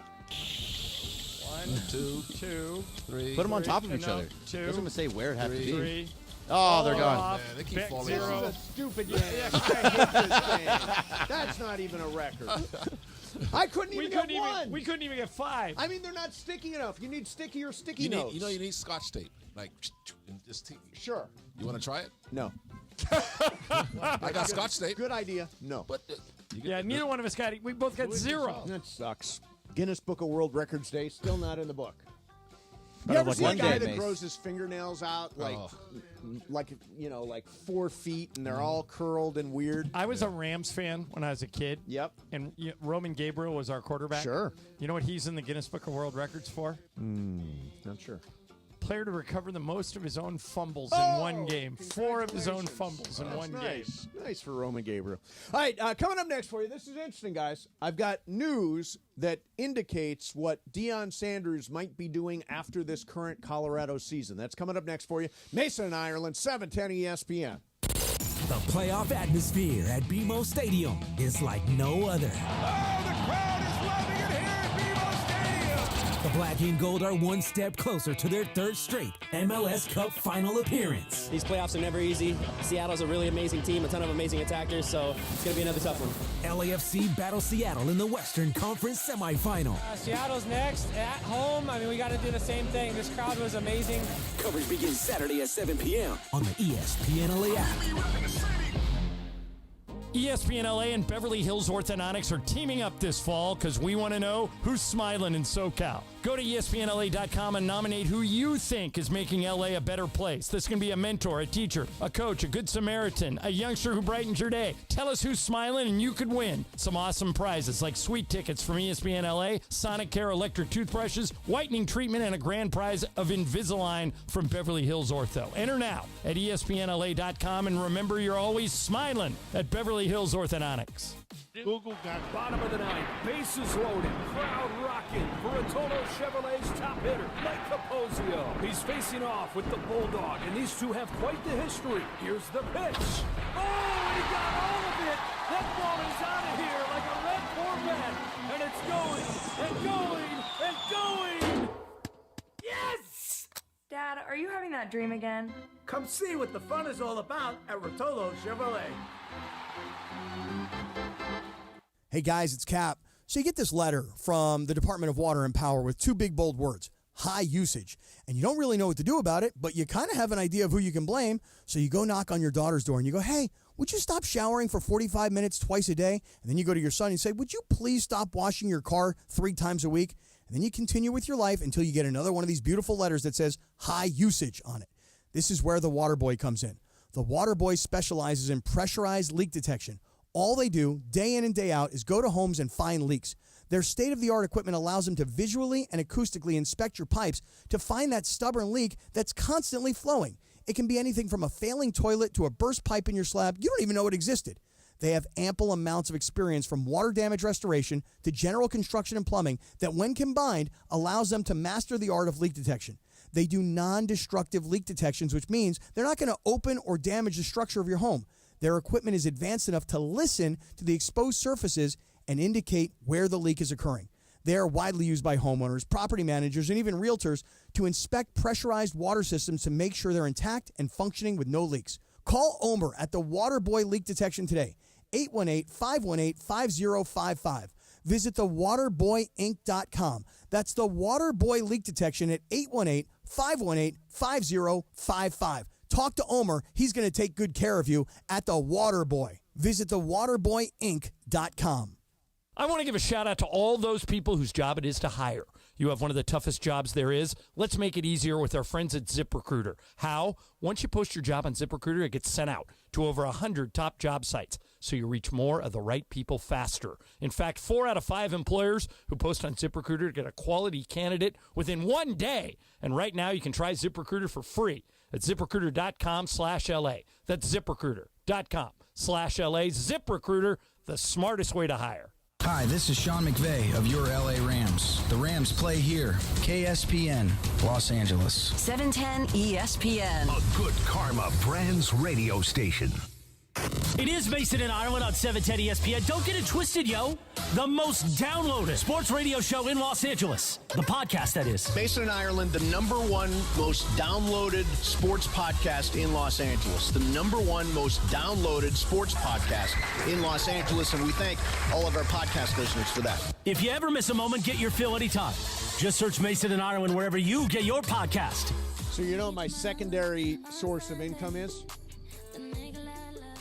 2, 3. Put them on top of each other. 2. Doesn't even say where it has to be. 3. Oh, they're gone. Man, they keep falling This off. is a stupid game. I hate this game. That's not even a record. I couldn't even get one. We couldn't even get 5. I mean, they're not sticky enough. You need stickier sticky notes. You need Scotch tape. And just Sure. You want to try it? No. I got Scotch tape. Good idea. No. But neither one of us got it. We both got 0. That sucks. Guinness Book of World Records Day, still not in the book. You ever see a guy that grows his fingernails out like 4 feet, and they're all curled and weird? I was a Rams fan when I was a kid. Yep. And Roman Gabriel was our quarterback. Sure. You know what he's in the Guinness Book of World Records for? Not sure. Player to recover the most of his own fumbles in one game. 4 of his own fumbles in one game. Nice for Roman Gabriel. All right, coming up next for you, this is interesting, guys. I've got news that indicates what Deion Sanders might be doing after this current Colorado season. That's coming up next for you. Mason and Ireland, 710 ESPN. The playoff atmosphere at BMO Stadium is like no other. Oh, the crowd is loving it here at BMO Stadium. The Black and Gold are one step closer to their 3rd straight MLS Cup final appearance. These playoffs are never easy. Seattle's a really amazing team, a ton of amazing attackers, so it's going to be another tough one. LAFC battles Seattle in the Western Conference semifinal. Seattle's next at home. I mean, we got to do the same thing. This crowd was amazing. Coverage begins Saturday at 7 p.m. on the ESPN LA app. ESPN LA and Beverly Hills Orthodontics are teaming up this fall because we want to know who's smiling in SoCal. Go to ESPNLA.com and nominate who you think is making LA a better place. This can be a mentor, a teacher, a coach, a good Samaritan, a youngster who brightens your day. Tell us who's smiling and you could win some awesome prizes like sweet tickets from ESPN LA, Sonic Care electric toothbrushes, whitening treatment, and a grand prize of Invisalign from Beverly Hills Ortho. Enter now at ESPNLA.com and remember you're always smiling at Beverly Hills Orthodontics. Google got bottom of the 9th. Bases loaded. Crowd rocking for Total Chevrolet's top hitter, Mike Capozio. He's facing off with the Bulldog, and these two have quite the history. Here's the pitch. Oh, he got all of it. That ball is out of here like a red Corvette, and it's going and going and going. Yes! Dad, are you having that dream again? Come see what the fun is all about at Rotolo Chevrolet. Hey guys, it's Cap. So you get this letter from the Department of Water and Power with two big bold words, high usage. And you don't really know what to do about it, but you kind of have an idea of who you can blame. So you go knock on your daughter's door and you go, hey, would you stop showering for 45 minutes twice a day? And then you go to your son and say, would you please stop washing your car 3 times a week? And then you continue with your life until you get another one of these beautiful letters that says high usage on it. This is where the Water Boy comes in. The Water Boy specializes in pressurized leak detection. All they do, day in and day out, is go to homes and find leaks. Their state-of-the-art equipment allows them to visually and acoustically inspect your pipes to find that stubborn leak that's constantly flowing. It can be anything from a failing toilet to a burst pipe in your slab. You don't even know it existed. They have ample amounts of experience from water damage restoration to general construction and plumbing that, when combined, allows them to master the art of leak detection. They do non-destructive leak detections, which means they're not going to open or damage the structure of your home. Their equipment is advanced enough to listen to the exposed surfaces and indicate where the leak is occurring. They are widely used by homeowners, property managers, and even realtors to inspect pressurized water systems to make sure they're intact and functioning with no leaks. Call Omer at the Waterboy Leak Detection today, 818-518-5055. Visit thewaterboyinc.com. That's the Waterboy Leak Detection at 818-518-5055. Talk to Omer. He's going to take good care of you at the Waterboy. Visit thewaterboyinc.com. I want to give a shout out to all those people whose job it is to hire. You have one of the toughest jobs there is. Let's make it easier with our friends at ZipRecruiter. How? Once you post your job on ZipRecruiter, it gets sent out to over 100 top job sites, so you reach more of the right people faster. In fact, 4 out of 5 employers who post on ZipRecruiter get a quality candidate within 1 day. And right now, you can try ZipRecruiter for free at ZipRecruiter.com/LA. That's ZipRecruiter.com/LA. ZipRecruiter, the smartest way to hire. Hi, this is Sean McVay of your LA Rams. The Rams play here. KSPN, Los Angeles. 710 ESPN. A good karma brands radio station. It is Mason in Ireland on 710 ESPN. Don't get it twisted, yo. The most downloaded sports radio show in Los Angeles. The podcast, that is. Mason in Ireland, the #1 most downloaded sports podcast in Los Angeles. The #1 most downloaded sports podcast in Los Angeles. And we thank all of our podcast listeners for that. If you ever miss a moment, get your fill anytime. Just search Mason in Ireland wherever you get your podcast. So you know what my secondary source of income is?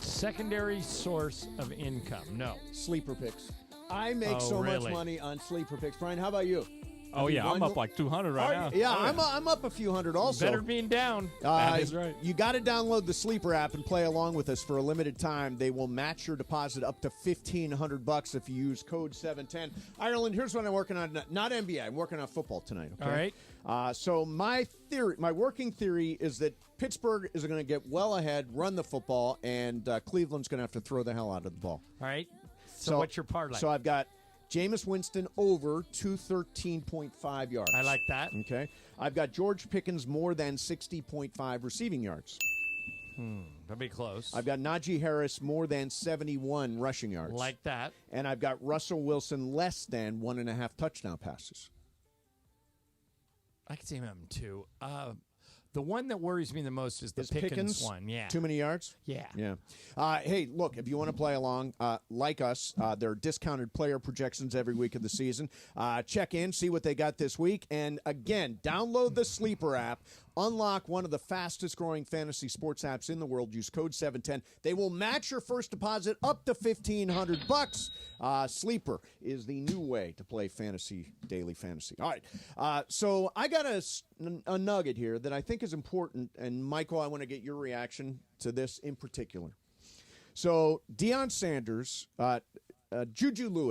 Secondary source of income. No. Sleeper picks. I make much money on sleeper picks. Brian, how about you? Oh, yeah, I'm up like 200 right now. Yeah, I'm up a few hundred also. Better being down. That is right. You got to download the Sleeper app and play along with us for a limited time. They will match your deposit up to $1,500 if you use code 710. Ireland, here's what I'm working on. Not NBA. I'm working on football tonight. Okay? All right. So my working theory is that Pittsburgh is going to get well ahead, run the football, and Cleveland's going to have to throw the hell out of the ball. All right. So what's your parlay? So I've got Jameis Winston over 213.5 yards. I like that. Okay. I've got George Pickens more than 60.5 receiving yards. That'd be close. I've got Najee Harris more than 71 rushing yards. Like that. And I've got Russell Wilson less than 1.5 touchdown passes. I can see him too. The one that worries me the most is the Pickens one. Yeah. Too many yards? Yeah. Yeah. Hey, look, if you want to play along, like us, there are discounted player projections every week of the season. Check in, see what they got this week. And again, download the Sleeper app. Unlock one of the fastest-growing fantasy sports apps in the world. Use code 710. They will match your first deposit up to $1,500. Sleeper is the new way to play daily fantasy. All right. So I got a nugget here that I think is important. And, Michael, I want to get your reaction to this in particular. So Deion Sanders, Julian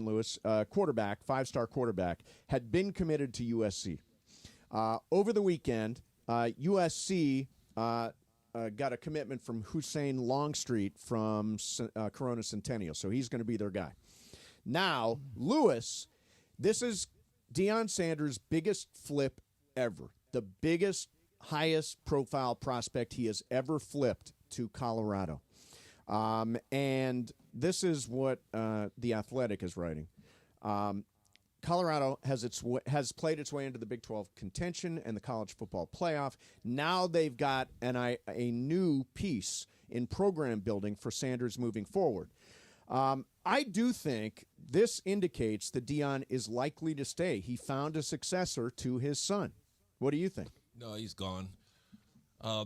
Lewis, quarterback, 5-star quarterback, had been committed to USC. Over the weekend, USC got a commitment from Hussein Longstreet from Corona Centennial, so he's going to be their guy. Now, Lewis, this is Deion Sanders' biggest flip ever, the biggest, highest-profile prospect he has ever flipped to Colorado. And this is what The Athletic is writing. Colorado has played its way into the Big 12 contention and the college football playoff. Now they've got a new piece in program building for Sanders moving forward. I do think this indicates that Deion is likely to stay. He found a successor to his son. What do you think? No, he's gone.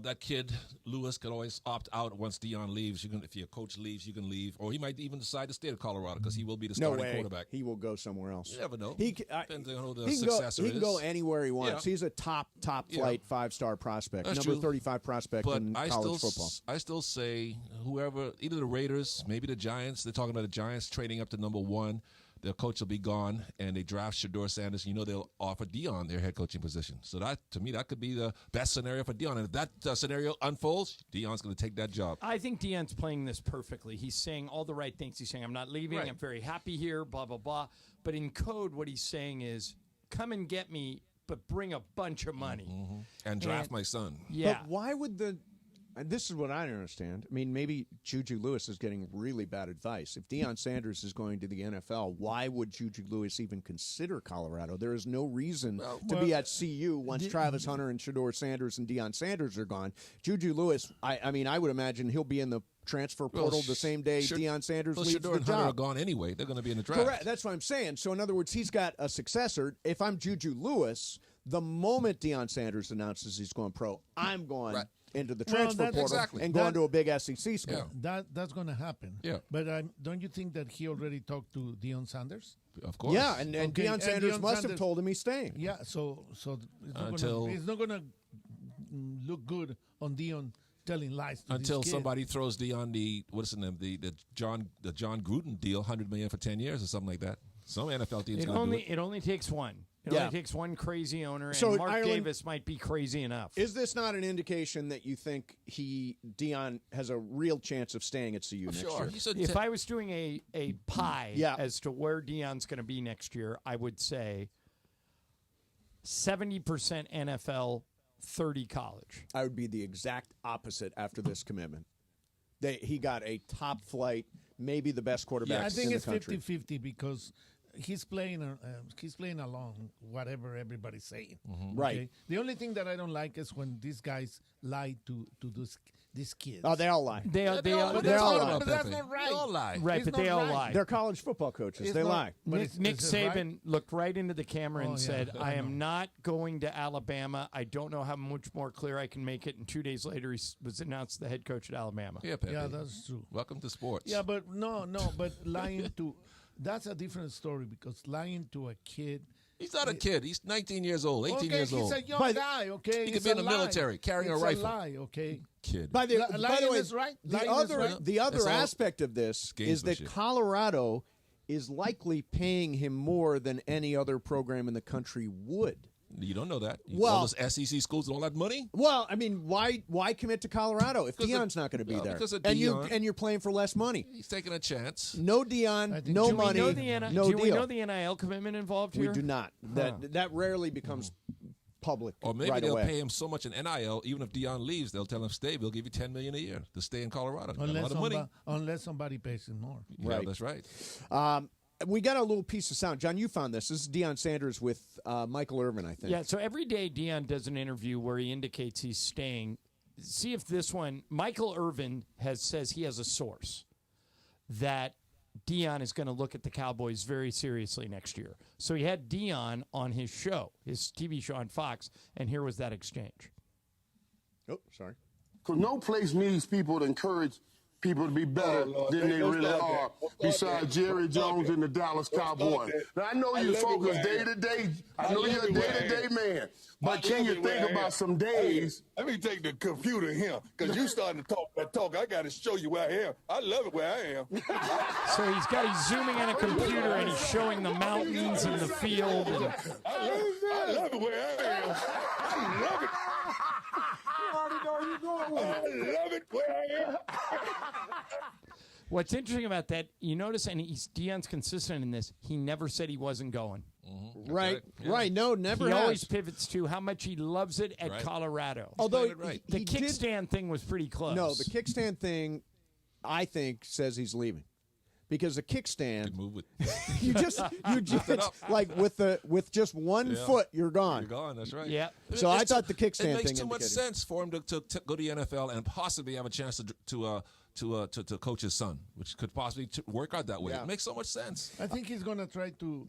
That kid, Lewis, could always opt out once Deion leaves. If your coach leaves, you can leave. Or he might even decide to stay to Colorado because he will be the starting quarterback. He will go somewhere else. You never know. Depends on who the successor is. He can go anywhere he wants. Yeah. He's a top flight 5-star prospect. That's number true. 35 prospect in college football. I still say whoever, either the Raiders, maybe the Giants. They're talking about the Giants trading up to number 1. Their coach will be gone, and they draft Shedeur Sanders. You know they'll offer Deion their head coaching position. So that, to me, that could be the best scenario for Deion. And if that scenario unfolds, Deion's going to take that job. I think Deion's playing this perfectly. He's saying all the right things. He's saying, I'm not leaving. Right. I'm very happy here, blah, blah, blah. But in code, what he's saying is, come and get me, but bring a bunch of money. Mm-hmm. And draft my son. Yeah. But why would this is what I don't understand. I mean, maybe Juju Lewis is getting really bad advice. If Deion Sanders is going to the NFL, why would Juju Lewis even consider Colorado? There is no reason to be at CU once Travis Hunter and Shedeur Sanders and Deion Sanders are gone. Juju Lewis, I mean, I would imagine he'll be in the transfer portal the same day Deion Sanders leaves Shedeur the and job. Hunter are gone anyway. They're going to be in the draft. Correct. That's what I'm saying. So, in other words, he's got a successor. If I'm Juju Lewis, the moment Deion Sanders announces he's going pro, I'm going into the transfer portal and going to a big SEC school. Yeah. That's going to happen. Yeah. But don't you think that he already talked to Deion Sanders? Of course. Yeah, and Deion Sanders must have told him he's staying. Yeah, so it's not going to look good on Deion telling lies to until this kid. Somebody throws Deion the John Gruden deal, $100 million for 10 years or something like that. Some NFL teams going to do it. It only takes one. It only takes one crazy owner, So and Mark Ireland, Davis might be crazy enough. Is this not an indication that you think Deion has a real chance of staying at CU next year? If I was doing a pie as to where Deion's going to be next year, I would say 70% NFL, 30 college. I would be the exact opposite after this commitment. He got a top flight, maybe the best quarterback in the country. I think it's 50-50 because he's playing along whatever everybody's saying. Mm-hmm. Right. Okay? The only thing that I don't like is when these guys lie to these kids. Oh, they all lie. They all lie. But that's not right. They all lie. Right, but they all lie. They're college football coaches. They lie. Nick Saban looked right into the camera and said, I am not going to Alabama. I don't know how much more clear I can make it. And 2 days later, he was announced the head coach at Alabama. Yeah, Pepe. Yeah, that's true. Welcome to sports. Yeah, but but lying to... That's a different story because lying to a kid... He's not a kid. He's 19 years old, 18 years old. He's a young guy, okay? He could be in the military carrying a rifle. It's a lie, okay? Kid. By the way, is right. The other aspect of this is that Colorado is likely paying him more than any other program in the country would. You don't know that. Well, all those SEC schools and all that money? Well, I mean, why commit to Colorado if Deion's not going to be there? Because of Deion. And you're playing for less money. He's taking a chance. No Deion, no money, no deal. Do we know the NIL commitment involved here? We do not. That rarely becomes public. Or maybe right they'll away. pay him so much in NIL, even if Deion leaves, they'll tell him stay. We'll give you $10 million a year to stay in Colorado. Unless somebody pays him more. Yeah, that's right. We got a little piece of sound. John, you found this. This is Deion Sanders with Michael Irvin, I think. Yeah, so every day Deion does an interview where he indicates he's staying. See if this one, Michael Irvin says he has a source that Deion is going to look at the Cowboys very seriously next year. So he had Deion on his show, his TV show on Fox, and here was that exchange. Oh, sorry. Because no place needs people to encourage people to be better than they really are, besides Jerry Jones and the Dallas Cowboys. Now, I know you focus day to day. I know you're a day-to-day man. But can you think about some days? Let me take the computer here, because you starting to talk that talk. I got to show you where I am. I love it where I am. So he's zooming on a computer, and he's showing the mountains and the field. And I love it where I am. I love it. I love it where I am. What's interesting about that, you notice, and Deion's consistent in this, he never said he wasn't going. Mm-hmm. Right, right. No, never He has. always pivots to how much he loves it at Colorado. Although the kickstand thing was pretty close. No, the kickstand thing, I think, says he's leaving. because a kickstand, move with. you just like with just one foot, you're gone. You're gone. That's right. Yeah. So I thought the kickstand thing it makes too much sense for him to go to the NFL and possibly have a chance to coach his son, which could possibly work out that way. Yeah. It makes so much sense. I think he's going to try to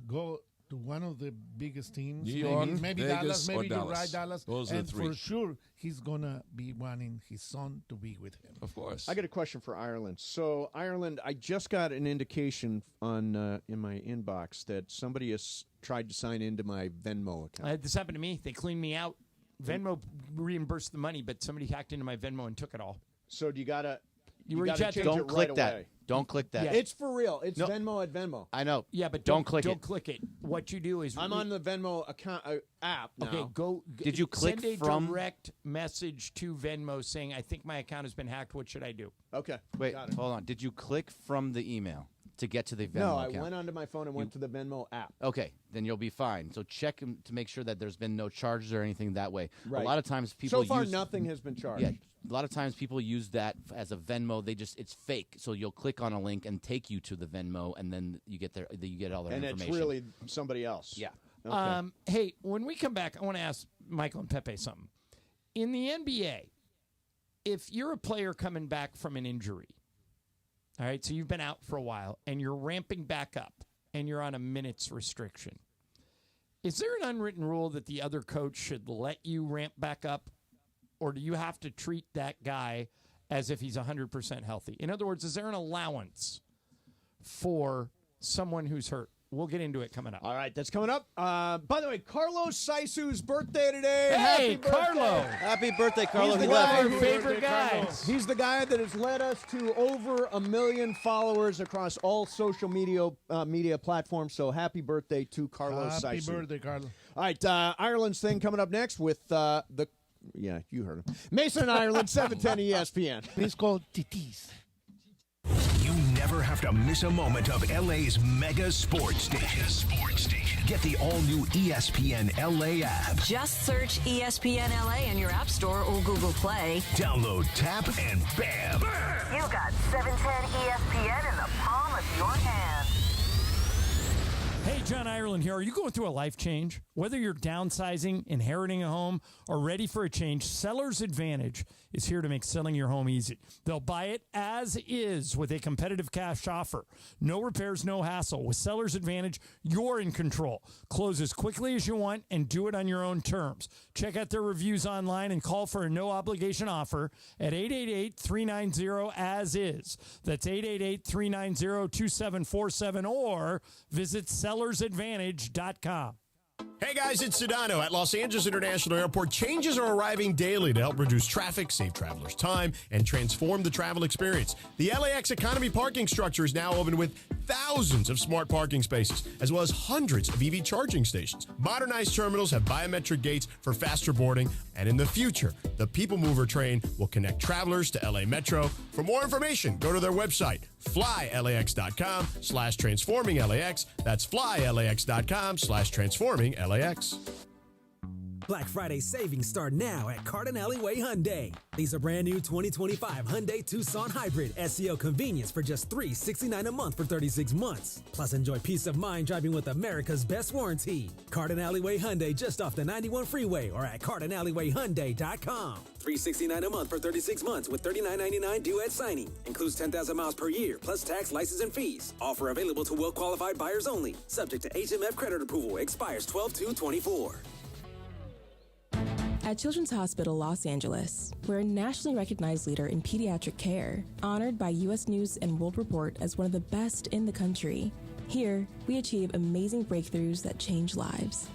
go to one of the biggest teams. New York, maybe Vegas, Dallas, maybe or you're Dallas. right, Dallas. Those are and the three. for sure, he's going to be wanting his son to be with him. Of course. I got a question for Ireland. So, Ireland, I just got an indication on in my inbox that somebody has tried to sign into my Venmo account. This happened to me. They cleaned me out. Venmo reimbursed the money, but somebody hacked into my Venmo and took it all. So you gotta change Don't it click right that. away. Don't click that. Yeah. It's for real. It's No. Venmo at Venmo. I know. Yeah, but don't click Don't it. click it. What you do is I'm on the Venmo account app now. Okay, go. Did you click send a from- direct message to Venmo saying, "I think my account has been hacked. What should I do?" Okay. Wait, got it. hold on. Did you click from the email to get to the Venmo No, I account? went onto my phone and went to the Venmo app. Okay, then you'll be fine. So check to make sure that there's been no charges or anything that way. Right. A lot of times people So far, use, nothing has been charged. Yeah, a lot of times people use that as a Venmo. It's fake. So you'll click on a link and take you to the Venmo, and then you get all their And information. it's really somebody else. Yeah. Okay. Hey, when we come back, I want to ask Michael and Pepe something. In the NBA, if you're a player coming back from an injury, all right, so you've been out for a while, and you're ramping back up, and you're on a minutes restriction, is there an unwritten rule that the other coach should let you ramp back up, or do you have to treat that guy as if he's 100% healthy? In other words, is there an allowance for someone who's hurt? We'll get into it coming up. All right, that's coming up. By the way, Carlos Saisu's birthday today. Hey, Happy birthday. Carlo. Happy birthday, Carlo. He's the He left. guy Our who- favorite guys. He's the guy that has led us to over 1 million followers across all social media platforms. So happy birthday to Carlos Happy Saisu. birthday, Carlo. All right, Ireland's thing coming up next with yeah, you heard him. Mason and Ireland, 710 ESPN. It's called Titis. You never have to miss a moment of LA's mega sports station. Get the all-new ESPN LA app. Just search ESPN LA in your App Store or Google Play. Download, tap, and bam! You got 710 ESPN in the palm of your hand. Hey, John Ireland here. Are you going through a life change? Whether you're downsizing, inheriting a home, or ready for a change, Seller's Advantage is here to make selling your home easy. They'll buy it as is with a competitive cash offer. No repairs, no hassle. With Seller's Advantage, you're in control. Close as quickly as you want and do it on your own terms. Check out their reviews online and call for a no-obligation offer at 888-390-AS-IS. That's 888-390-2747 or visit sellersadvantage.com. Hey guys, it's Sedano at Los Angeles International Airport. Changes are arriving daily to help reduce traffic, save travelers time, and transform the travel experience. The LAX Economy parking structure is now open with thousands of smart parking spaces, as well as hundreds of EV charging stations. Modernized terminals have biometric gates for faster boarding, and in the future, the People Mover train will connect travelers to LA Metro. For more information, go to their website, flylax.com/transforminglax. That's flylax.com/transforminglax. Black Friday savings start now at Cardinale Way Hyundai. These are brand new 2025 Hyundai Tucson Hybrid SEO convenience for just $369 a month for 36 months. Plus, enjoy peace of mind driving with America's best warranty. Cardinale Way Hyundai just off the 91 freeway or at cardinalewayhyundai.com. $369 a month for 36 months with $39.99 due at signing. Includes 10,000 miles per year plus tax, license, and fees. Offer available to well-qualified buyers only. Subject to HMF credit approval. Expires 12/2/24. At Children's Hospital Los Angeles, we're a nationally recognized leader in pediatric care, honored by U.S. News and World Report as one of the best in the country. Here, we achieve amazing breakthroughs that change lives.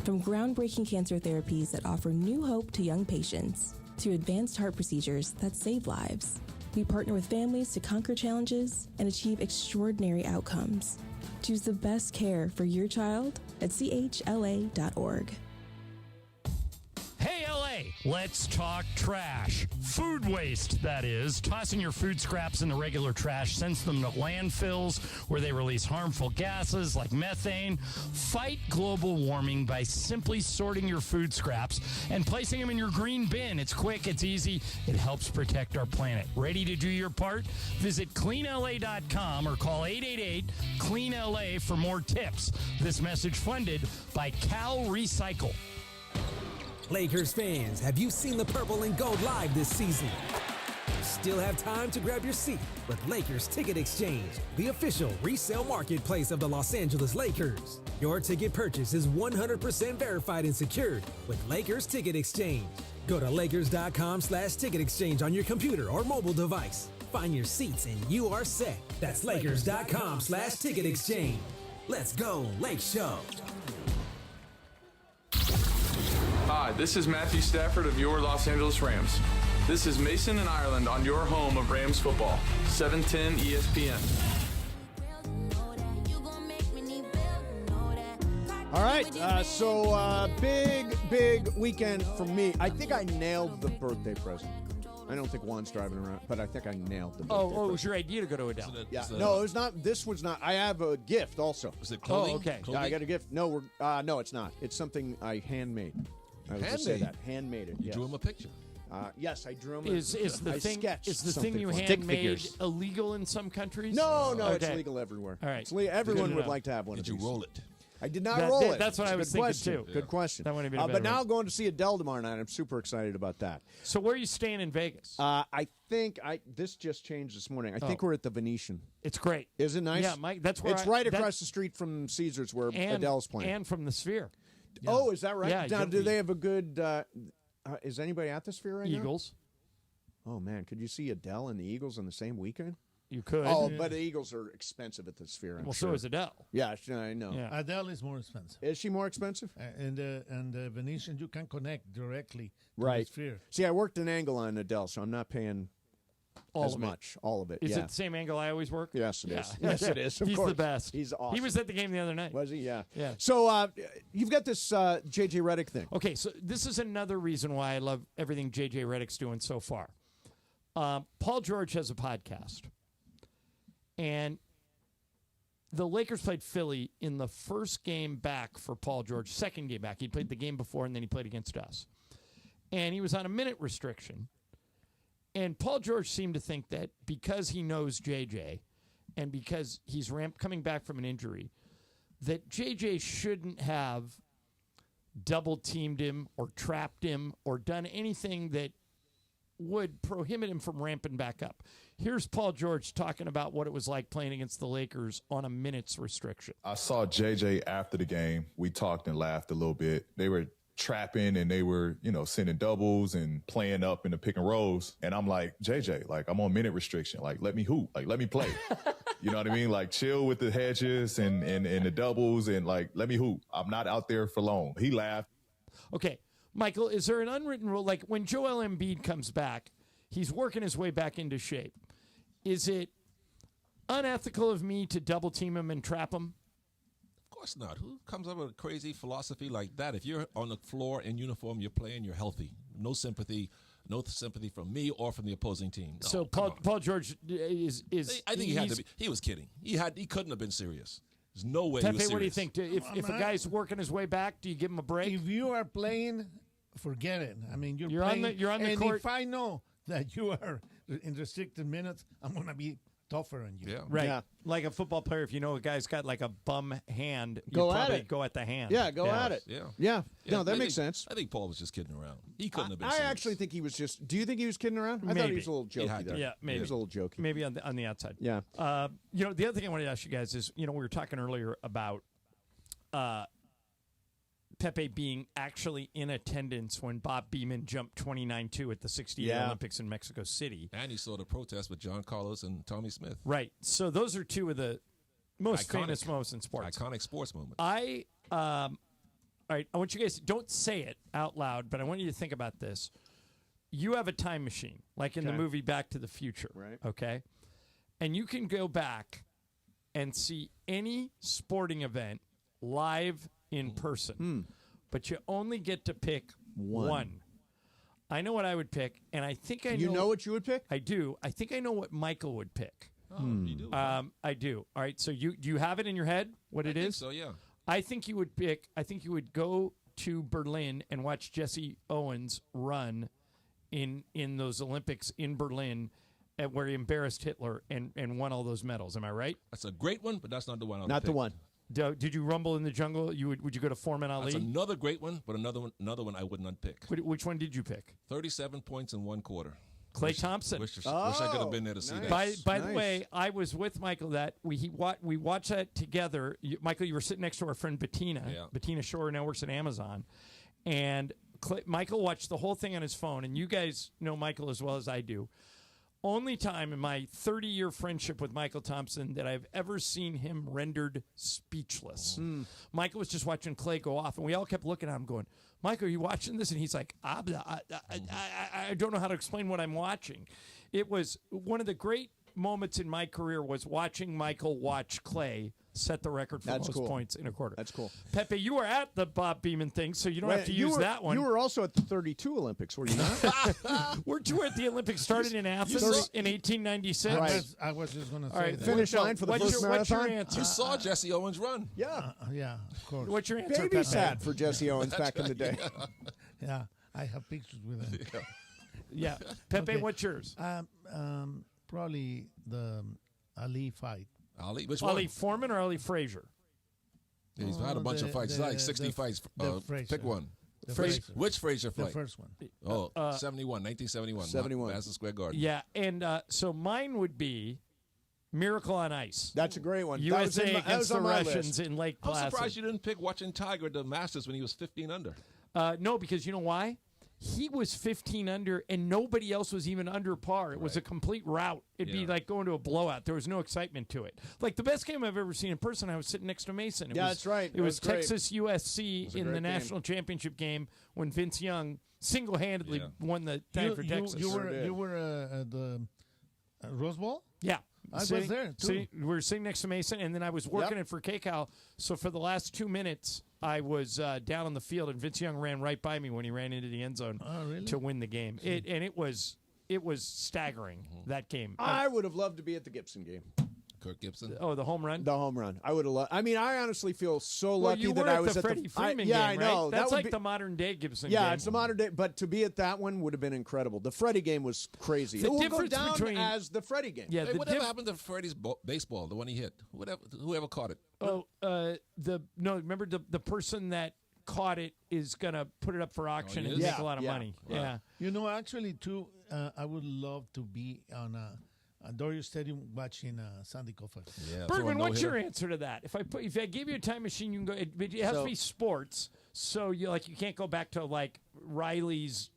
From groundbreaking cancer therapies that offer new hope to young patients, to advanced heart procedures that save lives, we partner with families to conquer challenges and achieve extraordinary outcomes. Choose the best care for your child at chla.org. Hey, LA! Today, let's talk trash. Food waste, that is. Tossing your food scraps in the regular trash sends them to landfills where they release harmful gases like methane. Fight global warming by simply sorting your food scraps and placing them in your green bin. It's quick, it's easy, it helps protect our planet. Ready to do your part? Visit cleanla.com or call 888-CLEAN-LA for more tips. This message funded by Cal Recycle. Lakers fans, have you seen the purple and gold live this season? Still have time to grab your seat with Lakers Ticket Exchange, the official resale marketplace of the Los Angeles Lakers. Your ticket purchase is 100% verified and secured with Lakers Ticket Exchange. Go to Lakers.com/ticket exchange on your computer or mobile device. Find your seats and you are set. That's Lakers.com/ticket exchange. Let's go, Lake Show. Hi, this is Matthew Stafford of your Los Angeles Rams. This is Mason in Ireland on your home of Rams football, 710 ESPN. All right, so big weekend for me. I think I nailed the birthday present. I don't think Juan's driving around, but I think I nailed the birthday present. It was your idea to go to Adele. No, it was not. This was not. I have a gift also. Was it clothing? Oh, okay. Clothing? Yeah, I got a gift. No, no, it's not. It's something I handmade. I would just say that. Handmade it. You drew him a picture. Yes, I drew him. Is the thing you for him. handmade illegal in some countries? No, Okay. it's legal everywhere. All right. Everyone would like to have one of Did these. you roll it? I did not roll it. That's what I was thinking, question. too. Good question. That would have been a but better now one. going to see Adele tomorrow night. I'm super excited about that. So where are you staying in Vegas? I think this just changed this morning. I think we're at the Venetian. It's great. Is it nice? Yeah, Mike. That's where it's right across the street from Caesars where Adele's playing. And from the Sphere. Oh, is that right? Yeah. Now, do they have a good? Is anybody at the Sphere right now? Eagles? Oh man, could you see Adele and the Eagles on the same weekend? You could. Oh, but the Eagles are expensive at the Sphere. I'm sure. So is Adele. Yeah, I know. Yeah. Adele is more expensive. Is she more expensive? And the Venetian, you can connect directly to Right. the Sphere. See, I worked an angle on Adele, so I'm not paying All as of it. much. All of it. Is yeah. it the same angle I always work? Yes, it Yeah. is. Yes, it is. Of He's course. the best. He's awesome. He was at the game the other night. Was he? Yeah. Yeah. So you've got this J.J. Redick thing. Okay, so this is another reason why I love everything J.J. Redick's doing so far. Paul George has a podcast. And the Lakers played Philly in the first game back for Paul George, second game back. He played the game before, and then he played against us. And he was on a minute restriction. And Paul George seemed to think that because he knows JJ and because he's coming back from an injury, that JJ shouldn't have double-teamed him or trapped him or done anything that would prohibit him from ramping back up. Here's Paul George talking about what it was like playing against the Lakers on a minute's restriction. I saw JJ after the game. We talked and laughed a little bit. They were trapping and they were, sending doubles and playing up in the pick and rolls. And I'm like, JJ, like, I'm on minute restriction. Like, let me hoop. Like, let me play. You know what I mean? Like, chill with the hedges and the doubles and, like, let me hoop. I'm not out there for long. He laughed. Okay. Michael, is there an unwritten rule? Like, when Joel Embiid comes back, he's working his way back into shape. Is it unethical of me to double team him and trap him? Of course not. Who comes up with a crazy philosophy like that? If you're on the floor in uniform, you're playing, you're healthy. No sympathy from me or from the opposing team. No, so Paul George is I think he had to be. He was kidding. He couldn't have been serious. There's no way Pepe, he was serious. what do you think? If a guy's working his way back, do you give him a break? If you are playing, forget it. I mean, you're playing, on the and court. If I know that you are in restricted minutes, I'm going to be tougher on you. Yeah. Right. Yeah. Like a football player, if you know a guy's got like a bum hand, Go you at probably it. go at the hand. Yeah, go at it. Yeah. No, that makes sense. I think Paul was just kidding around. He couldn't have been I serious. actually think he was just. Do you think he was kidding around? I thought he was a little jokey there. Yeah, maybe. He was a little jokey. Maybe on the outside. Yeah. The other thing I wanted to ask you guys is, we were talking earlier about Pepe being actually in attendance when Bob Beamon jumped 29-2 at the 68 Olympics in Mexico City. And he saw the protest with John Carlos and Tommy Smith. Right. So those are two of the most famous moments in sports. Iconic sports moments. All right, I want you guys, don't say it out loud, but I want you to think about this. You have a time machine, like in the movie Back to the Future. Right. Okay? And you can go back and see any sporting event live in person, but you only get to pick one. I know what I would pick, and I think I know. You know what you would pick? I do. I think I know what Michael would pick. Oh, you do? I do. All right. So do you have it in your head what it is? So yeah. I think you would pick. I think you would go to Berlin and watch Jesse Owens run in those Olympics in Berlin, where he embarrassed Hitler and won all those medals. Am I right? That's a great one, but that's not the one. Not the one. Did you rumble in the jungle? Would you go to Foreman Ali? That's another great one, but another one I would not pick. Which one did you pick? 37 points in 1 quarter. Clay Thompson. Wish I could have been there to see that. By the way, I was with Michael that we watched that together. Michael, you were sitting next to our friend Bettina. Yeah. Bettina Shore now works at Amazon, and Michael watched the whole thing on his phone. And you guys know Michael as well as I do. Only time in my 30-year friendship with Michael Thompson that I've ever seen him rendered speechless. Michael was just watching Clay go off, and we all kept looking at him going, Michael, are you watching this? And he's like, I don't know how to explain what I'm watching. It was one of the great moments in my career was watching Michael watch Clay set the record for most points in a quarter. That's cool. Pepe, you were at the Bob Beeman thing, so you don't have to use that one. You were also at the 32 Olympics, were you not? Weren't you at the Olympics started in Athens in 1896? Right. I was just going to say that. Finish line for the first marathon? What's your answer? You saw Jesse Owens run. Yeah. Yeah, of course. What's your answer, Babysat for Jesse Owens back in the day. Yeah, I have pictures with him. Yeah. Pepe, what's yours? Probably the Ali fight. Ali? Which one? Ali Foreman or Ali Frazier? Yeah, he's had a bunch of fights. He's like 60 fights. Pick one. Which Frazier fight? The first one. 1971. 71. Madison Square Garden. Yeah, and so mine would be Miracle on Ice. That's a great one. USA against the Russians in Lake Placid. I'm surprised you didn't pick watching Tiger at the Masters when he was 15 under. No, because you know why? He was 15 under, and nobody else was even under par. It was a complete rout. It'd be like going to a blowout. There was no excitement to it. Like the best game I've ever seen in person, I was sitting next to Mason. That's right. It was Texas USC in the national championship game when Vince Young single-handedly won the time for Texas. You were at the Rose Bowl? Yeah. I was there, too. We were sitting next to Mason, and then I was working it for KCAL. So for the last 2 minutes, I was down on the field, and Vince Young ran right by me when he ran into the end zone to win the game. It was staggering, that game. I would have loved to be at the Gibson game. Kirk Gibson. Oh, the home run? The home run. I would have loved. I mean, I honestly feel so lucky that I was at the Freddie Freeman game. Yeah, I know. Right? That's like the modern day Gibson game. Yeah, it's the modern day. But to be at that one would have been incredible. The Freddie game was crazy. It will go down as the Freddie game. Yeah, whatever happened to Freddie's baseball, the one he hit? Whoever caught it? Remember the person that caught it is going to put it up for auction and make a lot of money. Right. Yeah. You know, actually, too, I would love to be on Dorian Stadium watching Sandy Koufax. Yeah, Bergman, what's your answer to that? If I gave you a time machine, you can go. It has to be sports, so you can't go back to like Riley's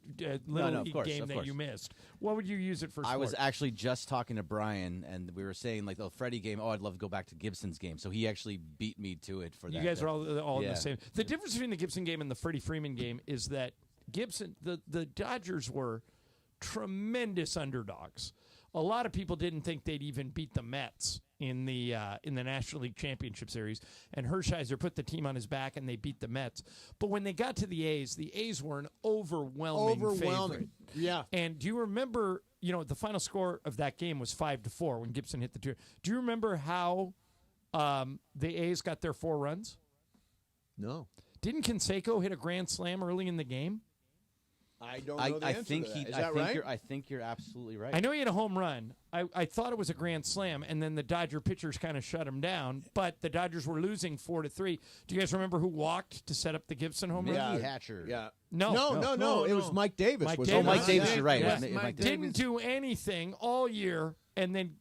little league game that you missed. What would you use it for? I was actually just talking to Brian, and we were saying like the Freddie game. Oh, I'd love to go back to Gibson's game. So he actually beat me to it for that. You guys are all in the same. The difference between the Gibson game and the Freddie Freeman game is that Gibson, the Dodgers were tremendous underdogs. A lot of people didn't think they'd even beat the Mets in the National League Championship Series, and Hershiser put the team on his back, and they beat the Mets. But when they got to the A's were an overwhelming favorite. Yeah. And do you remember? The final score of that game was 5-4 when Gibson hit the two. Do you remember how the A's got their 4 runs? No. Didn't Canseco hit a grand slam early in the game? I don't know the answer to that. Is that right? I think you're absolutely right. I know he had a home run. I thought it was a grand slam, and then the Dodger pitchers kind of shut him down. But the Dodgers were losing 4-3. Do you guys remember who walked to set up the Gibson home run? Mickey Hatcher. Yeah. No. It was Mike Davis. Mike Davis. You're right. Yeah. Mike Didn't do anything all year, and then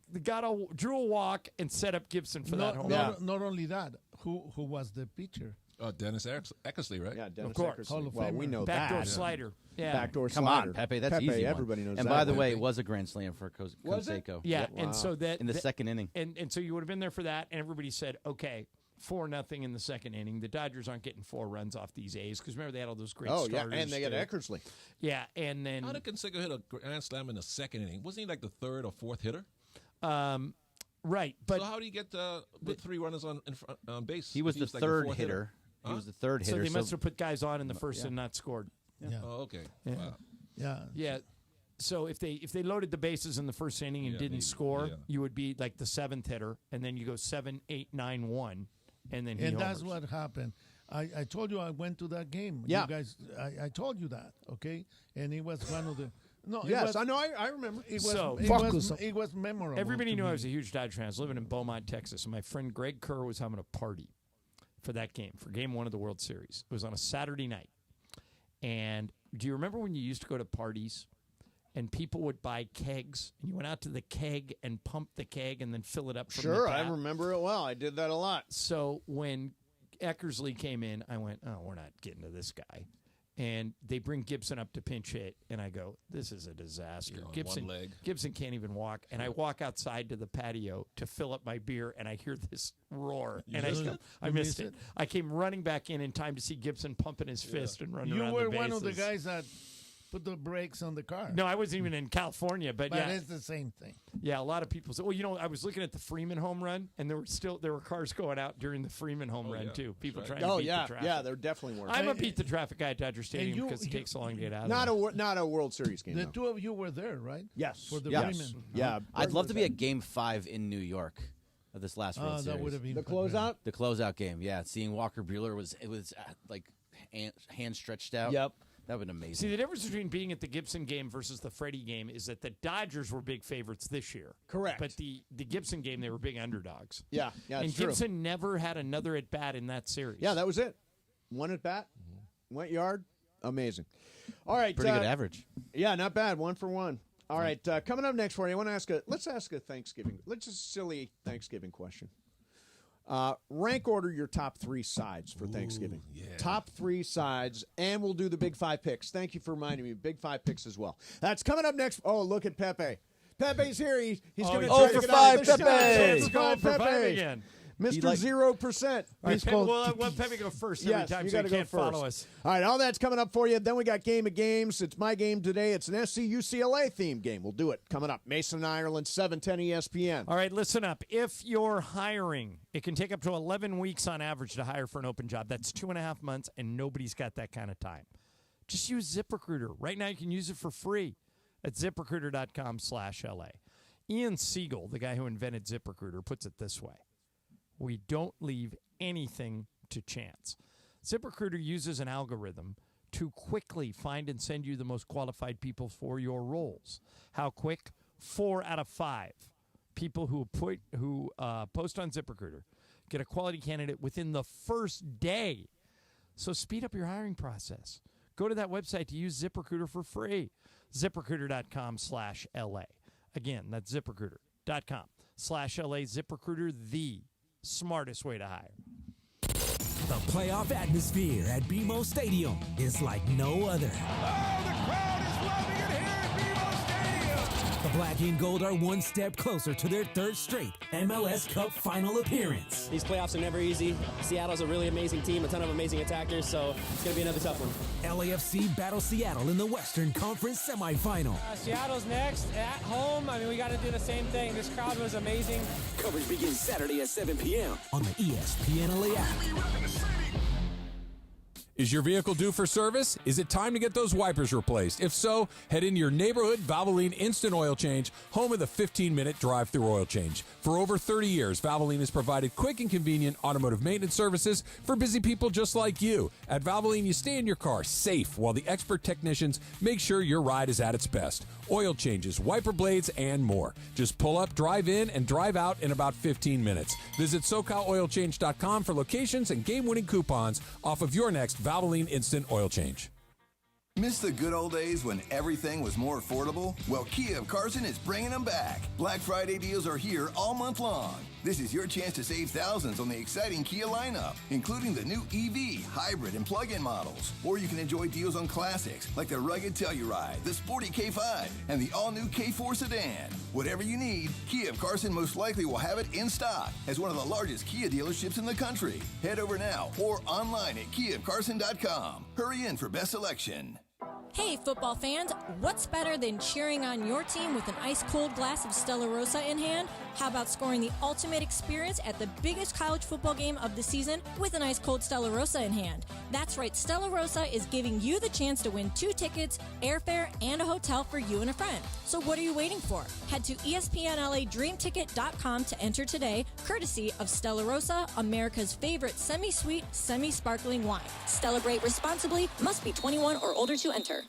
drew a walk and set up Gibson for that home run. Not only that, who was the pitcher? Dennis Eckersley, right? Yeah, Dennis Of course. Eckersley. Well, we know Backdoor that. slider. Yeah. Backdoor Come slider. on, Pepe. That's easy. Everybody knows and that. by the way, it was a grand slam for Was it? Canseco. Yeah, Yep. and so that in the second inning. And so you would have been there for that, and everybody said, okay, 4-0 in the second inning. The Dodgers aren't getting 4 runs off these A's because remember they had all those great starters. Oh, yeah, and they got Eckersley. Yeah, and then how did Canseco hit a grand slam in the second inning? Wasn't he like the 3rd or 4th hitter? Right, but so how do you get with 3 runners on base? He was the 3rd hitter. He was the 3rd hitter. So they must have put guys on in the first and not scored. Yeah. Oh, okay. Yeah. Wow. Yeah. So if they loaded the bases in the first inning and didn't score, you would be like the seventh hitter, and then you go 7, 8, 9, 1, and then and that's what happened. I told you I went to that game. Yeah. You guys, I told you that, okay? And it was one of the. No, yes, I know. I remember. It was memorable. Everybody knew I was a huge Dodger fan. I was living in Beaumont, Texas, and my friend Greg Kerr was having a party for that game, for Game 1 of the World Series. It was on a Saturday night. And do you remember when you used to go to parties and people would buy kegs, and you went out to the keg and pump the keg and then fill it up from the Sure, tap? I remember it well. I did that a lot. So when Eckersley came in, I went, oh, we're not getting to this guy. And they bring Gibson up to pinch hit, and I go, this is a disaster. Gibson can't even walk. And I walk outside to the patio to fill up my beer, and I hear this roar. And I missed it. I came running back in time to see Gibson pumping his fist and running around the bases. You were one of the guys that put the brakes on the car. No, I wasn't even in California, but yeah, it's the same thing. Yeah, a lot of people say, well, I was looking at the Freeman home run, and there were cars going out during the Freeman home run too. People trying to beat the traffic. Yeah, there definitely were. I'm a beat the traffic guy at Dodger Stadium because it takes so long to get out. Not a World Series game. The two of you were there, right? Yes. For the Freeman. Yeah, I'd love to be at Game 5 in New York of this last World Series. That would have been the closeout. The closeout game, yeah. Seeing Walker Buehler was like hand stretched out. Yep. That would have been amazing. See, the difference between being at the Gibson game versus the Freddie game is that the Dodgers were big favorites this year. Correct. But the Gibson game, they were big underdogs. Yeah, and it's Gibson true. never had another at-bat in that series. Yeah, that was it. One at-bat, went yard, amazing. All right. Pretty good average. Yeah, not bad. 1 for 1. All right, coming up next for you, I want to let's ask a silly Thanksgiving question. Rank order your top 3 sides for Thanksgiving. Yeah. Top 3 sides, and we'll do the Big 5 picks. Thank you for reminding me. Big 5 picks as well. That's coming up next. Oh, look at Pepe. Pepe's here. He's going to try to get out of the shot. Let's go, Pepe. Again. Mr. 0%. We'll let Pepe go first every time, so he can't follow us. All right, all that's coming up for you. Then we got Game of Games. It's my game today. It's an SC-UCLA themed game. We'll do it coming up. Mason, Ireland, 710 ESPN. All right, listen up. If you're hiring, it can take up to 11 weeks on average to hire for an open job. That's 2.5 months, and nobody's got that kind of time. Just use ZipRecruiter. Right now, you can use it for free at ZipRecruiter.com/LA. Ian Siegel, the guy who invented ZipRecruiter, puts it this way. We don't leave anything to chance. ZipRecruiter uses an algorithm to quickly find and send you the most qualified people for your roles. How quick? 4 out of 5 people who post on ZipRecruiter get a quality candidate within the first day. So speed up your hiring process. Go to that website to use ZipRecruiter for free. ZipRecruiter.com/LA. Again, that's ZipRecruiter.com/LA. ZipRecruiter, the smartest way to hire. The playoff atmosphere at BMO Stadium is like no other. Oh, the crowd is loving it here at BMO Stadium. The Black and Gold are one step closer to their 3rd straight MLS Cup final appearance. These playoffs are never easy. Seattle's a really amazing team, a ton of amazing attackers, so it's going to be another tough one. LAFC battles Seattle in the Western Conference semifinal. Seattle's next at home. I mean, we got to do the same thing. This crowd was amazing. Coverage begins Saturday at 7 p.m. on the ESPN LA app. Is your vehicle due for service? Is it time to get those wipers replaced? If so, head into your neighborhood Valvoline Instant Oil Change, home of the 15-minute drive-through oil change. For over 30 years, Valvoline has provided quick and convenient automotive maintenance services for busy people just like you. At Valvoline, you stay in your car safe while the expert technicians make sure your ride is at its best. Oil changes, wiper blades, and more. Just pull up, drive in, and drive out in about 15 minutes. Visit SoCalOilChange.com for locations and game-winning coupons off of your next Valvoline Instant Oil Change. Miss the good old days when everything was more affordable? Well, Kia of Carson is bringing them back. Black Friday deals are here all month long. This is your chance to save thousands on the exciting Kia lineup, including the new EV, hybrid, and plug-in models. Or you can enjoy deals on classics like the rugged Telluride, the sporty K5, and the all-new K4 sedan. Whatever you need, Kia of Carson most likely will have it in stock as one of the largest Kia dealerships in the country. Head over now or online at KiaofCarson.com. Hurry in for best selection. Hey, football fans, what's better than cheering on your team with an ice-cold glass of Stella Rosa in hand? How about scoring the ultimate experience at the biggest college football game of the season with an ice-cold Stella Rosa in hand? That's right, Stella Rosa is giving you the chance to win 2 tickets, airfare, and a hotel for you and a friend. So what are you waiting for? Head to ESPNLADreamTicket.com to enter today, courtesy of Stella Rosa, America's favorite semi-sweet, semi-sparkling wine. Celebrate responsibly, must be 21 or older to enter.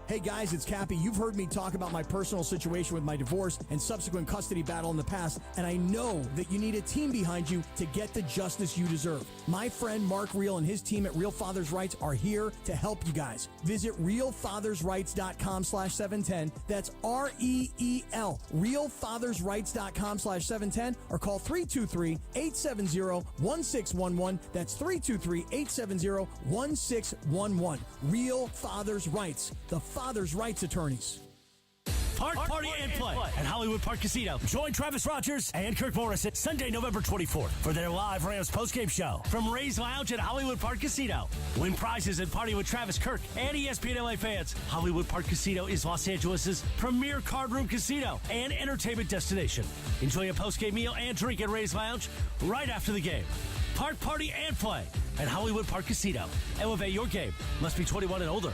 Hey guys, it's Cappy. You've heard me talk about my personal situation with my divorce and subsequent custody battle in the past, and I know that you need a team behind you to get the justice you deserve. My friend Mark Reel and his team at Real Fathers Rights are here to help you guys. Visit realfathersrights.com/710. That's REEL. realfathersrights.com/710 or call 323-870-1611. That's 323-870-1611. Real Fathers Rights. The Father's Rights Attorneys. Park, Party, and Play at Hollywood Park Casino. Join Travis Rogers and Kirk Morrison Sunday, November 24th for their live Rams postgame show from Ray's Lounge at Hollywood Park Casino. Win prizes and party with Travis, Kirk, and ESPN LA fans. Hollywood Park Casino is Los Angeles' premier card room casino and entertainment destination. Enjoy a postgame meal and drink at Ray's Lounge right after the game. Park, Party, and Play at Hollywood Park Casino. Elevate your game. Must be 21 and older.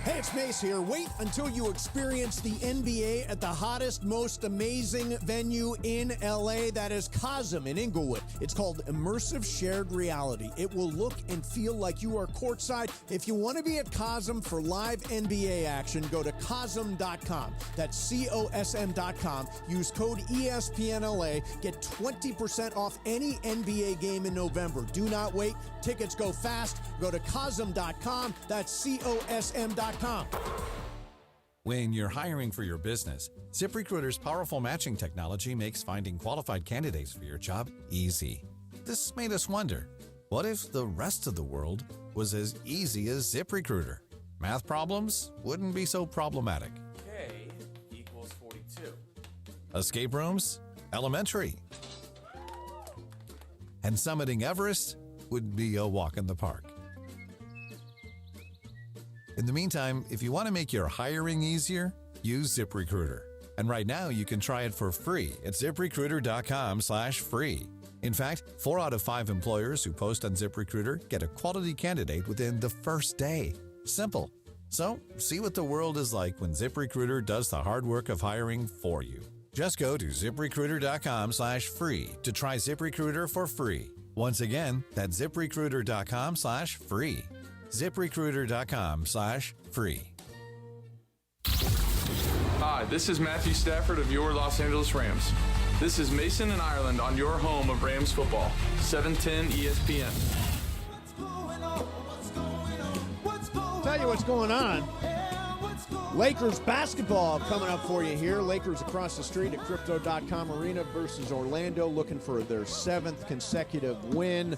Hey, it's Mace here. Wait until you experience the NBA at the hottest, most amazing venue in LA. That is Cosm in Inglewood. It's called Immersive Shared Reality. It will look and feel like you are courtside. If you want to be at Cosm for live NBA action, go to Cosm.com. That's COSM.com. Use code ESPNLA. Get 20% off any NBA game in November. Do not wait. Tickets go fast. Go to Cosm.com. That's COSM.com. When you're hiring for your business, ZipRecruiter's powerful matching technology makes finding qualified candidates for your job easy. This made us wonder, what if the rest of the world was as easy as ZipRecruiter? Math problems wouldn't be so problematic. K equals 42. Escape rooms? Elementary. And summiting Everest would be a walk in the park. In the meantime, if you want to make your hiring easier, use ZipRecruiter. And right now, you can try it for free at ZipRecruiter.com/free. In fact, 4 out of 5 employers who post on ZipRecruiter get a quality candidate within the first day. Simple. So, see what the world is like when ZipRecruiter does the hard work of hiring for you. Just go to ZipRecruiter.com/free to try ZipRecruiter for free. Once again, that's ZipRecruiter.com/free. ZipRecruiter.com/free. Hi, this is Matthew Stafford of your Los Angeles Rams. This is Mason in Ireland on your home of Rams football, 710 ESPN. Tell you what's going on. Lakers basketball coming up for you here. Lakers across the street at Crypto.com Arena versus Orlando, looking for their 7th consecutive win.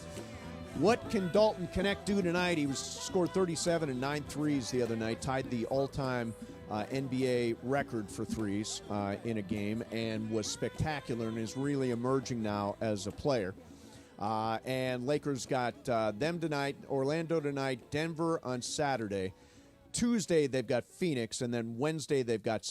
What can Dalton Connect do tonight? He scored 37 and 9 threes the other night, tied the all-time NBA record for threes in a game, and was spectacular and is really emerging now as a player. And Lakers got them tonight, Orlando tonight, Denver on Saturday. Tuesday, they've got Phoenix, and then Wednesday, they've got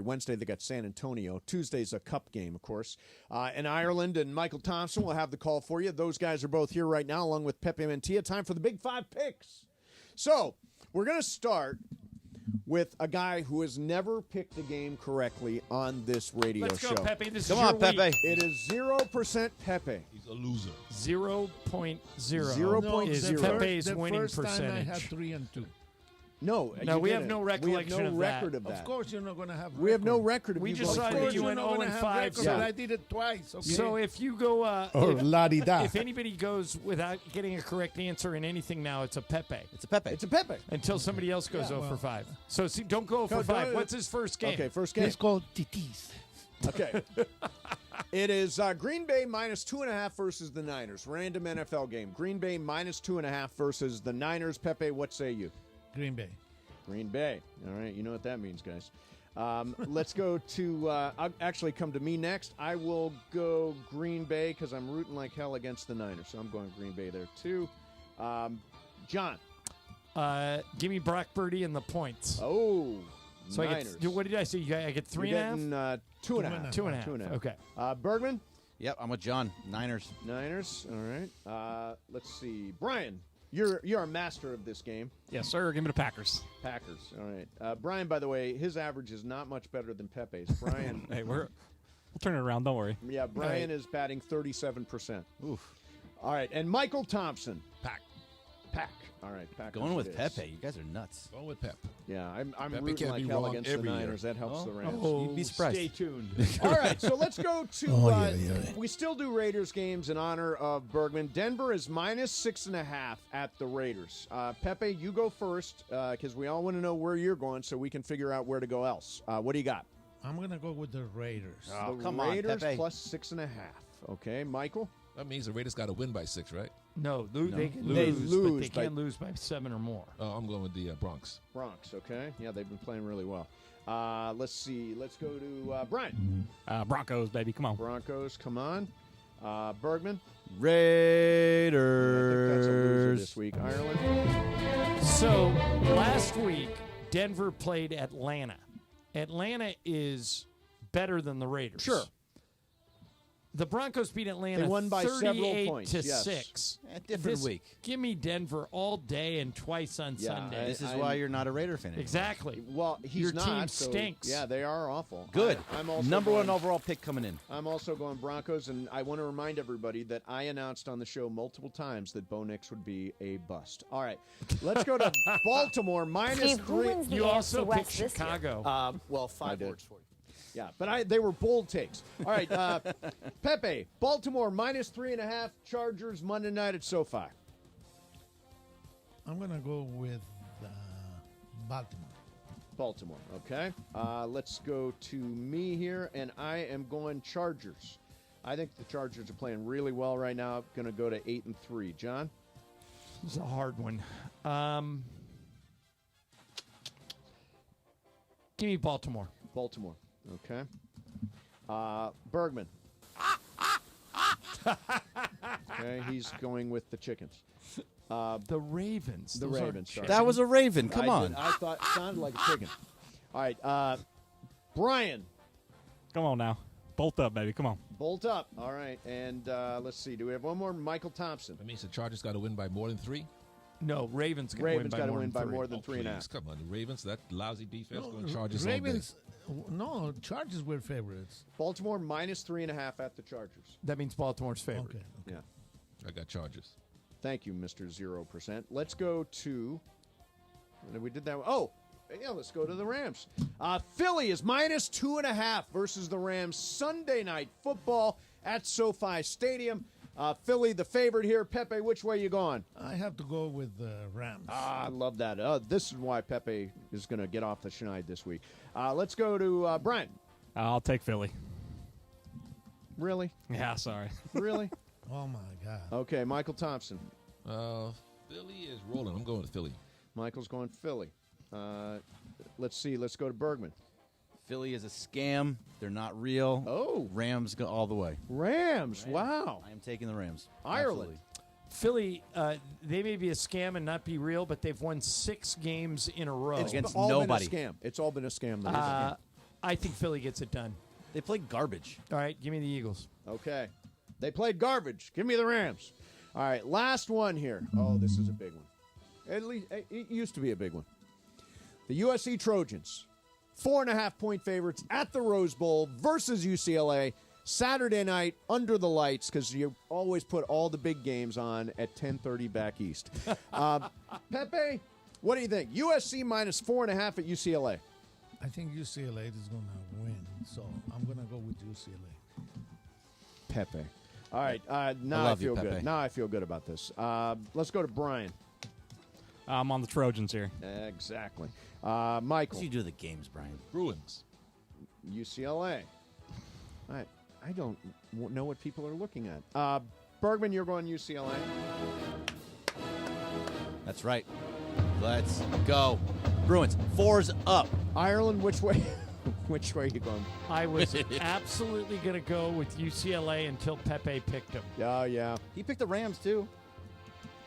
Wednesday, they got San Antonio. Tuesday's a cup game, of course. And Ireland and Michael Thompson will have the call for you. Those guys are both here right now, along with Pepe Mantilla. Time for the Big 5 picks. So, we're going to start with a guy who has never picked a game correctly on this radio show. Let's go, Pepe. This Come is on, your Pepe. week. It is 0% Pepe. He's a loser. 0.0 0.0 is Pepe's the winning first percentage. time I had 3 and 2. No, we you have didn't. no recollection we have no of record that. of that. Of course, you're not going to have. We have no record of We you just going saw for that it. you went 0 and 5. But I did it twice. Okay? So if you go, Or if, la-di-da. if anybody goes without getting a correct answer in anything now, it's a Pepe. It's a Pepe. It's a Pepe. Until somebody else goes 0 for 5. So see, don't go 0 for No, 5. don't- What's his first game? Okay, first game. It's called Titis. Okay. It is Green Bay minus 2.5 versus the Niners. Random NFL game. Green Bay minus 2.5 versus the Niners. Pepe, what say you? Green Bay. Green Bay. All right, you know what that means, guys. Let's go to I'll actually come to me next. I will go Green Bay because I'm rooting like hell against the Niners, so I'm going Green Bay there too. John, give me Brock Purdy and the points. Oh, so Niners. What did I say? I get 3.5. 2.5. 2.5. Okay. Bergman. Yep, I'm with John. Niners. All right. Let's see, Brian. You're a master of this game. Yes, sir. Give me the Packers. Packers. All right. Brian, by the way, his average is not much better than Pepe's. Brian. Hey, we'll turn it around. Don't worry. Yeah, Brian is batting 37%. Oof. All right, and Michael Thompson. Pack. All right, Packers. Going with it is. Pepe. You guys are nuts. Going with Pep. Yeah, I'm Pepe rooting can't like be hell wrong against the every year. Niners. That helps the Rams. You'd be surprised. Stay tuned. All right, so let's go to. We still do Raiders games in honor of Bergman. Denver is minus 6.5 at the Raiders. Pepe, you go first because we all want to know where you're going so we can figure out where to go else. What do you got? I'm going to go with the Raiders. The come Raiders on, Pepe. plus 6.5. Okay, Michael? That means the Raiders got to win by 6, right? No, they can They lose, lose but they by- can't lose by 7 or more. Oh, I'm going with the Bronx. Bronx, okay. Yeah, they've been playing really well. Let's see. Let's go to Brian. Broncos, baby. Come on. Broncos, come on. Bergman. Raiders. I think that's a loser this week. Ireland. So last week, Denver played Atlanta. Atlanta is better than the Raiders. Sure. The Broncos beat Atlanta. They won by several 38 points, to yes. 6. Different week. Give me Denver all day and twice on Sunday. This is why you're not a Raider fan anymore. Exactly. Well, he's Your not. team so, stinks. Yeah, they are awful. Good. I'm also Number going, 1 overall pick coming in. I'm also going Broncos, and I want to remind everybody that I announced on the show multiple times that Bo Nix would be a bust. All right, let's go to Baltimore minus Steve, who 3. wins the You AFC also West picked this year? Chicago. Well, I 5 did. words for you. Yeah, but they were bold takes. All right, Pepe, Baltimore minus 3.5, Chargers Monday night at SoFi. I'm going to go with Baltimore. Baltimore, okay. Let's go to me here, and I am going Chargers. I think the Chargers are playing really well right now. Going to go to 8-3. John? This is a hard one. Give me Baltimore. Baltimore, okay. Bergman. Okay, he's going with the chickens. The Ravens. The Those Ravens. aren't Sorry. That was a Raven. Come on. I thought it sounded like a chicken. All right, Brian. Come on now. Bolt up, baby. Come on. Bolt up. All right, and let's see. Do we have one more? Michael Thompson. That means the Chargers got to win by more than 3. No, Ravens got to win by more than 3.5. Please, come on, the Ravens. That lousy defense going Chargers Ravens. No, Chargers were favorites. Baltimore minus 3.5 at the Chargers. That means Baltimore's favorite. Okay. Yeah. I got Chargers. Thank you, Mr. 0%. Let's go to. We did that. Oh, yeah. Let's go to the Rams. Philly is minus 2.5 versus the Rams. Sunday night football at SoFi Stadium. Philly, the favorite here. Pepe, which way you going? I have to go with the Rams. I love that. This is why Pepe is going to get off the schneid this week. Let's go to Brian. I'll take Philly. Really? Yeah, sorry. Really? Oh, my God. Okay, Michael Thompson. Philly is rolling. I'm going with Philly. Michael's going Philly. Let's see. Let's go to Bergman. Philly is a scam. They're not real. Oh. Rams go all the way. Rams. Wow. I am taking the Rams. Ireland. Absolutely. Philly, they may be a scam and not be real, but they've won 6 games in a row. It's Against all nobody. been a scam. It's all been a scam. I think Philly gets it done. They play garbage. All right, give me the Eagles. Okay. They played garbage. Give me the Rams. All right, last one here. Oh, this is a big one. At least it used to be a big one. The USC Trojans, 4.5-point favorites at the Rose Bowl versus UCLA. Saturday night under the lights because you always put all the big games on at 10:30 back east. Pepe, what do you think? USC minus 4.5 at UCLA. I think UCLA is going to win, so I'm going to go with UCLA. Pepe. All right, now I feel good. Now I feel good about this. Let's go to Brian. I'm on the Trojans here. Exactly. Michael. What do you do the games, Brian? Bruins. UCLA. All right. I don't know what people are looking at. Bergman, you're going UCLA. That's right. Let's go. Bruins. 4's up. Ireland, which way? Which way are you going? I was absolutely going to go with UCLA until Pepe picked him. Yeah, yeah. He picked the Rams, too.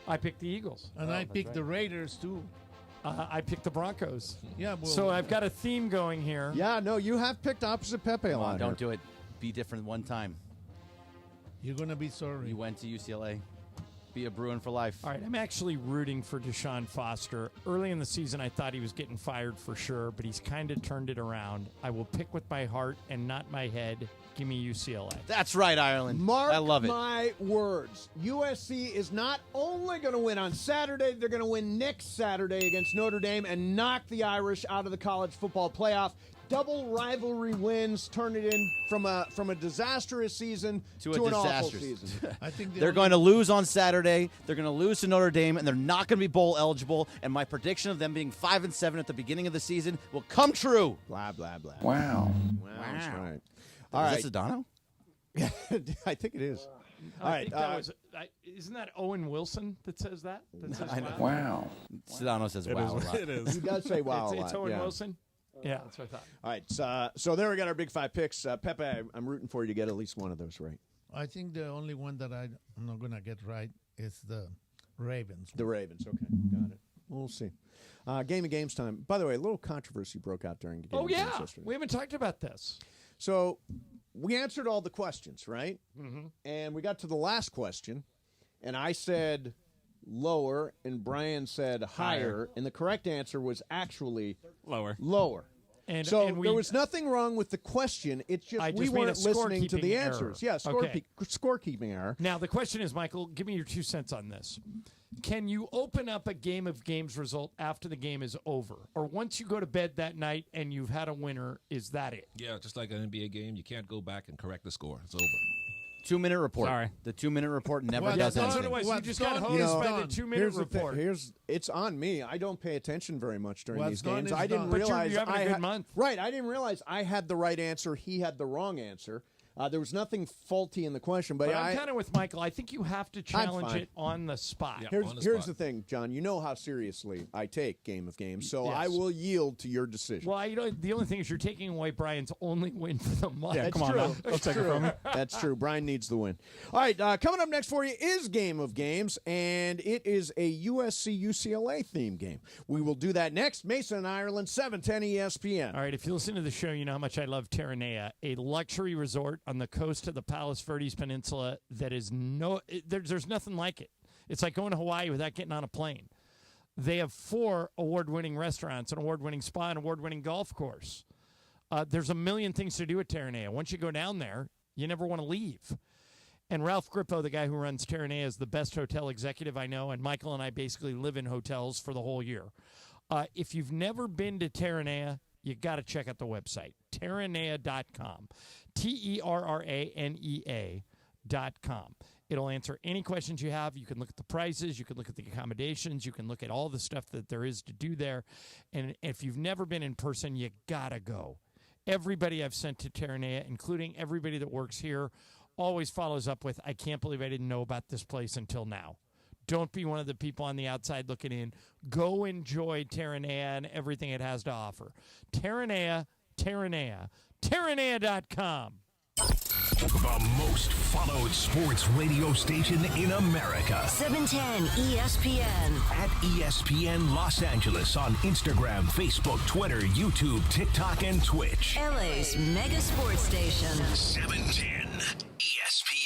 I picked the Eagles. And I picked the Raiders, too. I picked the Broncos. Yeah, well, so I've got a theme going here. Yeah, no, you have picked opposite Pepe a lot. Don't do it. Be different one time. You're going to be sorry. You went to UCLA. Be a Bruin for life. All right, I'm actually rooting for Deshaun Foster. Early in the season, I thought he was getting fired for sure, but he's kind of turned it around. I will pick with my heart and not my head. Give me UCLA. That's right, Ireland. I love it. Mark my words. USC is not only going to win on Saturday, they're going to win next Saturday against Notre Dame and knock the Irish out of the college football playoff. Double rivalry wins, turn it in from a disastrous season to an awful season. I think they're going to lose on Saturday. They're going to lose to Notre Dame, and they're not going to be bowl eligible. And my prediction of them being 5-7 at the beginning of the season will come true. Blah, blah, blah. Wow. That's right. All right. Is that Sedano? I think it is. All I right. think that was, isn't that Owen Wilson that says that? Says Wow. Sedano says wow a lot. It is. He does say wow a lot. It's Owen yeah. Wilson? Yeah, that's what I thought. All right, so there we got our big 5 picks. Pepe, I'm rooting for you to get at least one of those right. I think the only one that I'm not going to get right is the Ravens. The Ravens, okay. Got it. We'll see. Game of games time. By the way, a little controversy broke out during the game of games yesterday. We haven't talked about this. So we answered all the questions, right? Mm-hmm. And we got to the last question, and I said lower, and Brian said higher, and the correct answer was actually lower. And so and there was nothing wrong with the question. It's just we weren't listening to the answers. Yeah, scorekeeping error. Now, the question is, Michael, give me your 2 cents on this. Can you open up a game of games result after the game is over? Or once you go to bed that night and you've had a winner, is that it? Yeah, just like an NBA game, you can't go back and correct the score. It's over. 2-minute report. Sorry. The 2-minute report never does anything. Otherwise, you just got hosed by the 2-minute report. It's on me. I don't pay attention very much during these done games. is I didn't done. realize But you're having a good month. Right, I didn't realize I had the right answer. He had the wrong answer. There was nothing faulty in the question, but I'm kind of with Michael. I think you have to challenge it on the spot. Yeah. Here's the thing, John. You know how seriously I take Game of Games, so Yes. I will yield to your decision. Well, the only thing is you're taking away Brian's only win for the month. That's come on true. now. I'll take it from him. That's true. Brian needs the win. All right, coming up next for you is Game of Games, and it is a USC-UCLA theme game. We will do that next. Mason and Ireland, 710 ESPN. All right, if you listen to the show, you know how much I love Terranea, a luxury resort on the coast of the Palos Verdes Peninsula that is there's nothing like it. It's like going to Hawaii without getting on a plane. They have 4 award-winning restaurants, an award-winning spa, an award-winning golf course. There's a million things to do at Terranea. Once you go down there, you never want to leave. And Ralph Grippo, the guy who runs Terranea, is the best hotel executive I know, and Michael and I basically live in hotels for the whole year. If you've never been to Terranea, you got to check out the website, terranea.com, TERRANEA.com. It'll answer any questions you have. You can look at the prices. You can look at the accommodations. You can look at all the stuff that there is to do there. And if you've never been in person, you got to go. Everybody I've sent to Terranea, including everybody that works here, always follows up with, I can't believe I didn't know about this place until now. Don't be one of the people on the outside looking in. Go enjoy Terranea and everything it has to offer. Terranea, Terranea.com. The most followed sports radio station in America. 710 ESPN. At ESPN Los Angeles on Instagram, Facebook, Twitter, YouTube, TikTok, and Twitch. LA's mega sports station. 710 ESPN.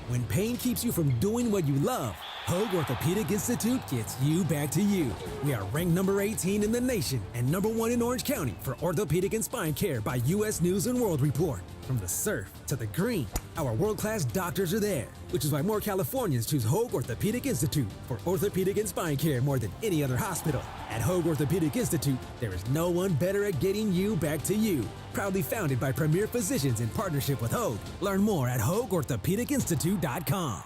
When pain keeps you from doing what you love, Hoag Orthopedic Institute gets you back to you. We are ranked number 18 in the nation and number 1 in Orange County for orthopedic and spine care by U.S. News & World Report. From the surf to the green, our world-class doctors are there, which is why more Californians choose Hoag Orthopedic Institute for orthopedic and spine care more than any other hospital. At Hoag Orthopedic Institute, there is no one better at getting you back to you. Proudly founded by premier physicians in partnership with Hoag. Learn more at HoagOrthopedicInstitute.com.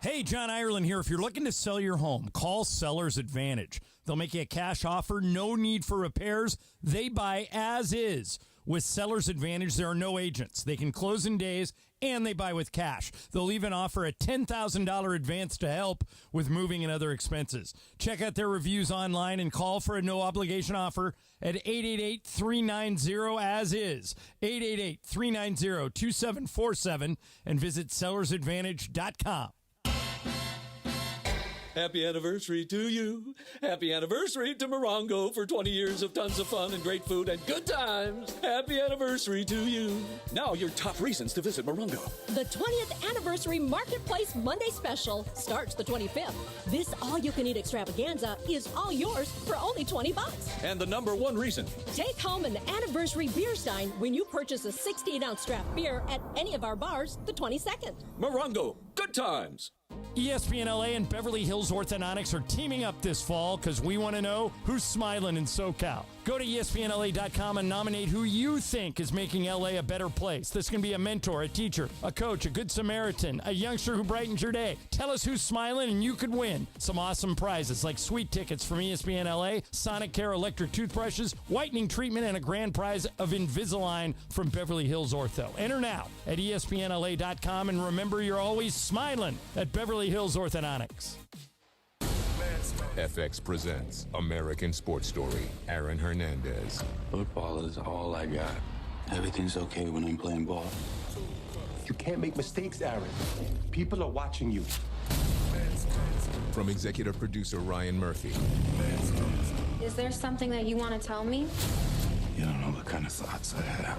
Hey, John Ireland here. If you're looking to sell your home, call Seller's Advantage. They'll make you a cash offer, no need for repairs. They buy as is. With Seller's Advantage, there are no agents. They can close in days, and they buy with cash. They'll even offer a $10,000 advance to help with moving and other expenses. Check out their reviews online and call for a no-obligation offer at 888-390-AS-IS, 888-390-2747, and visit sellersadvantage.com. Happy anniversary to you. Happy anniversary to Morongo for 20 years of tons of fun and great food and good times. Happy anniversary to you. Now your top reasons to visit Morongo. The 20th Anniversary Marketplace Monday Special starts the 25th. This all-you-can-eat extravaganza is all yours for only $20. And the number one reason. Take home an anniversary beer stein when you purchase a 16-ounce draft beer at any of our bars the 22nd. Morongo, good times. ESPN LA and Beverly Hills Orthodontics are teaming up this fall because we want to know who's smiling in SoCal. Go to ESPNLA.com and nominate who you think is making LA a better place. This can be a mentor, a teacher, a coach, a good Samaritan, a youngster who brightens your day. Tell us who's smiling and you could win some awesome prizes like sweet tickets from ESPN LA, Sonic Care electric toothbrushes, whitening treatment, and a grand prize of Invisalign from Beverly Hills Ortho. Enter now at ESPNLA.com and remember you're always smiling at Beverly Hills Orthodontics. FX presents American Sports Story, Aaron Hernandez. Football is all I got. Everything's okay when I'm playing ball. You can't make mistakes, Aaron. People are watching you. From executive producer Ryan Murphy. Is there something that you want to tell me? You don't know what kind of thoughts I have.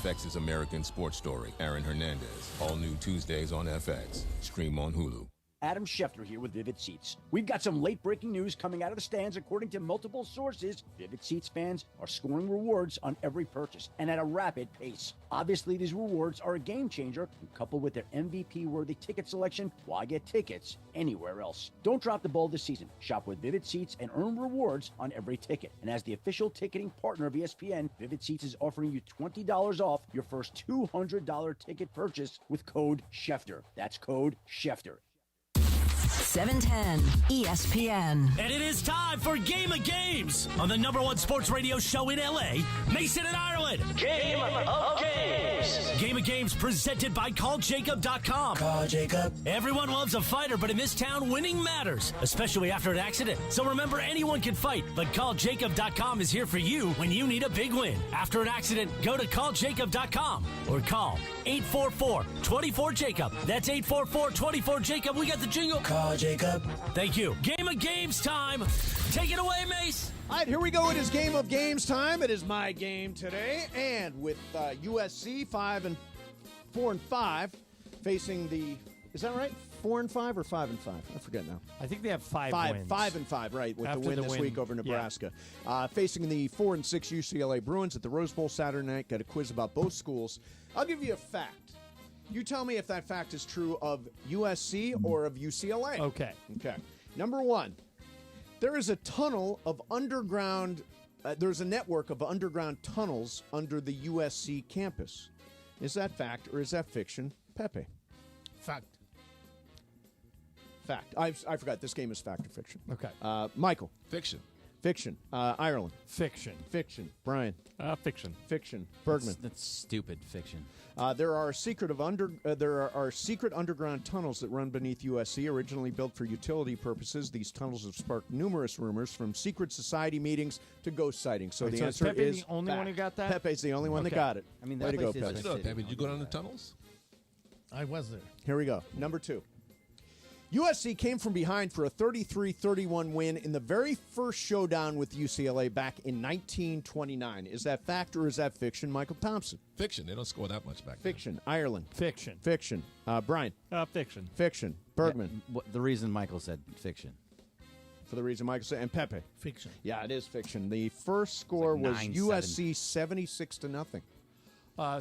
FX's American Sports Story, Aaron Hernandez. All new Tuesdays on FX. Stream on Hulu. Adam Schefter here with Vivid Seats. We've got some late-breaking news coming out of the stands. According to multiple sources, Vivid Seats fans are scoring rewards on every purchase and at a rapid pace. Obviously, these rewards are a game changer, and coupled with their MVP-worthy ticket selection, why get tickets anywhere else? Don't drop the ball this season. Shop with Vivid Seats and earn rewards on every ticket. And as the official ticketing partner of ESPN, Vivid Seats is offering you $20 off your first $200 ticket purchase with code Schefter. That's code Schefter. 710 ESPN. And it is time for Game of Games on the #1 sports radio show in LA, Mason and Ireland. Game of Games. Game of Games presented by CallJacob.com. Call Jacob. Everyone loves a fighter, but in this town, winning matters, especially after an accident. So remember, anyone can fight, but CallJacob.com is here for you when you need a big win. After an accident, go to CallJacob.com or call 844-24-JACOB. That's 844-24-JACOB. We got the jingle. Call Jacob. Thank you. Game of Games time. Take it away, Mace. All right, here we go. It is Game of Games time. It is my game today. And with USC 4-5 facing the, is that right? 4-5 or 5-5? I forget now. I think they have five wins. 5-5, right, with After the win this week over Nebraska. Yeah. Facing the 4-6 UCLA Bruins at the Rose Bowl Saturday night. Got a quiz about both schools. I'll give you a fact. You tell me if that fact is true of USC or of UCLA. Okay. Okay. Number one, there is a tunnel of underground, there's a network of underground tunnels under the USC campus. Is that fact or is that fiction? Pepe. Fact. Fact. I forgot. This game is fact or fiction. Okay. Michael. Fiction. Fiction. Ireland. Fiction. Fiction. Brian. Fiction. Fiction. Bergman. That's stupid fiction. There are secret underground tunnels that run beneath USC, originally built for utility purposes. These tunnels have sparked numerous rumors, from secret society meetings to ghost sightings. So the answer Pepe is the only fact. one who got that? Pepe's the only one that got it. I mean, way that to go, place is Pepe. a city. Did you go down the tunnels? I was there. Here we go. Number two. USC came from behind for a 33-31 win in the very first showdown with UCLA back in 1929. Is that fact or is that fiction, Michael Thompson? Fiction. They don't score that much back Fiction. Ireland. Fiction. Fiction. Brian. Fiction. Fiction. Bergman. Yeah, the reason Michael said fiction. For the reason Michael said. And Pepe. Fiction. Yeah, it is fiction. The first score was 9-7. USC 76-0.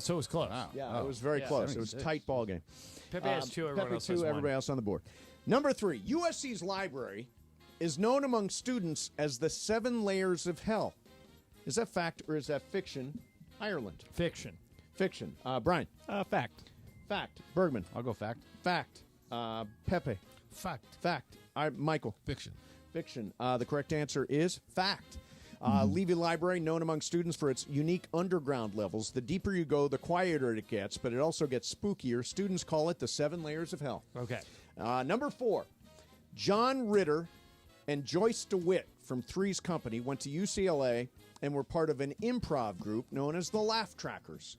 So it was close. Wow. Yeah, it was very close. 76. It was a tight ball game. Pepe has two. Everyone Pepe else two. has Everybody one. else on the board. Number three. USC's library is known among students as the 7 layers of hell. Is that fact or is that fiction? Ireland. Fiction. Fiction. Brian. Fact. Fact. Bergman. I'll go fact. Fact. Pepe. Fact. Fact. Michael. Fiction. Fiction. The correct answer is fact. Levy Library, known among students for its unique underground levels. The deeper you go, the quieter it gets, but it also gets spookier. Students call it the 7 layers of hell. Okay. Number 4, John Ritter and Joyce DeWitt from Three's Company went to UCLA and were part of an improv group known as the Laugh Trackers.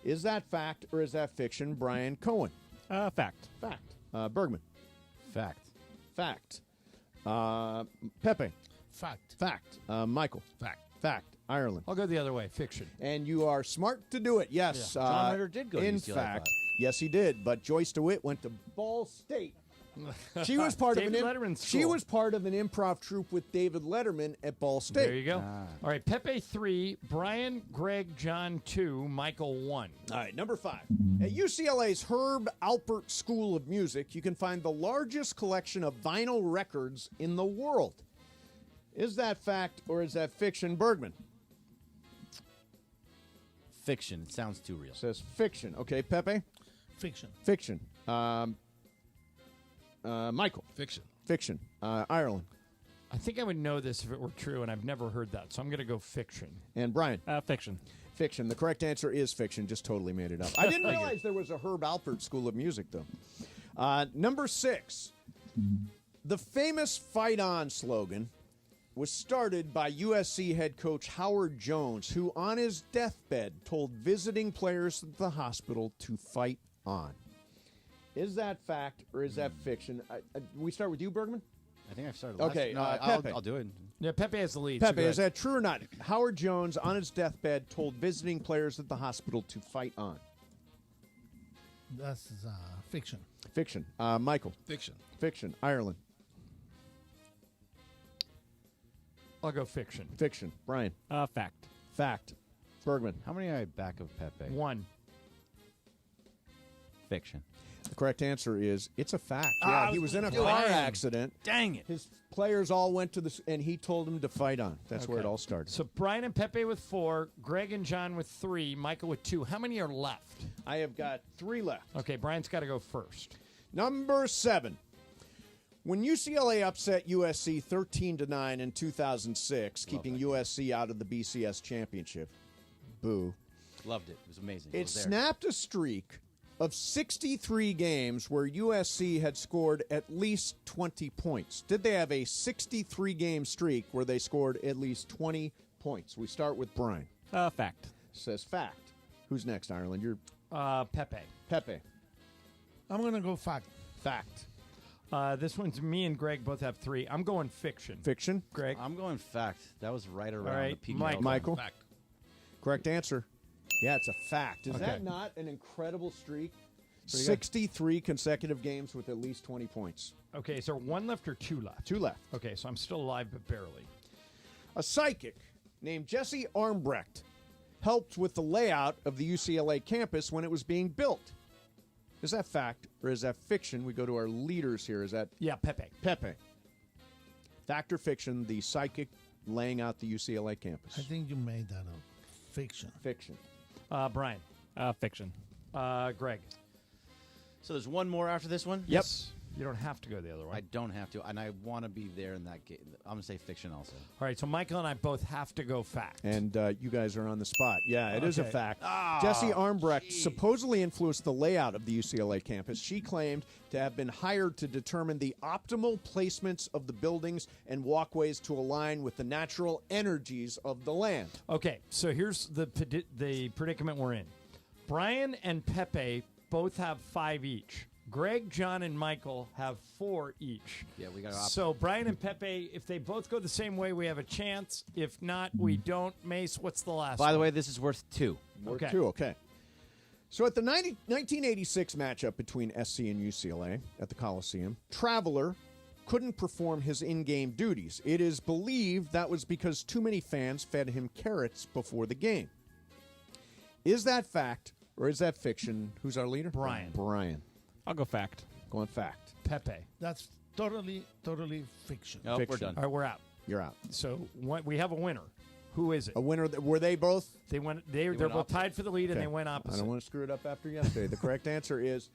Is that fact or is that fiction? Brian Cohen. Fact. Fact. Bergman. Fact. Fact. Pepe. Fact. Fact. Michael. Fact. Fact. Ireland. I'll go the other way. Fiction. And you are smart to do it. Yes. Yeah. John Ritter did go to in UCLA, fact. Yes, he did. But Joyce DeWitt went to Ball State. She was part of David Letterman's She school. was part of an improv troupe with David Letterman at Ball State. There you go. All right, Pepe 3, Brian, Greg, John 2, Michael 1. All right, number 5. At UCLA's Herb Alpert School of Music, you can find the largest collection of vinyl records in the world. Is that fact or is that fiction, Bergman? Fiction. It sounds too real. Says fiction. Okay, Pepe? Fiction. Fiction. Michael? Fiction. Fiction. Ireland? I think I would know this if it were true, and I've never heard that, so I'm going to go fiction. And Brian? Fiction. Fiction. The correct answer is fiction. Just totally made it up. I didn't realize there was a Herb Alpert School of Music, though. Number 6. The famous Fight On slogan was started by USC head coach Howard Jones, who on his deathbed told visiting players at the hospital to fight on. Is that fact or is that fiction? We start with you, Bergman? I think I've started last. Okay, No, Pepe. I'll do it. Yeah, Pepe has the lead. Pepe, so is that true or not? Howard Jones, on his deathbed, told visiting players at the hospital to fight on. That's fiction. Fiction. Michael? Fiction. Fiction. Ireland? I'll go fiction. Fiction. Brian? Fact. Fact. Bergman? How many are I back of Pepe? 1. Fiction. The correct answer is it's a fact. Yeah, he was in a car accident. Dang it. His players all went to and he told them to fight on. That's where it all started. So Brian and Pepe with 4, Greg and John with 3, Michael with 2. How many are left? I have got 3 left. Okay, Brian's got to go first. Number 7. When UCLA upset USC 13-9 in 2006, keeping USC out of the BCS championship. Boo. Loved it. It was amazing. It snapped a streak of 63 games where USC had scored at least 20 points. Did they have a 63-game streak where they scored at least 20 points? We start with Brian. Fact. Says fact. Who's next, Ireland? You're Pepe. Pepe. I'm going to go fact. Fact. This one's me and Greg both have 3. I'm going fiction. Fiction. Greg? I'm going fact. That was right around All right, the peak. Michael. Fact. Correct answer. Yeah, it's a fact. Is that not an incredible streak? 63 consecutive games with at least 20 points. Okay, is there 1 left or 2 left? 2 left. Okay, so I'm still alive, but barely. A psychic named Jesse Armbrecht helped with the layout of the UCLA campus when it was being built. Is that fact or is that fiction? We go to our leaders here. Is that Pepe? Pepe. Fact or fiction, the psychic laying out the UCLA campus? I think you made that up. Fiction. Fiction. Brian? Fiction. Greg? So there's one more after this one? Yes. You don't have to go the other way. I don't have to, and I want to be there in that game. I'm going to say fiction also. All right, so Michael and I both have to go fact. And you guys are on the spot. Yeah, it is a Okay. fact. Jesse Armbrecht supposedly influenced the layout of the UCLA campus. She claimed to have been hired to determine the optimal placements of the buildings and walkways to align with the natural energies of the land. Okay, so here's the predicament we're in. Brian and Pepe both have 5 each. Greg, John, and Michael have 4 each. Yeah, we got So Brian and Pepe, if they both go the same way, we have a chance. If not, we don't. Mace, what's the last By the one? way, this is worth 2. Worth 2, okay. So at the 1986 matchup between SC and UCLA at the Coliseum, Traveler couldn't perform his in-game duties. It is believed that was because too many fans fed him carrots before the game. Is that fact or is that fiction? Who's our leader? Brian. Brian. I'll go fact. Going fact. Pepe. That's totally fiction. Nope, we're done. All right, we're out. You're out. So we have a winner. Who is it? A winner. Were they both? They're both tied for the lead, and Okay. they went I opposite. don't want to screw it up after yesterday. The correct answer is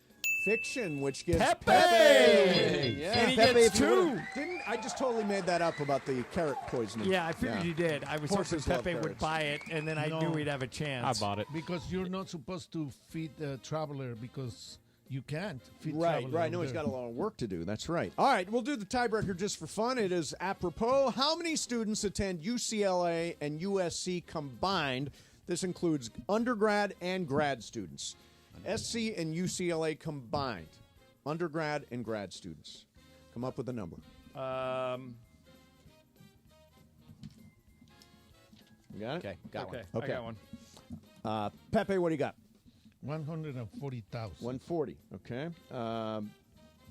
fiction, which gives Pepe! Pepe. Yeah, And he Pepe, gets if you 2. would've- Didn't I just totally made that up about the carrot poisoning. Yeah, I figured you did. I was hoping Pepe would buy it, and then I knew we'd have a chance. I bought it. Because you're not supposed to feed a traveler because you can't feed Right. traveler. No, he's got a lot of work to do. That's right. All right, we'll do the tiebreaker just for fun. It is apropos. How many students attend UCLA and USC combined? This includes undergrad and grad students. SC and UCLA combined. Undergrad and grad students. Come up with a number. You got it? Okay, got one. I got one. Pepe, what do you got? 140,000. 140. Okay.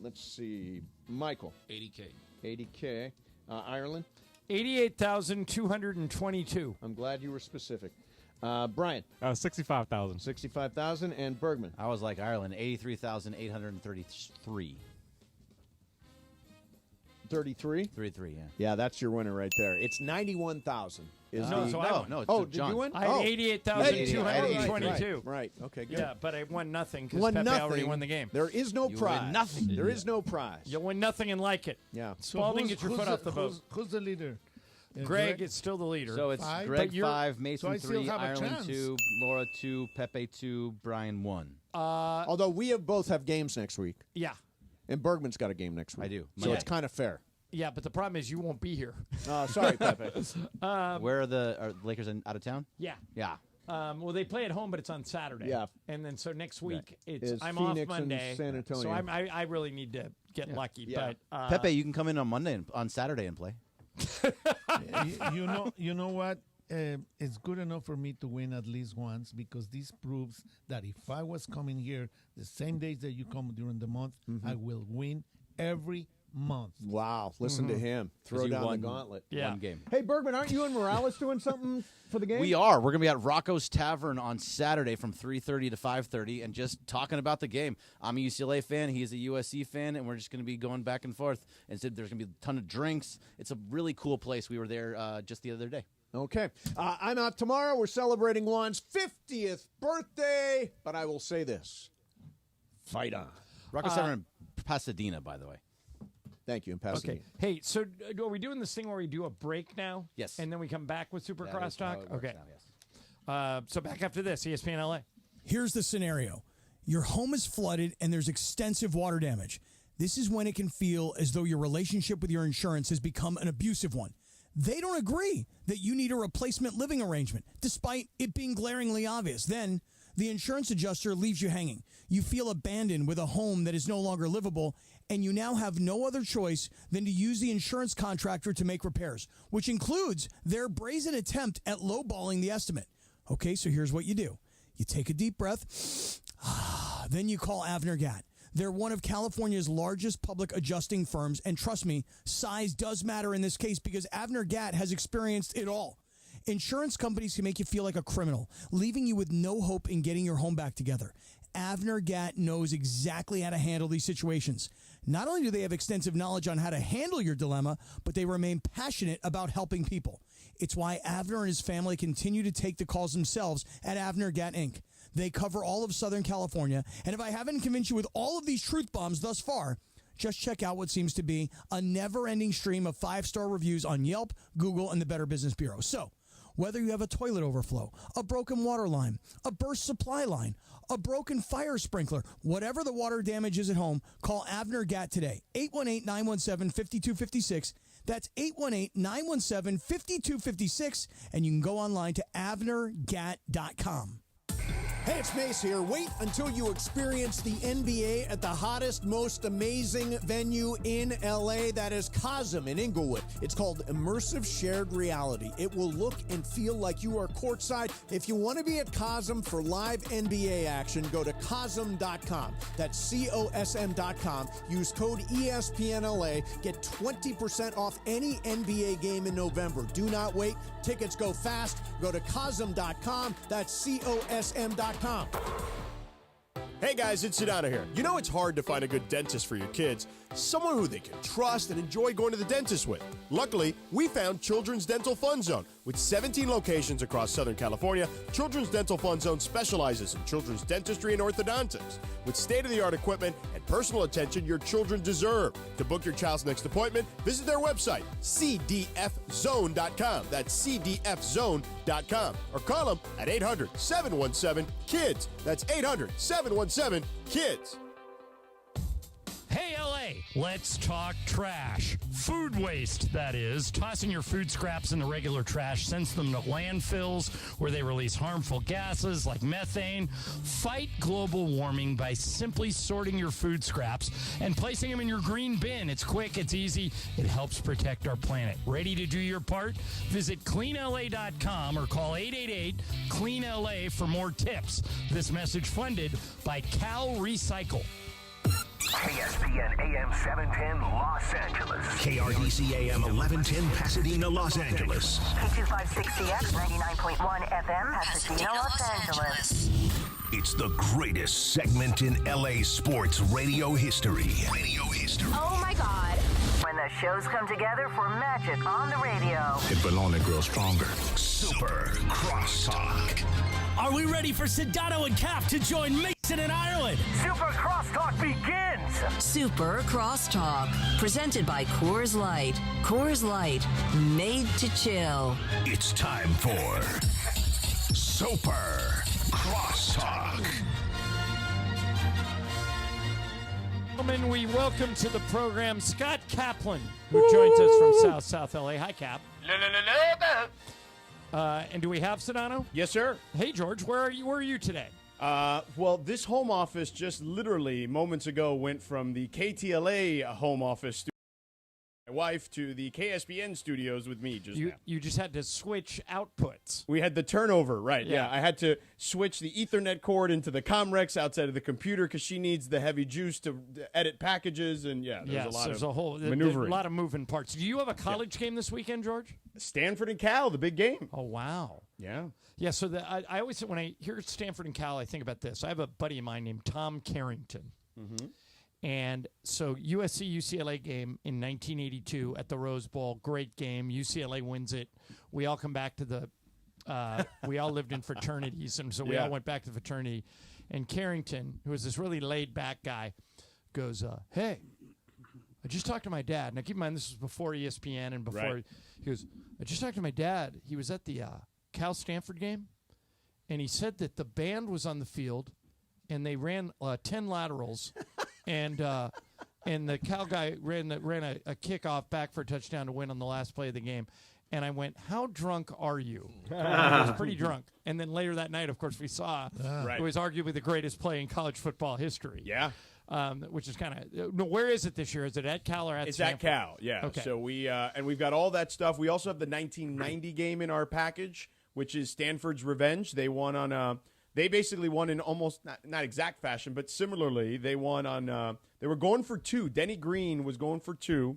Let's see. Michael. 80K. 80K. Ireland. 88,222. I'm glad you were specific. Brian. 65,000. 65,000. And Bergman. I was like Ireland, 83,833. 33? 33, yeah. Yeah, that's your winner right there. It's 91,000. No, it's did John. you win? I had 88,222. Right. Okay, good. Yeah, but I won nothing because Pepe already won the game. There is no prize. win nothing. There is no prize. You'll win nothing and like it. Yeah. Spalding, get your foot off the boat. Who's the leader? Greg is still the leader. So it's Five? Greg But you're- 5, Mason so I still 3, have a Ireland chance. 2, Laura 2, Pepe 2, Brian 1. Although we both have games next week. Yeah. And Bergman's got a game next week. I do. So Monday. it's kind of fair. Yeah, but the problem is you won't be here. Sorry, Pepe. Where are the Lakers out of town? Yeah. Yeah. Well, they play at home, but it's on Saturday. Yeah. And then so next week Is I'm Phoenix off Monday. and San Antonio. So I really need to get lucky. Yeah. But Pepe, you can come in on Monday and on Saturday and play. You know what? It's good enough for me to win at least once because this proves that if I was coming here the same days that you come during the month, I will win every month. Wow. Listen to him. Throw down the gauntlet. One game. Hey, Bergman, aren't you and Morales doing something for the game? We are. We're going to be at Rocco's Tavern on Saturday from 3:30 to 5:30 and just talking about the game. I'm a UCLA fan. He's a USC fan, and we're just going to be going back and forth. And so there's going to be a ton of drinks. It's a really cool place. We were there just the other day. Okay. I'm out tomorrow. We're celebrating Juan's 50th birthday. But I will say this. Fight on. Rocco's Tavern in Pasadena, by the way. Thank you, in Pasadena. Okay. Hey, so are we doing this thing where we do a break now? Yes. And then we come back with Super That is Crosstalk? how it works Okay. now, yes. So back after this, ESPN LA. Here's the scenario. Your home is flooded and there's extensive water damage. This is when it can feel as though your relationship with your insurance has become an abusive one. They don't agree that you need a replacement living arrangement, despite it being glaringly obvious. Then the insurance adjuster leaves you hanging. You feel abandoned with a home that is no longer livable, and you now have no other choice than to use the insurance contractor to make repairs, which includes their brazen attempt at lowballing the estimate. Okay, so here's what you do. You take a deep breath, then you call Avner Gatt. They're one of California's largest public adjusting firms, and trust me, size does matter in this case because Avner Gatt has experienced it all. Insurance companies can make you feel like a criminal, leaving you with no hope in getting your home back together. Avner Gatt knows exactly how to handle these situations. Not only do they have extensive knowledge on how to handle your dilemma, but they remain passionate about helping people. It's why Avner and his family continue to take the calls themselves at Avner Gatt Inc. They cover all of Southern California, and if I haven't convinced you with all of these truth bombs thus far, just check out what seems to be a never-ending stream of 5-star reviews on Yelp, Google, and the Better Business Bureau. So, whether you have a toilet overflow, a broken water line, a burst supply line, a broken fire sprinkler, whatever the water damage is at home, call Avner Gatt today. 818-917-5256. That's 818-917-5256. And you can go online to avnergatt.com. Hey, it's Mace here. Wait until you experience the NBA at the hottest, most amazing venue in LA. That is Cosm in Inglewood. It's called Immersive Shared Reality. It will look and feel like you are courtside. If you want to be at Cosm for live NBA action, go to Cosm.com. That's COSM.com. Use code ESPNLA. Get 20% off any NBA game in November. Do not wait. Tickets go fast. Go to Cosm.com. That's COSM.com. Hey guys, it's Sedano here. You know it's hard to find a good dentist for your kids, someone who they can trust and enjoy going to the dentist with. Luckily, we found Children's Dental Fun Zone, With 17 locations across Southern California, Children's Dental Fund Zone specializes in children's dentistry and orthodontics. With state-of-the-art equipment and personal attention your children deserve. To book your child's next appointment, visit their website, cdfzone.com. That's cdfzone.com. Or call them at 800-717-KIDS. That's 800-717-KIDS. Hey, LA, let's talk trash. Food waste, that is. Tossing your food scraps in the regular trash sends them to landfills where they release harmful gases like methane. Fight global warming by simply sorting your food scraps and placing them in your green bin. It's quick, it's easy, it helps protect our planet. Ready to do your part? Visit cleanla.com or call 888-CLEAN-LA for more tips. This message funded by Cal Recycle. ESPN AM 710 Los Angeles. KRDC AM 1110 Pasadena, Los Angeles. K256CX 99.1 FM Pasadena, Los Angeles. It's the greatest segment in LA sports radio history. Oh my God. When the shows come together for magic on the radio. It will only grow stronger. Super Crosstalk. Are we ready for Sedano and Cap to join Mason in Ireland? Super Crosstalk begins. Super Crosstalk. Presented by Coors Light. Coors Light. Made to chill. It's time for Super Crosstalk. Gentlemen, we welcome to the program Scott Kaplan, who joins us from South LA. Hi, Cap. And do we have Sedano? Yes, sir. Hey, George, where are you today? Well, this home office just literally moments ago went from the KTLA home office studio with my wife to the KSPN studios with me just now. You just had to switch outputs. We had the turnover, right? Yeah. Yeah, I had to switch the Ethernet cord into the Comrex outside of the computer because she needs the heavy juice to edit packages, and there's a lot of maneuvering. There's a lot of moving parts. Do you have a college game this weekend, George? Stanford and Cal, the big game. Oh, wow. Yeah. Yeah, so I always, when I hear Stanford and Cal, I think about this. I have a buddy of mine named Tom Carrington. Mm-hmm. And so USC-UCLA game in 1982 at the Rose Bowl, great game. UCLA wins it. We all come back to the we all lived in fraternities, and so we all went back to the fraternity. And Carrington, who was this really laid-back guy, goes, hey, I just talked to my dad. Now, keep in mind, this was before ESPN and before. Right. He goes, I just talked to my dad. He was at the Cal-Stanford game, and he said that the band was on the field, and they ran 10 laterals, and the Cal guy ran a kickoff back for a touchdown to win on the last play of the game. And I went, how drunk are you? I was pretty drunk. And then later that night, of course, we saw it was arguably the greatest play in college football history. Yeah. Which is kind of where is it this year? Is it at Cal or at Stanford? It's at Cal, yeah. Okay. So we and we've got all that stuff. We also have the 1990 game in our package, which is Stanford's revenge. They won on they basically won in almost not exact fashion, but similarly they won on they were going for 2. Denny Green was going for 2.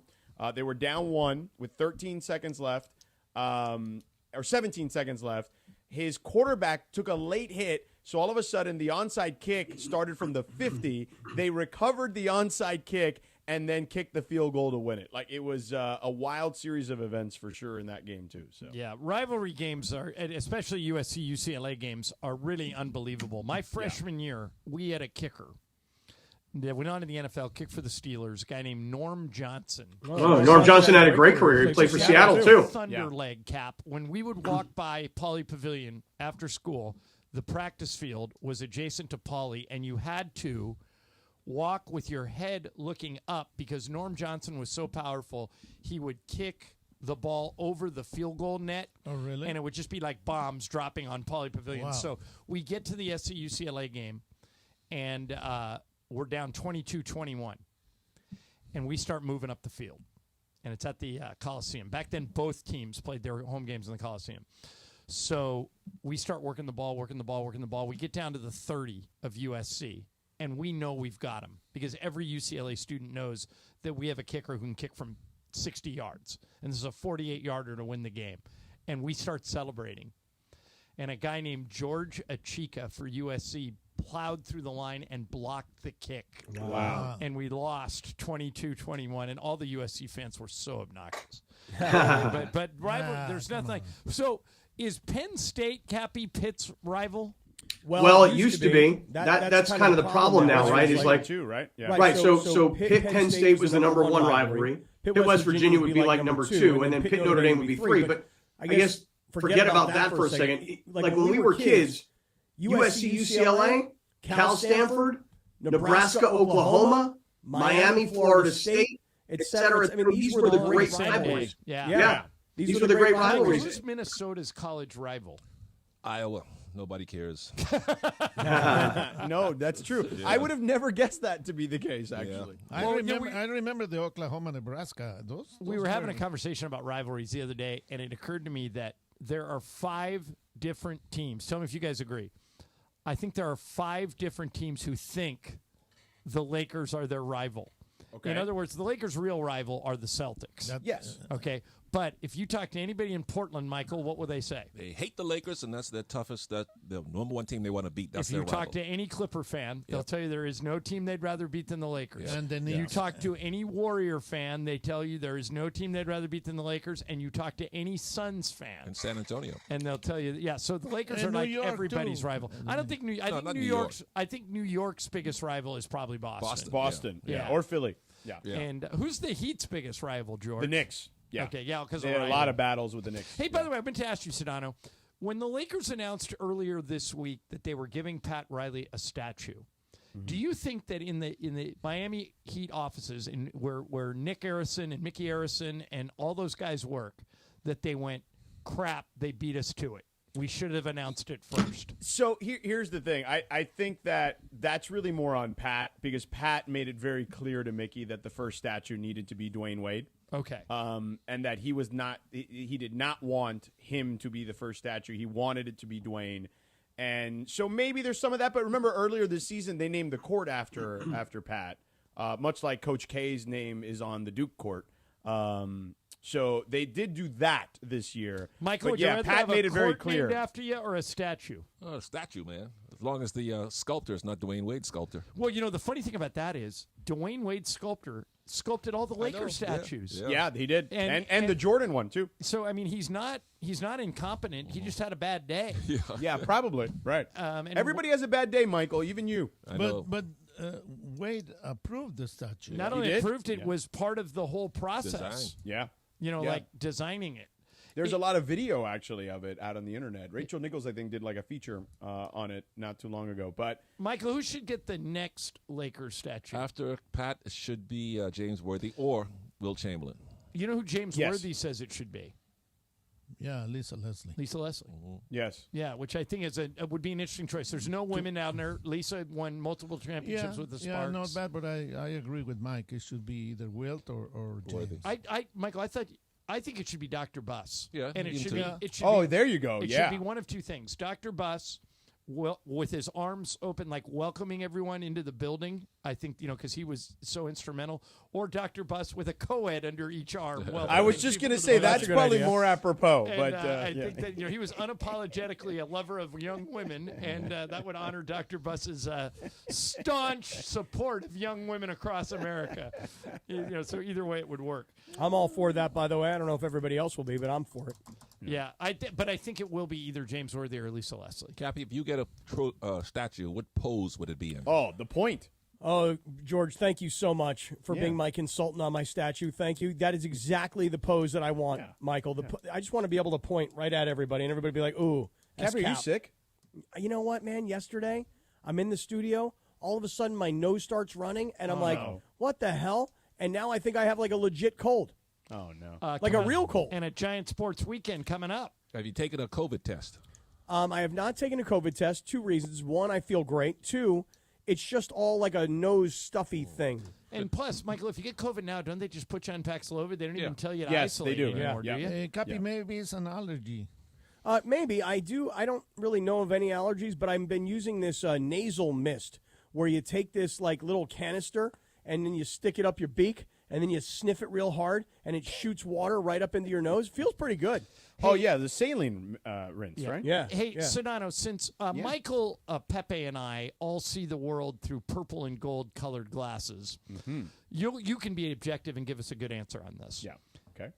They were down 1 with 13 seconds left, or 17 seconds left. His quarterback took a late hit. So all of a sudden, the onside kick started from the 50. They recovered the onside kick and then kicked the field goal to win it. Like, it was a wild series of events for sure in that game, too. So yeah, rivalry games are, especially USC-UCLA games, are really unbelievable. My freshman year, we had a kicker that went on to the NFL, kicked for the Steelers, a guy named Norm Johnson. Oh, Norm Johnson had a great career. He played for Seattle, too. Thunder leg cap. When we would walk by Pauley Pavilion after school, the practice field was adjacent to Pauley, and you had to walk with your head looking up because Norm Johnson was so powerful, he would kick the ball over the field goal net. Oh, really? And it would just be like bombs dropping on Pauley Pavilion. Wow. So we get to the SC-UCLA game, and we're down 22-21. And we start moving up the field. And it's at the Coliseum. Back then, both teams played their home games in the Coliseum. So we start working the ball. We get down to the 30 of USC, and we know we've got them because every UCLA student knows that we have a kicker who can kick from 60 yards, and this is a 48-yarder to win the game. And we start celebrating. And a guy named George Achika for USC plowed through the line and blocked the kick. Wow. And we lost 22-21, and all the USC fans were so obnoxious. but rival, there's nothing like. So is Penn State Cappy Pitt's rival? Well, it used to be. That's kind of the problem now, right? It's like two, right? Yeah. Right. So Pitt Penn State was the number one rivalry. Pitt West Virginia would be like number two, and then Pitt Notre Dame would be three. But I guess forget about that for a second. Like when we were kids, USC, UCLA, Cal Stanford, Nebraska, Oklahoma, Miami, Florida State, etc. I mean, these were the great rivalries. Yeah. These were the great rivalries. Who's Minnesota's college rival? Iowa. Nobody cares. No, that's true. Yeah. I would have never guessed that to be the case, actually. Yeah. I remember the Oklahoma-Nebraska. We were having a conversation about rivalries the other day, and it occurred to me that there are 5 different teams. Tell me if you guys agree. I think there are 5 different teams who think the Lakers are their rival. Okay. In other words, the Lakers' real rival are the Celtics. Yes. Okay. But if you talk to anybody in Portland, Michael, what will they say? They hate the Lakers, and that's their toughest. That the number one team they want to beat. That's if you their talk rival. to any Clipper fan, they'll tell you there is no team they'd rather beat than the Lakers. And then you talk to any Warrior fan, they tell you there is no team they'd rather beat than the Lakers. And you talk to any Suns fan in San Antonio, and they'll tell you, so the Lakers And are New like York, everybody's too. rival. I don't think New York's. I think New York's biggest rival is probably Boston. Boston, or Philly. Yeah. And who's the Heat's biggest rival, George? The Knicks. Yeah. Okay, because they had a lot of battles with the Knicks. Hey, by the way, I meant to ask you, Sedano, when the Lakers announced earlier this week that they were giving Pat Riley a statue, do you think that in the Miami Heat offices, where Nick Arison and Mickey Arison and all those guys work, that they went, crap, they beat us to it? We should have announced it first. So here's the thing. I think that's really more on Pat, because Pat made it very clear to Mickey that the first statue needed to be Dwayne Wade. Okay. And that he did not want him to be the first statue. He wanted it to be Dwayne. And so maybe there's some of that. But remember, earlier this season, they named the court after Pat, much like Coach K's name is on the Duke court. So they did do that this year. Michael, but would you rather Pat have made a it very court clear. named after you or a statue? Oh, a statue, man. As long as the sculptor is not Dwayne Wade's sculptor. Well, the funny thing about that is Dwayne Wade's sculptor sculpted all the Lakers statues. Yeah, he did, and the Jordan one too. So I mean, he's not incompetent. He just had a bad day. Yeah, probably right. And everybody has a bad day, Michael. Even you. But Wade approved the statue. Not only approved it, was part of the whole process. Design. Yeah. Like designing it. There's a lot of video actually of it out on the internet. Rachel Nichols, I think, did like a feature on it not too long ago. But Michael, who should get the next Lakers statue? After Pat, it should be James Worthy or Will Chamberlain. You know who James Worthy says it should be? Yeah, Lisa Leslie. Lisa Leslie. Mm-hmm. Yes. Yeah, which I think would be an interesting choice. There's no women out there. Lisa won multiple championships with the Sparks. Yeah, not bad, but I agree with Mike. It should be either Wilt or James. Michael, I think it should be Dr. Buss. Yeah, and it should be. It should oh, be, there you go. It should be one of two things. Dr. Buss, with his arms open, like welcoming everyone into the building. I think because he was so instrumental. Or Dr. Buss with a co-ed under each arm. I was just going to say that's probably more apropos. And, but I think that he was unapologetically a lover of young women, and that would honor Dr. Buss's staunch support of young women across America. So either way, it would work. I'm all for that, by the way. I don't know if everybody else will be, but I'm for it. Yeah, but I think it will be either James Worthy or Lisa Leslie. Cappy, if you get a statue, what pose would it be in? Oh, the point. Oh, George, thank you so much for being my consultant on my statue. Thank you. That is exactly the pose that I want, Michael. I just want to be able to point right at everybody, and everybody be like, ooh. Cappy, are you sick? You know what, man? Yesterday, I'm in the studio. All of a sudden, my nose starts running, and I'm like, what the hell? And now I think I have like a legit cold. Oh, no. Like a real cold. And a Giant Sports Weekend coming up. Have you taken a COVID test? I have not taken a COVID test. 2 reasons. 1, I feel great. 2, it's just all like a nose stuffy thing. And plus, Michael, if you get COVID now, don't they just put you on Paxlovid? They don't even tell you to yes, isolate they do. anymore, do you? Cappy, maybe it's an allergy. Maybe. I do. I don't really know of any allergies, but I've been using this nasal mist where you take this like little canister and then you stick it up your beak and then you sniff it real hard and it shoots water right up into your nose. Feels pretty good. Oh, yeah, the saline rinse, right? Yeah. Hey, Sedano, since Michael, Pepe, and I all see the world through purple and gold colored glasses, you can be objective and give us a good answer on this. Yeah. Okay.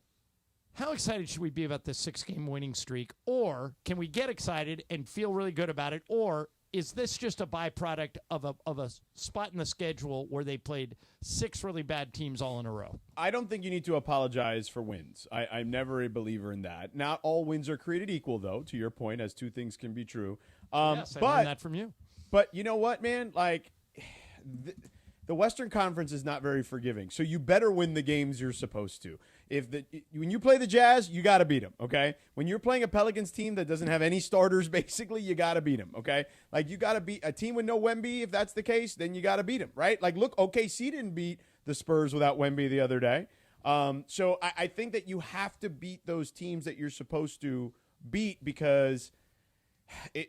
how excited should we be about this 6-game winning streak? Or can we get excited and feel really good about it? Or is this just a byproduct of a spot in the schedule where they played 6 really bad teams all in a row? I don't think you need to apologize for wins. I'm never a believer in that. Not all wins are created equal, though, to your point, as two things can be true. Yes, I learned that from you. But you know what, man? Like, the Western Conference is not very forgiving, so you better win the games you're supposed to. When you play the Jazz, you got to beat them, okay? When you're playing a Pelicans team that doesn't have any starters, basically, you got to beat them, okay? Like, you got to beat a team with no Wemby. If that's the case, then you got to beat them, right? Like, look, OKC didn't beat the Spurs without Wemby the other day. So I think that you have to beat those teams that you're supposed to beat because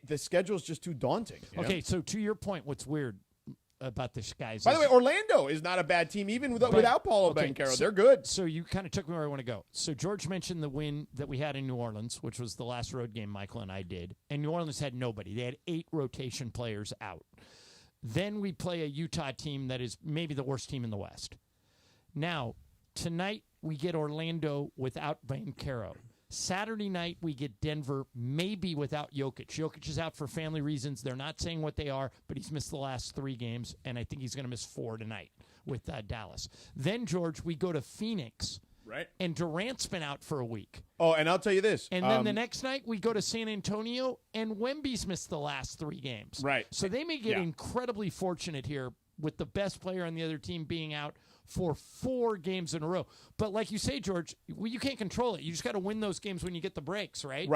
the schedule is just too daunting. Okay, so to your point, what's weird about this, guys? By the way, Orlando is not a bad team, even without Paulo Banchero. They're good. So you kind of took me where I want to go. So George mentioned the win that we had in New Orleans, which was the last road game Michael and I did. And New Orleans had nobody. They had 8 rotation players out. Then we play a Utah team that is maybe the worst team in the West. Now, tonight we get Orlando without Banchero. Saturday night, we get Denver, maybe without Jokic. Jokic is out for family reasons. They're not saying what they are, but he's missed the last 3 games, and I think he's going to miss 4 tonight with Dallas. Then, George, we go to Phoenix, right? And Durant's been out for a week. Oh, and I'll tell you this. And then the next night, we go to San Antonio, and Wemby's missed the last 3 games. Right. So they may get incredibly fortunate here with the best player on the other team being out for 4 games in a row. But like you say, George, you can't control it. You just got to win those games when you get the breaks, right?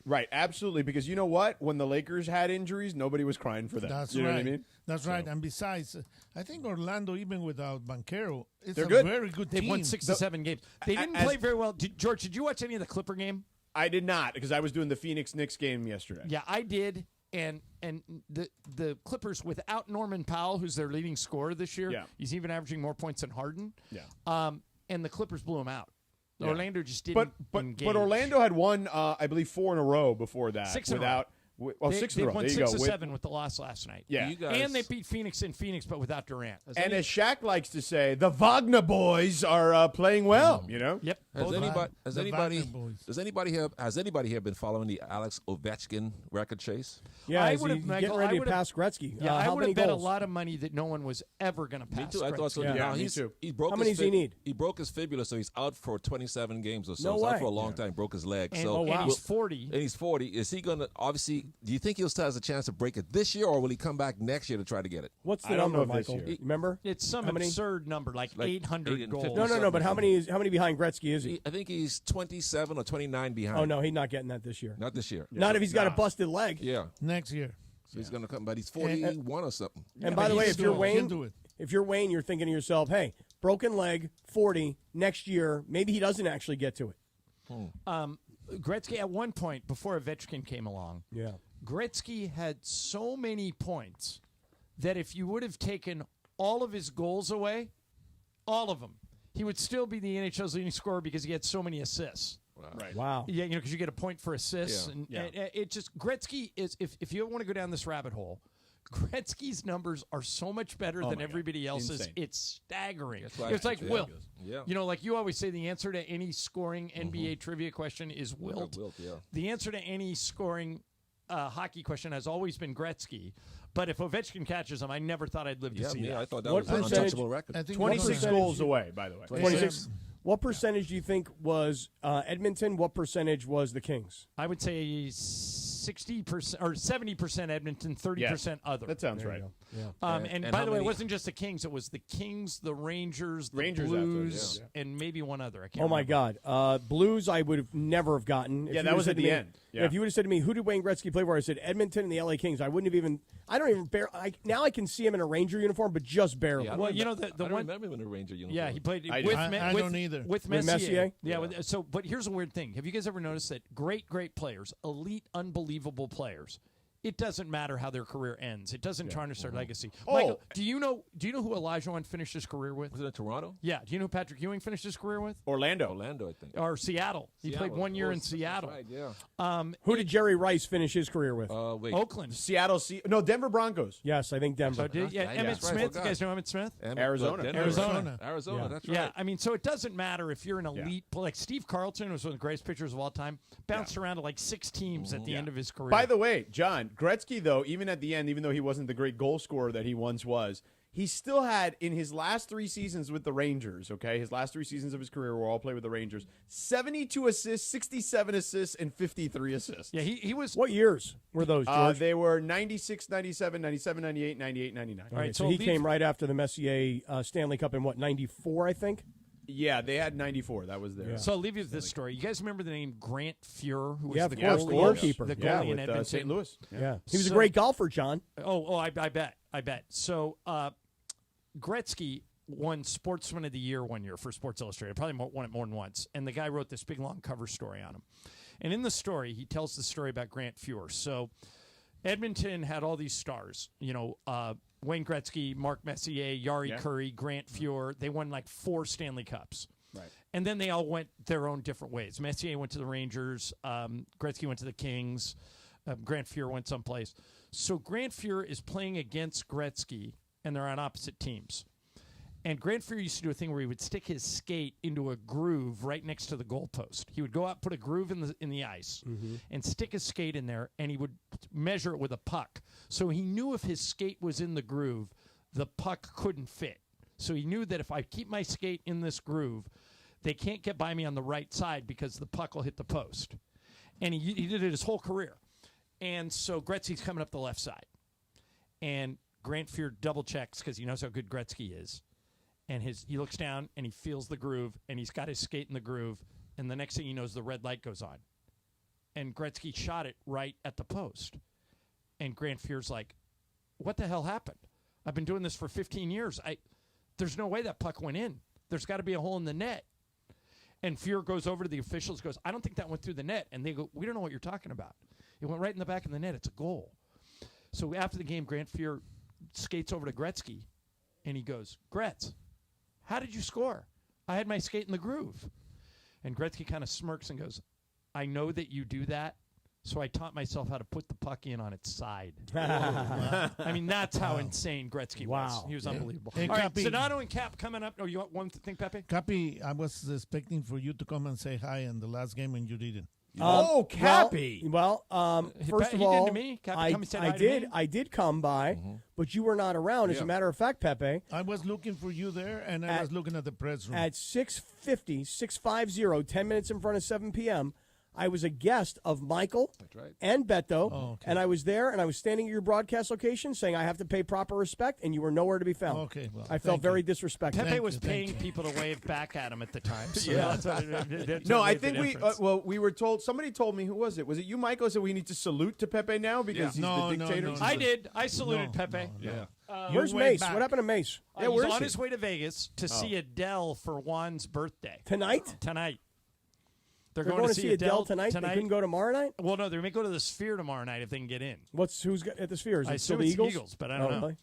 Right, absolutely. Because you know what? When the Lakers had injuries, nobody was crying for them. That's you know right. what I mean? That's right. And besides, I think Orlando, even without Banchero, They're a good. very good They've team. won 6 to 7 games. They didn't play very well. George, did you watch any of the Clipper game? I did not, because I was doing the Phoenix Knicks game yesterday. Yeah, I did. And the Clippers, without Norman Powell, who's their leading scorer this year, he's even averaging more points than Harden. Yeah. And the Clippers blew him out. Yeah. Orlando just didn't engage. But Orlando had won, I believe, 4 in a row before that. 6 in a row. without. Well, 6 in a row. Won There you 6 go. to 7 with the loss last night. Yeah. And they beat Phoenix in Phoenix, but without Durant. And as Shaq likes to say, the Wagner boys are playing well. You know. Yep. Has anybody here been following the Alex Ovechkin record chase? Yeah, I he's would have getting ready to pass Gretzky. Yeah, I how would many have bet goals? a lot of money that no one was ever going to pass. Me too. I thought so. Gretzky. Now, me too. He broke How his many does he need? He broke his fibula, so he's out for 27 games or so. No He's out way. for a long time. Broke his leg. And, So and he's 40. And he's 40. Is he going to, obviously, do you think he'll still has a chance to break it this year, or will he come back next year to try to get it? What's the I don't number, know if this Michael? year. Remember? It's some How many? absurd number, like Like 800 goals. 850. No. But how many behind Gretzky is he? I think he's 27 or 29 behind. Oh no, he's not getting that this year. Not this year. Not if he's got a busted leg. Yeah. Next year. So he's going to come, but he's 41 or something. And by the way, if you're He can do Wayne, it. you're thinking to yourself, "Hey, broken leg, 40 next year. Maybe he doesn't actually get to it." Gretzky, at one point, before Ovechkin came along, Yeah. Gretzky had so many points that if you would have taken all of his goals away, all of them, he would still be the NHL's leading scorer because he had so many assists. Right. Wow. Yeah, because you get a point for assists. Yeah. And it just, Gretzky is, if you want to go down this rabbit hole, Gretzky's numbers are so much better than everybody else's. Insane. It's staggering. right. It's like Yeah. Wilt. Yeah. You know, like you always say, the answer to any scoring NBA trivia question is Wilt. Wilt, yeah. The answer to any scoring hockey question has always been Gretzky. But if Ovechkin catches him, I never thought I'd live to see that. I thought that What was an percentage- untouchable record. I think 26 percentage- goals away, by the way. 26. What percentage do you think was Edmonton? What percentage was the Kings? I would say 60% or 70% Edmonton, 30% other. That sounds right. Yeah. And And by how the way, it many- wasn't just the Kings. It was the Kings, the Rangers, the Rangers out there, Blues, and maybe one other. I can't Oh my remember. God, Blues! I would have never have gotten. If Yeah, you that would've was said at to the me- end. Yeah. If you would have said to me, "Who did Wayne Gretzky play for?" I said Edmonton and the LA Kings. I wouldn't have even. I don't even bear. Now I can see him in a Ranger uniform, but just barely. Yeah, I Well, don't you know, remember- the I don't one- remember him in a Ranger uniform. Yeah, he played I with, do. I with, don't either. with With Messier. Messier? Yeah. But here's a weird thing. Have you guys ever noticed that great players, elite, unbelievable players, it doesn't matter how their career ends. It doesn't tarnish their legacy. Michael, do you know who Elijah Wan finished his career with? Was it in Toronto? Yeah. Do you know who Patrick Ewing finished his career with? Orlando, I think. Or Seattle. He played 1 year in Seattle. That's right, yeah. Who did Jerry Rice finish his career with? Oakland. Denver Broncos. Yes, I think Denver. Emmett Smith. You guys know Emmett Smith? Arizona. Arizona, yeah. that's right. Yeah, I mean, so it doesn't matter if you're an elite player. Like Steve Carlton was one of the greatest pitchers of all time, bounced around to like 6 teams at the end of his career. By the way, John, Gretzky, though, even at the end, even though he wasn't the great goal scorer that he once was, he still had, in his last 3 seasons with the Rangers, his last 3 seasons of his career were all played with the Rangers, 72 assists, 67 assists, and 53 assists. Yeah, he was. What years were those, George? They were 96, 97, 97, 98, 98, 99. All right, so he came right after the Messier Stanley Cup in, 94, I think? Yeah, they had 94. That was there. Yeah. So I'll leave you with this story. You guys remember the name Grant Fuhr, who was the goalkeeper. The goalie in with Edmonton? St. Louis. Yeah. He was a great golfer, John. I bet. So Gretzky won Sportsman of the Year 1 year for Sports Illustrated. Probably won it more than once. And the guy wrote this big, long cover story on him. And in the story, he tells the story about Grant Fuhr. So Edmonton had all these stars, Wayne Gretzky, Mark Messier, Yari Curry, Grant Fuhr. They won like 4 Stanley Cups. Right. And then they all went their own different ways. Messier went to the Rangers. Gretzky went to the Kings. Grant Fuhr went someplace. So Grant Fuhr is playing against Gretzky, and they're on opposite teams. And Grant Fuhr used to do a thing where he would stick his skate into a groove right next to the goalpost. He would go out, put a groove in the ice, and stick his skate in there, and he would measure it with a puck. So he knew if his skate was in the groove, the puck couldn't fit. So he knew that if I keep my skate in this groove, they can't get by me on the right side because the puck will hit the post. And he did it his whole career. And so Gretzky's coming up the left side. And Grant Fuhr double checks because he knows how good Gretzky is. And he looks down and he feels the groove and he's got his skate in the groove. And the next thing he knows, the red light goes on. And Gretzky shot it right at the post. And Grant Fuhr's like, what the hell happened? I've been doing this for 15 years. There's no way that puck went in. There's got to be a hole in the net. And Fuhr goes over to the officials, goes, I don't think that went through the net. And they go, we don't know what you're talking about. It went right in the back of the net. It's a goal. So after the game, Grant Fuhr skates over to Gretzky, and he goes, Gretz, how did you score? I had my skate in the groove. And Gretzky kind of smirks and goes, I know that you do that, so I taught myself how to put the puck in on its side. I mean, that's how insane Gretzky was. He was unbelievable. Hey, All right, Cappy, Sonato and Cap coming up. Oh, you want one thing, Pepe? Cappy, I was expecting for you to come and say hi in the last game and you didn't. Cappy. Well, first of all, did to me. Cappy come and said hi to me. I did come by, but you were not around. As a matter of fact, Pepe, I was looking for you there, and I was looking at the press room. At 6:50, 10 minutes in front of 7 p.m., I was a guest of Michael and Beto, and I was there, and I was standing at your broadcast location saying I have to pay proper respect, and you were nowhere to be found. Okay, well, I felt very disrespected. Pepe was paying people to wave back at him at the time. So that's what it, no, I think we were told, somebody told me, who was it? Was it you, Michael, said we need to salute to Pepe now because he's the dictator? No. I did. I saluted Pepe. Where's Mace? What happened to Mace? He's on his way to Vegas to see Adele for Juan's birthday. Tonight? Tonight. They're going to see Adele tonight? They couldn't go tomorrow night? Well, no, they may go to the Sphere tomorrow night if they can get in. Who's at the Sphere? Is I it still assume the it's Eagles? But I don't know. Really?